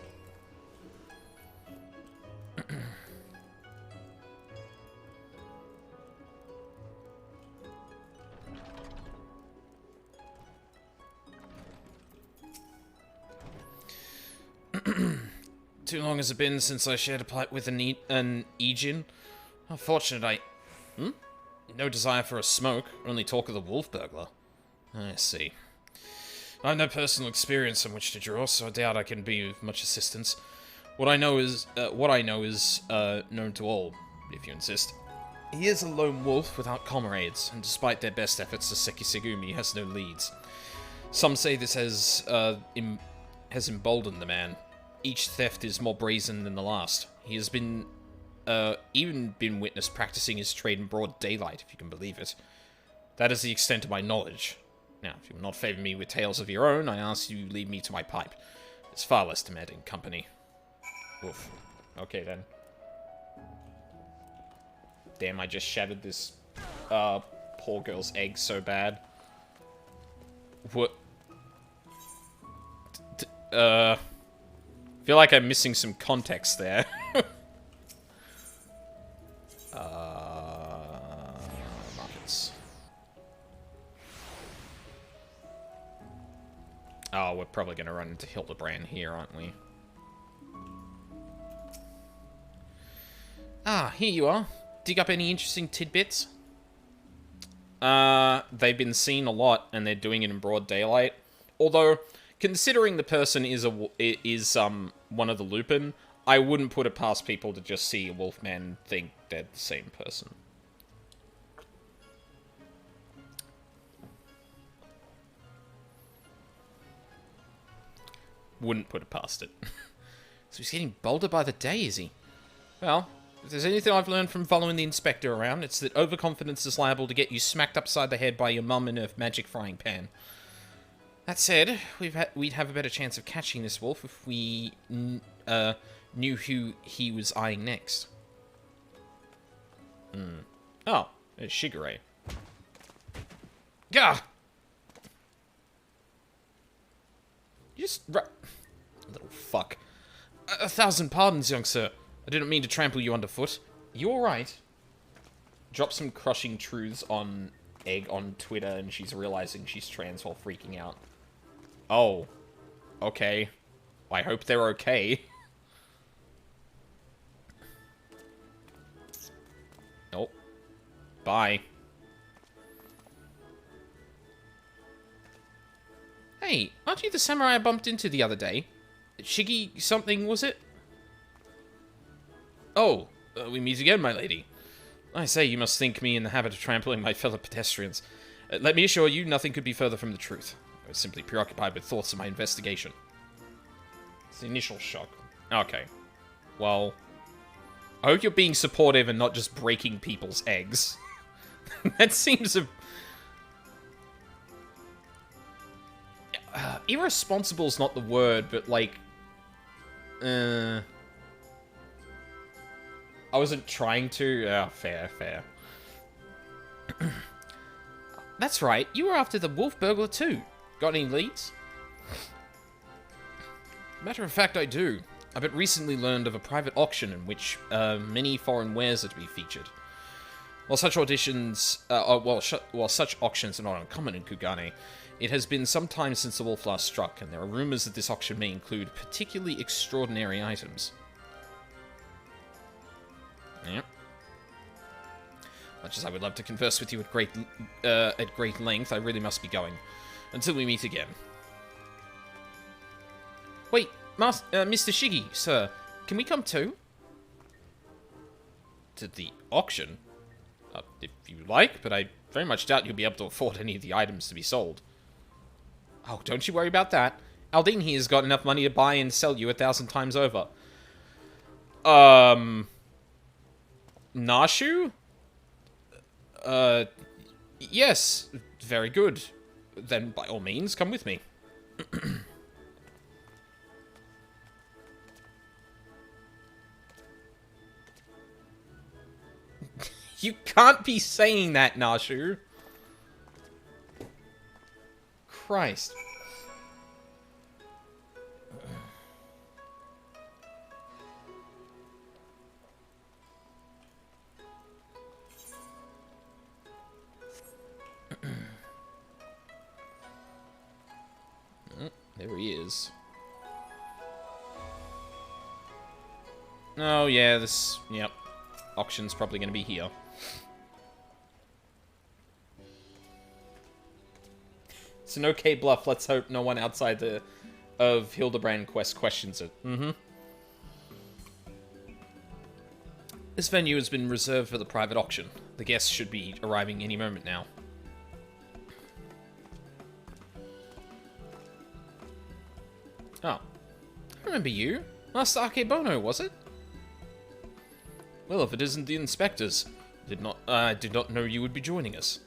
Speaker 2: Too long has it been since I shared a pipe with an Aegean? How fortunate I... No desire for a smoke, only talk of the wolf burglar. I see. I have no personal experience on which to draw, so I doubt I can be of much assistance. What I know is known to all, if you insist. He is a lone wolf without comrades, and despite their best efforts, the Sekisegumi has no leads. Some say this has emboldened the man. Each theft is more brazen than the last. He has been even been witnessed practicing his trade in broad daylight, if you can believe it. That is the extent of my knowledge. Now, if you will not favour me with tales of your own, I ask you leave me to my pipe. It's far less demanding company. Woof. Okay, then. Damn, I just shattered this, poor girl's egg so bad. What? Feel like I'm missing some context there. Markets. Oh, we're probably going to run into Hildebrand here, aren't we? Ah, here you are. Dig up any interesting tidbits? They've been seen a lot, and they're doing it in broad daylight. Although, considering the person is one of the Lupin, I wouldn't put it past people to just see a Wolfman and think they're the same person. Wouldn't put it past it. So he's getting bolder by the day, is he? Well, if there's anything I've learned from following the inspector around, it's that overconfidence is liable to get you smacked upside the head by your mum in a magic frying pan. That said, we'd have a better chance of catching this wolf if we knew who he was eyeing next. Oh, it's Shigure. Gah! You just... Little fuck. 1,000 pardons, young sir. I didn't mean to trample you underfoot. You alright? Drop some crushing truths on Egg on Twitter, and she's realizing she's trans while freaking out. Oh. Okay. I hope they're okay. Nope. Bye. Hey, aren't you the samurai I bumped into the other day? Shiggy something, was it? Oh, we meet again, my lady. I say, you must think me in the habit of trampling my fellow pedestrians. Let me assure you, nothing could be further from the truth. I was simply preoccupied with thoughts of my investigation. It's the initial shock. Okay. Well, I hope you're being supportive and not just breaking people's eggs. That seems a... irresponsible is not the word, but like... I wasn't trying to... fair. That's right, you were after the wolf burglar too. Got any leads? Matter of fact, I do. I but recently learned of a private auction in which many foreign wares are to be featured. While such auditions... while such auctions are not uncommon in Kugane, it has been some time since the wolf last struck, and there are rumors that this auction may include particularly extraordinary items. Yep. Much as I would love to converse with you at great length, I really must be going. Until we meet again.
Speaker 1: Wait, Mr. Shiggy, sir, can we come too?
Speaker 2: To the auction? If you like, but I very much doubt you'll be able to afford any of the items to be sold.
Speaker 1: Oh, don't you worry about that. Aldine here's got enough money to buy and sell you 1,000 times over. Nashu? Yes, very good. Then, by all means, come with me. You can't be saying that, Nashu. Christ. There he is. Oh, yeah, yep. Auction's probably going to be here. It's an okay bluff. Let's hope no one outside of Hildebrand Quest questions it. This venue has been reserved for the private auction. The guests should be arriving any moment now. Oh. I remember you. Master Akebono, was it? Well, if it isn't the inspectors. I did not know you would be joining us.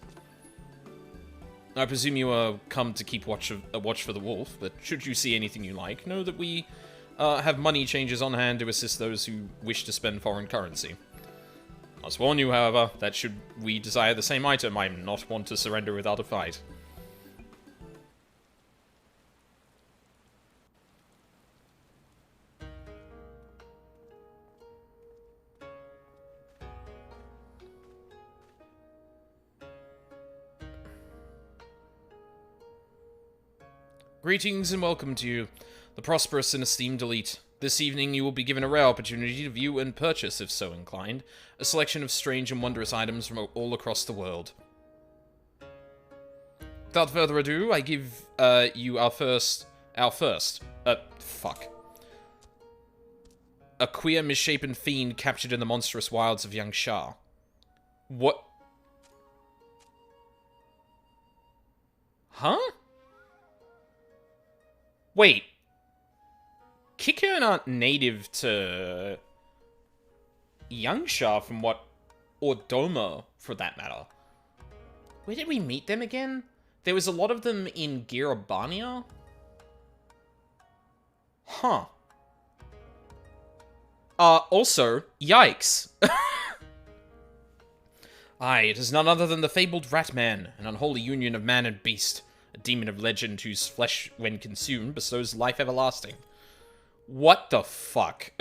Speaker 1: I presume you are come to keep watch for the wolf, but should you see anything you like, know that we have money changers on hand to assist those who wish to spend foreign currency. I must warn you, however, that should we desire the same item, I am not one to surrender without a fight. Greetings and welcome to you, the prosperous and esteemed elite. This evening you will be given a rare opportunity to view and purchase, if so inclined, a selection of strange and wondrous items from all across the world. Without further ado, I give you our first, fuck. A queer, misshapen fiend captured in the monstrous wilds of Yangsha. What? Huh? Wait. Kikern aren't native to Yangsha from what... or Doma, for that matter. Where did we meet them again? There was a lot of them in Girabania? Huh. Also, yikes. Aye, it is none other than the fabled Ratman, an unholy union of man and beast. A demon of legend whose flesh, when consumed, bestows life everlasting. What the fuck?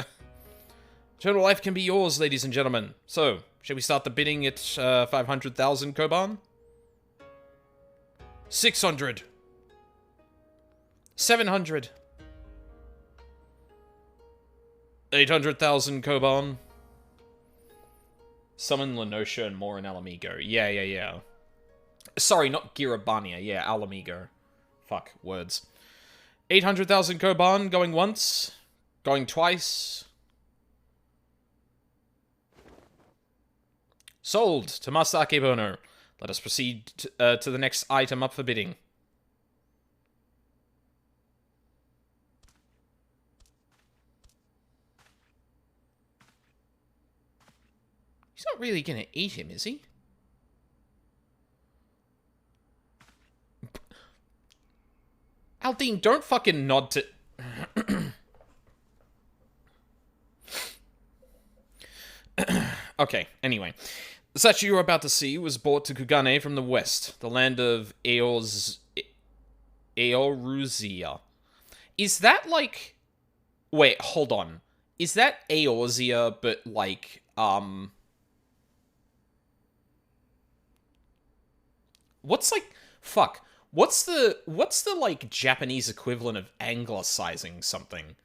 Speaker 1: Eternal life can be yours, ladies and gentlemen. So, shall we start the bidding at 500,000 Koban? 600. 700. 800,000 Koban. Summon Lenosha and more in Alamigo. Yeah. Sorry, not Girabania. Yeah, Alamigo. Fuck, words. 800,000 Koban, going once. Going twice. Sold to Master Akebono. Let us proceed to the next item up for bidding. He's not really gonna eat him, is he? Aldine, don't fucking nod to... Okay, anyway. The statue you're about to see was brought to Kugane from the west, the land of Eoruzia. Is that like... Wait, hold on. Is that Eorzea, but like, What's like... Fuck. What's the, like, Japanese equivalent of anglicizing something?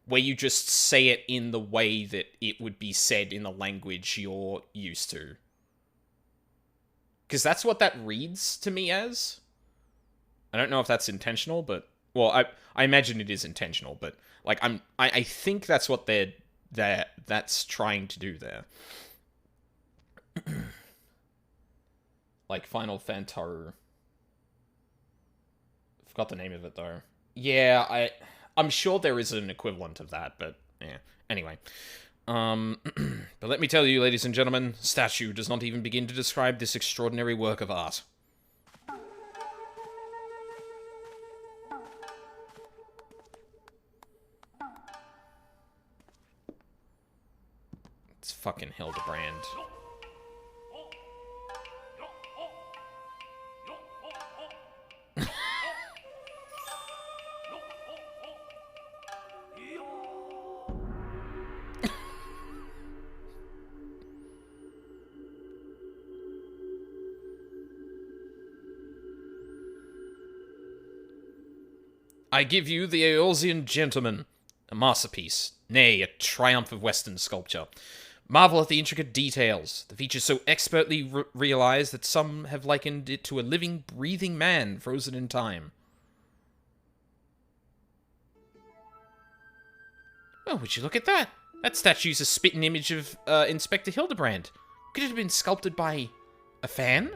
Speaker 1: Where you just say it in the way that it would be said in the language you're used to. Because that's what that reads to me as. I don't know if that's intentional, but... Well, I imagine it is intentional, but... Like, I think that's what that's trying to do there. Like, Final Fantasy... Forgot the name of it, though. Yeah, I'm sure there is an equivalent of that, but... Yeah. Anyway. But let me tell you, ladies and gentlemen, statue does not even begin to describe this extraordinary work of art. It's fucking Hildebrand. I give you the Eorzean Gentleman, a masterpiece, nay, a triumph of Western sculpture. Marvel at the intricate details, the features so expertly realized that some have likened it to a living, breathing man frozen in time. Oh, would you look at that? That statue's a spitting image of Inspector Hildebrand. Could it have been sculpted by a fan?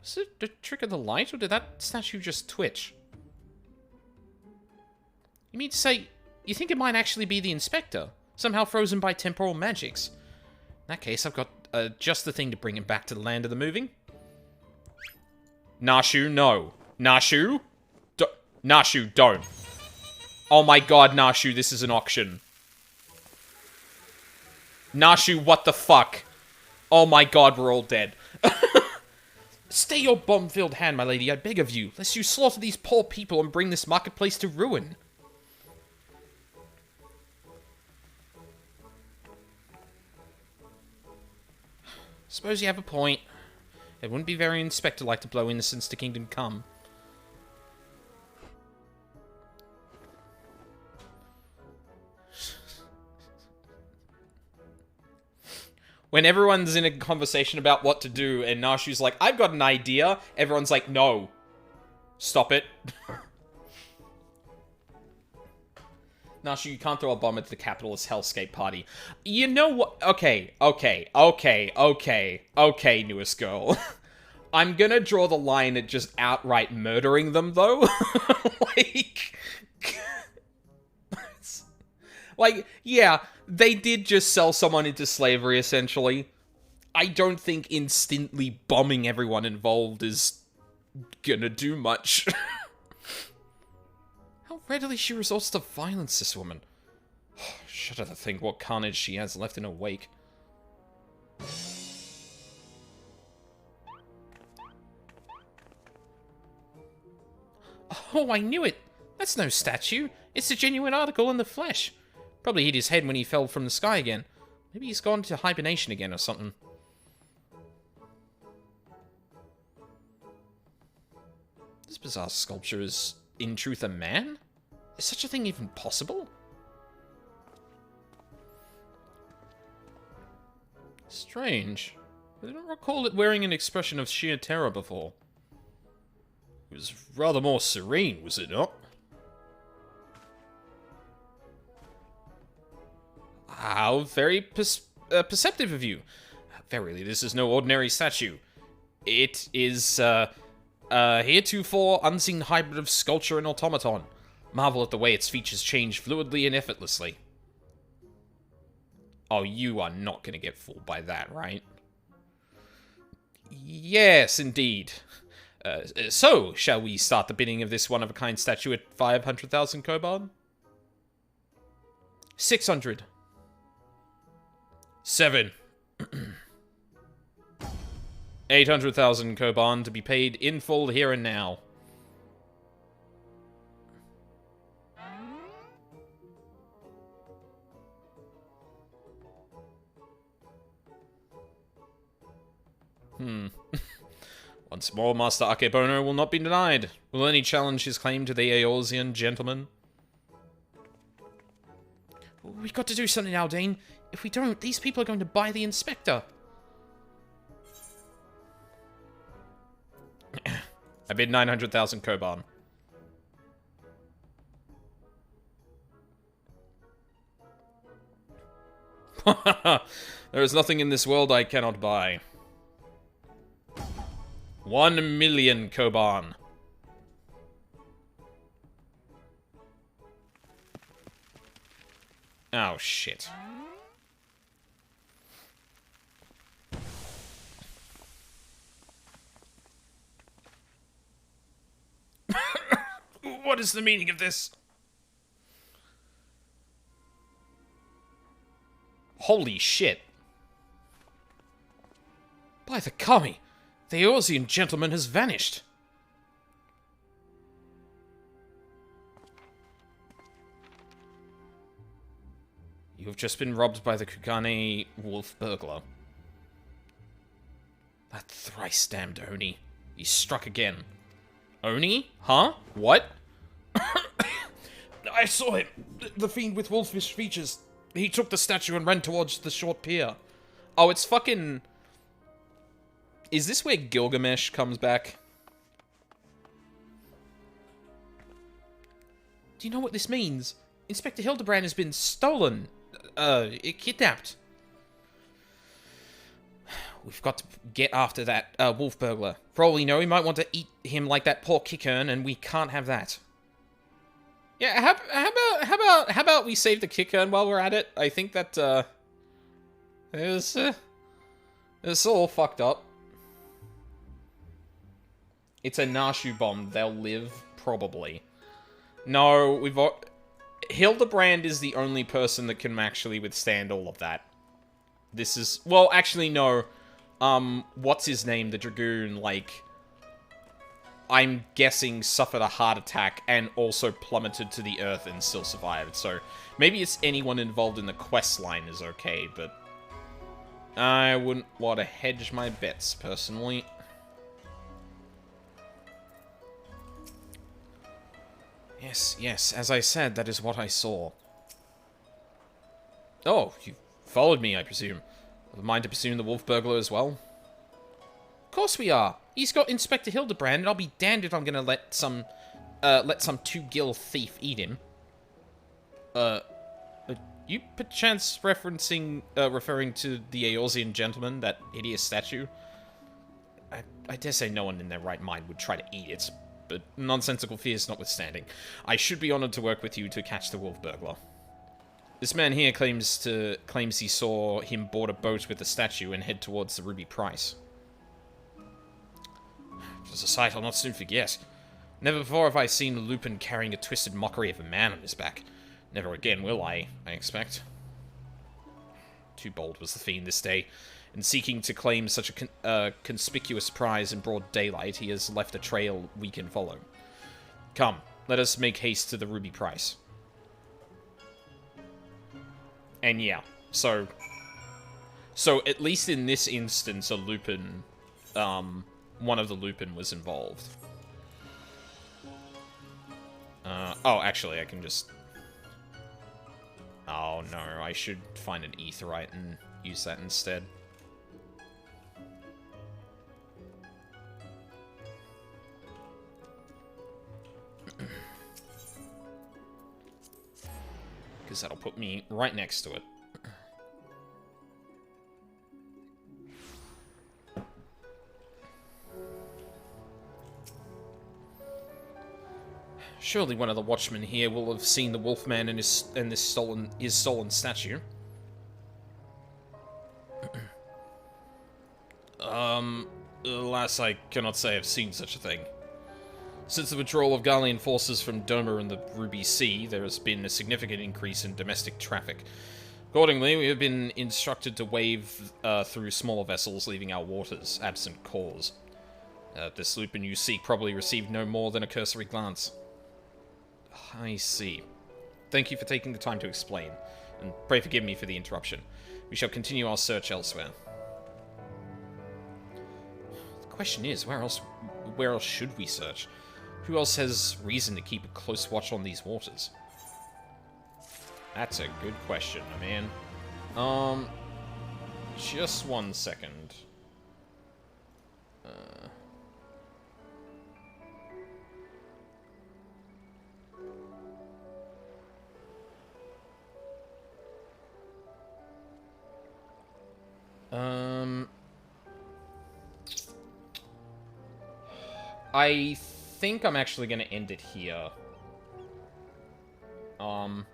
Speaker 1: Was it the trick of the light, or did that statue just twitch? You mean to say, you think it might actually be the Inspector? Somehow frozen by temporal magics? In that case, I've got just the thing to bring him back to the land of the moving. Nashu, no. Nashu? Nashu, don't. Oh my god, Nashu, this is an auction. Nashu, what the fuck? Oh my god, we're all dead. Stay your bomb-filled hand, my lady, I beg of you, lest you slaughter these poor people and bring this marketplace to ruin. Suppose you have a point. It wouldn't be very Inspector-like to blow innocents to Kingdom Come. When everyone's in a conversation about what to do, and Nashu's like, I've got an idea, everyone's like, no. Stop it. Nashu, you can't throw a bomb at the capitalist hellscape party. You know what? Okay, newest girl. I'm gonna draw the line at just outright murdering them, though. Like, yeah, they did just sell someone into slavery, essentially. I don't think instantly bombing everyone involved is gonna do much. How readily she resorts to violence, this woman. Shudder to think what carnage she has left in her wake. Oh, I knew it! That's no statue. It's a genuine article in the flesh. Probably hit his head when he fell from the sky again. Maybe he's gone to hibernation again or something. This bizarre sculpture is, in truth, a man? Is such a thing even possible? Strange. I don't recall it wearing an expression of sheer terror before. It was rather more serene, was it not? How very perceptive of you. Verily, this is no ordinary statue. It is, heretofore unseen hybrid of sculpture and automaton. Marvel at the way its features change fluidly and effortlessly. Oh, you are not going to get fooled by that, right? Yes, indeed. So, shall we start the bidding of this one-of-a-kind statue at 500,000 koban? 600. 7. 800,000 koban to be paid in full here and now. Once more, Master Akebono will not be denied. Will any challenge his claim to the Eorzean Gentleman? We've got to do something, Aldane. If we don't, these people are going to buy the Inspector. I bid 900,000 Koban. There is nothing in this world I cannot buy. 1 million Koban. Oh, shit. What is the meaning of this? Holy shit. By the Kami, the Eorzean gentleman has vanished. You have just been robbed by the Kugane wolf burglar. That thrice-damned Oni. He struck again. Oni? Huh? What? I saw him. The fiend with wolfish features. He took the statue and ran towards the short pier. Oh, it's fucking... Is this where Gilgamesh comes back? Do you know what this means? Inspector Hildebrand has been stolen. Kidnapped. We've got to get after that wolf burglar. For all we know, he might want to eat him like that poor Kickern, and we can't have that. Yeah, how about we save the Kickern while we're at it? I think that it's all fucked up. It's a Nashu bomb. They'll live probably. No, Hildebrand is the only person that can actually withstand all of that. This is... Well, actually, no. What's his name? The Dragoon, like... I'm guessing suffered a heart attack and also plummeted to the earth and still survived. So, maybe it's anyone involved in the quest line is okay, but... I wouldn't want to hedge my bets, personally. Yes, as I said, that is what I saw. Oh, you followed me, I presume. Mind to pursue the wolf burglar as well? Of course we are. He's got Inspector Hildebrand, and I'll be damned if I'm gonna let some two-gill thief eat him. You perchance referring to the Eorzean gentleman, that hideous statue? I dare say no one in their right mind would try to eat it, but nonsensical fears notwithstanding, I should be honored to work with you to catch the wolf burglar. This man here claims he saw him board a boat with the statue and head towards the Ruby Price. It was a sight I'll not soon forget. Never before have I seen Lupin carrying a twisted mockery of a man on his back. Never again will I expect. Too bold was the fiend this day. In seeking to claim such a conspicuous prize in broad daylight, he has left a trail we can follow. Come, let us make haste to the Ruby Price. And yeah, so at least in this instance, a Lupin, one of the Lupin was involved. Oh, actually, I can just... Oh, no, I should find an aetheryte and use that instead. Because that'll put me right next to it. Surely one of the watchmen here will have seen the Wolfman and his stolen statue. Alas, I cannot say I've seen such a thing. Since the withdrawal of Garlean forces from Doma and the Ruby Sea, there has been a significant increase in domestic traffic. Accordingly, we have been instructed to wave through smaller vessels leaving our waters, absent cause. This Lupin you seek probably received no more than a cursory glance. I see. Thank you for taking the time to explain, and pray forgive me for the interruption. We shall continue our search elsewhere. The question is, where else should we search? Who else has reason to keep a close watch on these waters? That's a good question, my man. Just 1 second. I think I'm actually going to end it here. I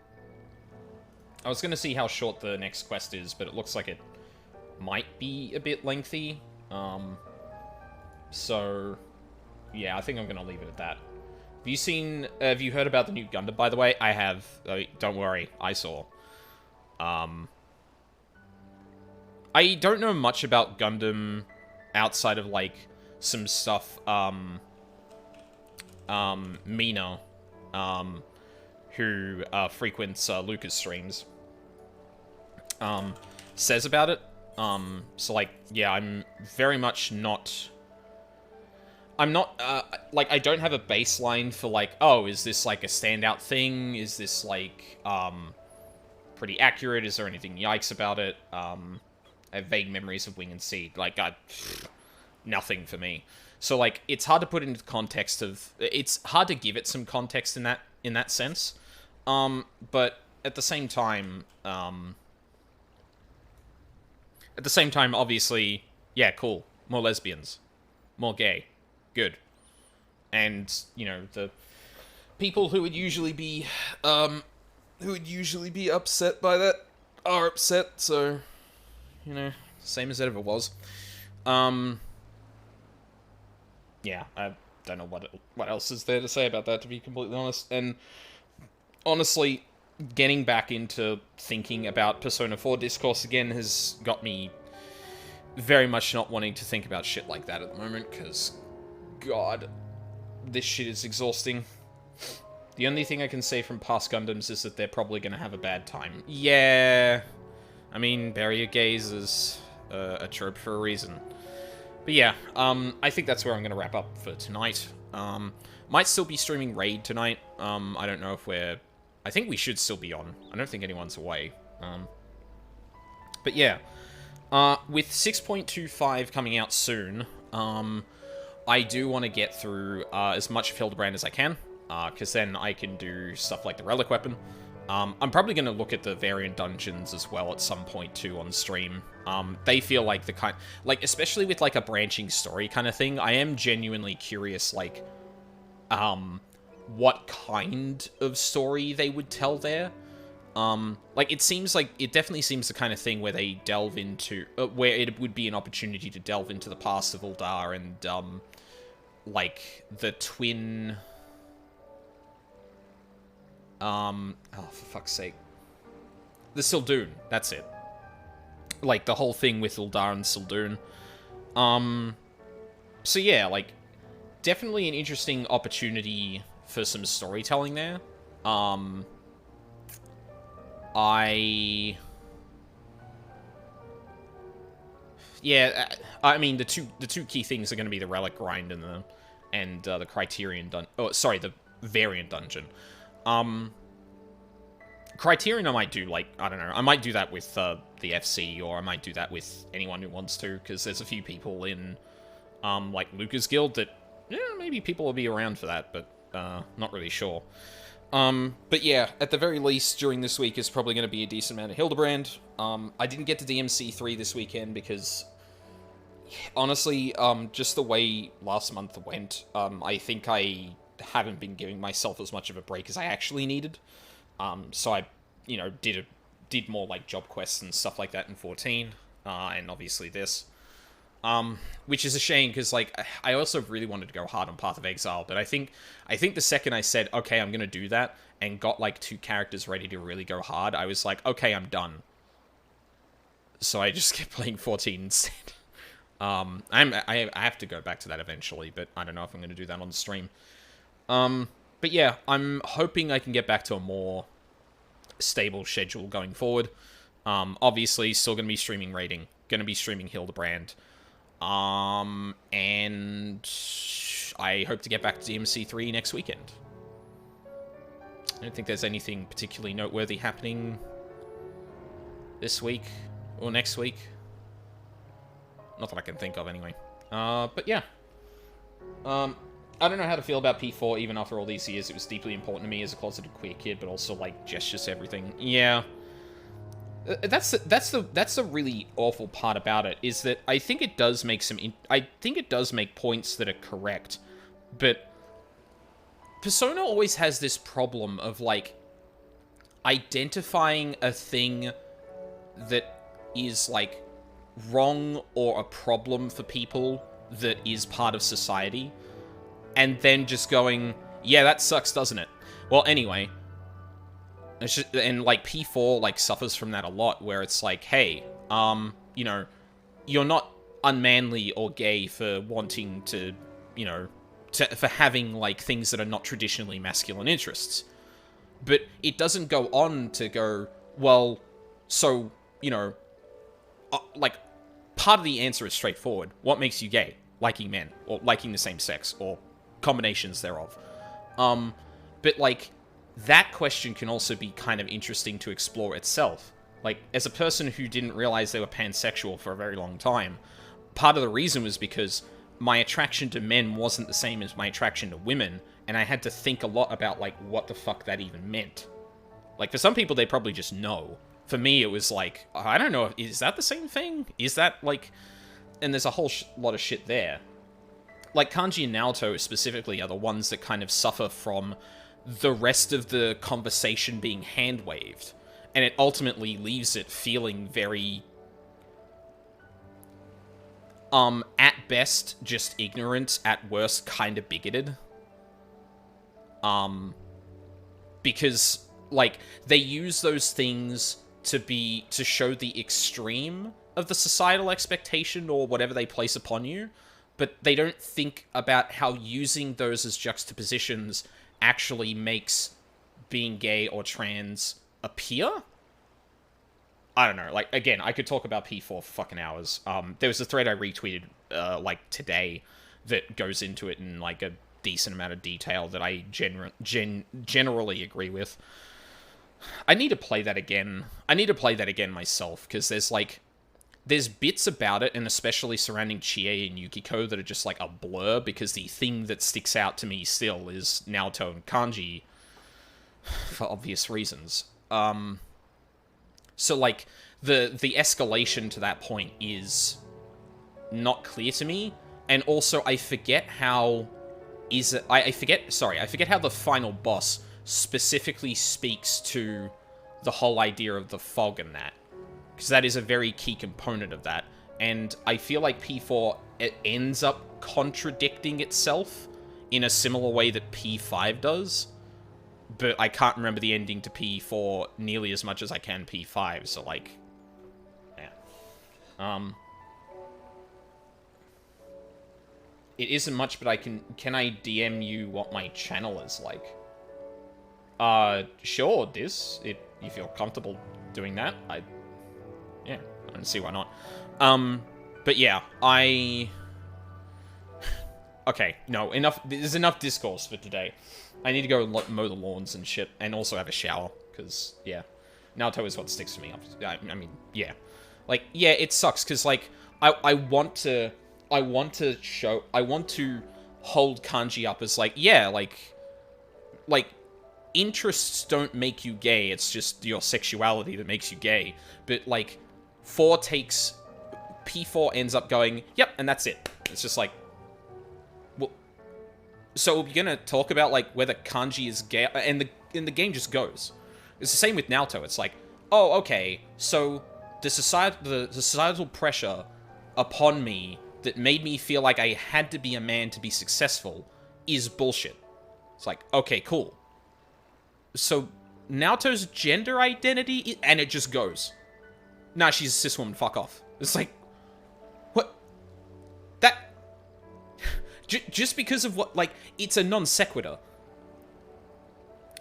Speaker 1: was going to see how short the next quest is, but it looks like it might be a bit lengthy. So, yeah, I think I'm going to leave it at that. Have you heard about the new Gundam, by the way? I have. Don't worry, I saw. I don't know much about Gundam outside of, like, some stuff, Mina, who frequents Lucas streams, says about it. So, like, yeah, I'm very much not... I'm not, like, I don't have a baseline for, like, oh, is this, like, a standout thing? Is this, like, pretty accurate? Is there anything yikes about it? I have vague memories of Wing and Seed. Like, nothing for me. So, like, it's hard to put into context of... It's hard to give it some context in that sense. But at the same time, obviously, yeah, cool. More lesbians. More gay. Good. And, you know, the people who would usually be upset by that are upset, so, you know, same as it ever was. Yeah, I don't know what else is there to say about that, to be completely honest. And honestly, getting back into thinking about Persona 4 discourse again has got me very much not wanting to think about shit like that at the moment, because, God, this shit is exhausting. The only thing I can say from past Gundams is that they're probably going to have a bad time. Yeah, I mean, bury your gays is a trope for a reason. But yeah, I think that's where I'm going to wrap up for tonight. Might still be streaming Raid tonight. I don't know if I think we should still be on. I don't think anyone's away. But yeah, with 6.25 coming out soon, I do want to get through as much of Hildebrand as I can, because then I can do stuff like the Relic Weapon. I'm probably going to look at the variant dungeons as well at some point too on stream. They feel like the kind, like, especially with like a branching story kind of thing, I am genuinely curious, like, what kind of story they would tell there. Like, it definitely seems the kind of thing where they delve into, where it would be an opportunity to delve into the past of Uldar and, like, the twin... oh, for fuck's sake. The Sildoon, that's it. Like, the whole thing with Uldar and Sildoon. So yeah, like, definitely an interesting opportunity for some storytelling there. Yeah, I mean, the two key things are going to be the Relic Grind and the Criterion the Variant Dungeon. Criterion I might do, like, I don't know, I might do that with the FC, or I might do that with anyone who wants to, because there's a few people in, like, Lucas Guild that, yeah, maybe people will be around for that, but, not really sure. But yeah, at the very least, during this week is probably going to be a decent amount of Hildebrand. I didn't get to DMC3 this weekend because, honestly, just the way last month went, I think I haven't been giving myself as much of a break as I actually needed. So I, you know, did more, like, job quests and stuff like that in 14, and obviously this. Which is a shame, because, like, I also really wanted to go hard on Path of Exile, but I think the second I said, okay, I'm gonna do that, and got, like, 2 characters ready to really go hard, I was like, okay, I'm done. So I just kept playing 14 instead. I have to go back to that eventually, but I don't know if I'm gonna do that on the stream. But yeah, I'm hoping I can get back to a more stable schedule going forward. Obviously, still gonna be streaming Raiding, gonna be streaming Hildebrand. And I hope to get back to DMC3 next weekend. I don't think there's anything particularly noteworthy happening this week or next week. Not that I can think of, anyway. But yeah. I don't know how to feel about P4 even after all these years. It was deeply important to me as a closeted queer kid, but also, like, gestures to everything. Yeah. That's the really awful part about it, is that I think it does make I think it does make points that are correct, but Persona always has this problem of, like, identifying a thing that is, like, wrong or a problem for people that is part of society, and then just going, yeah, that sucks, doesn't it? Well, anyway, and, like, P4, like, suffers from that a lot, where it's like, hey, you know, you're not unmanly or gay for wanting to, you know, for having, like, things that are not traditionally masculine interests. But it doesn't go on to go, well, so, you know, like, part of the answer is straightforward. What makes you gay? Liking men, or liking the same sex, or combinations thereof. But, like, that question can also be kind of interesting to explore itself. Like, as a person who didn't realize they were pansexual for a very long time, part of the reason was because my attraction to men wasn't the same as my attraction to women, and I had to think a lot about, like, what the fuck that even meant. Like, for some people, they probably just know. For me, it was like, I don't know, is that the same thing? Is that, like... And there's a whole lot of shit there. Like, Kanji and Naoto specifically are the ones that kind of suffer from the rest of the conversation being hand-waved. And it ultimately leaves it feeling very... at best, just ignorant, at worst, kind of bigoted. Because, like, they use those things to show the extreme of the societal expectation or whatever they place upon you, but they don't think about how using those as juxtapositions actually makes being gay or trans appear. I don't know, like, again, I could talk about P4 for fucking hours. There was a thread I retweeted, like, today that goes into it in, like, a decent amount of detail that I generally agree with. I need to play that again. I need to play that again myself, because there's bits about it, and especially surrounding Chie and Yukiko, that are just, like, a blur, because the thing that sticks out to me still is Naoto and Kanji, for obvious reasons. So, like, the escalation to that point is not clear to me, and also I forget how... I forget how the final boss specifically speaks to the whole idea of the fog and that. Because that is a very key component of that. And I feel like P4 it ends up contradicting itself in a similar way that P5 does. But I can't remember the ending to P4 nearly as much as I can P5, so, like... Yeah. It isn't much, but can I DM you what my channel is like? Sure, if you're comfortable doing that, yeah, I don't see why not. But yeah, okay, no, there's enough discourse for today. I need to go mow the lawns and shit, and also have a shower, because, yeah, Naruto is what sticks to me. I mean, yeah. Like, yeah, it sucks, because, like, I want to hold Kanji up as, like, yeah, like, interests don't make you gay, it's just your sexuality that makes you gay. But, like, P4 ends up going, yep, and that's it. It's just like, well, so we're gonna talk about, like, whether Kanji is gay, and the game just goes. It's the same with Naoto. It's like, oh, okay, so the societal pressure upon me that made me feel like I had to be a man to be successful is bullshit. It's like, okay, cool. So, Naoto's gender identity, and it just goes. Nah, she's a cis woman, fuck off. It's like, what? That... just because of what, like, it's a non sequitur.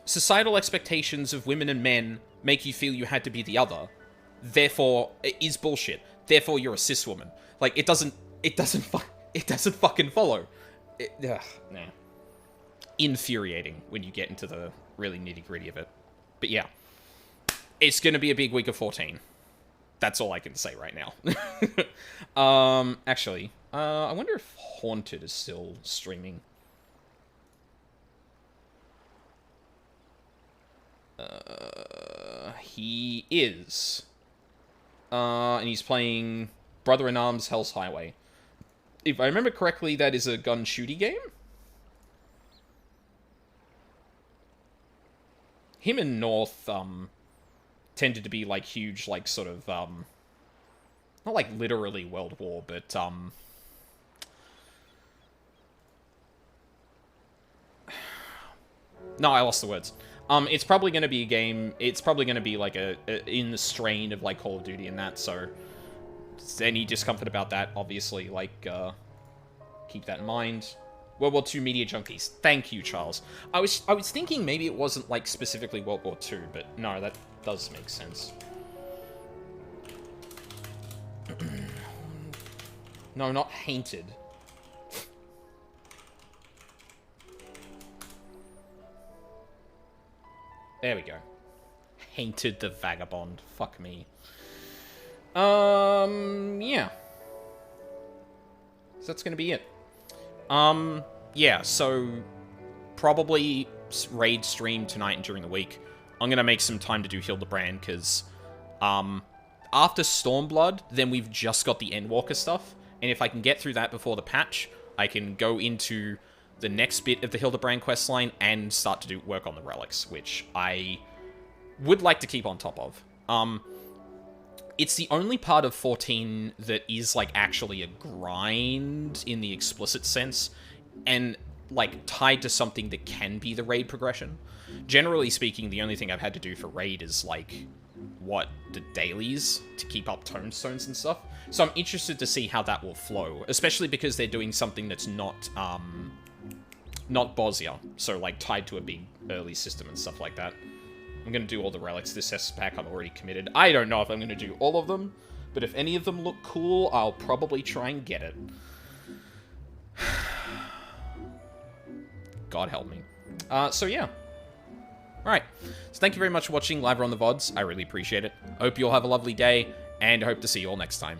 Speaker 1: Societal expectations of women and men make you feel you had to be the other. Therefore, it is bullshit. Therefore, you're a cis woman. Like, it doesn't fucking follow. Nah. Infuriating when you get into the really nitty-gritty of it. But yeah. It's gonna be a big week of 14. That's all I can say right now. Actually, I wonder if Haunted is still streaming. He is. And he's playing Brother-in-Arms Hell's Highway. If I remember correctly, that is a gun-shooty game? Him and North, tended to be, like, huge, like, sort of, not, like, literally World War, but, no, I lost the words. It's probably going to be a game, it's probably going to be, like, in the strain of, like, Call of Duty and that, so any discomfort about that, obviously, like, keep that in mind. World War II Media Junkies. Thank you, Charles. I was thinking maybe it wasn't, like, specifically World War II, but no, that does make sense. No, not Hainted. There we go. Hainted the Vagabond. Fuck me. Yeah. So that's gonna be it. Yeah, so probably raid stream tonight and during the week. I'm gonna make some time to do Hildebrand, because, after Stormblood, then we've just got the Endwalker stuff, and if I can get through that before the patch, I can go into the next bit of the Hildebrand questline and start to do work on the relics, which I would like to keep on top of. It's the only part of 14 that is, like, actually a grind in the explicit sense, and, like, tied to something that can be the raid progression. Generally speaking, the only thing I've had to do for raid is, like, the dailies to keep up tombstones and stuff. So I'm interested to see how that will flow, especially because they're doing something that's not Bosnia, so, like, tied to a big early system and stuff like that. I'm going to do all the relics this S pack. I'm already committed. I don't know if I'm going to do all of them, but if any of them look cool, I'll probably try and get it. God help me. So yeah. Alright. So thank you very much for watching live or on the VODs. I really appreciate it. I hope you all have a lovely day, and I hope to see you all next time.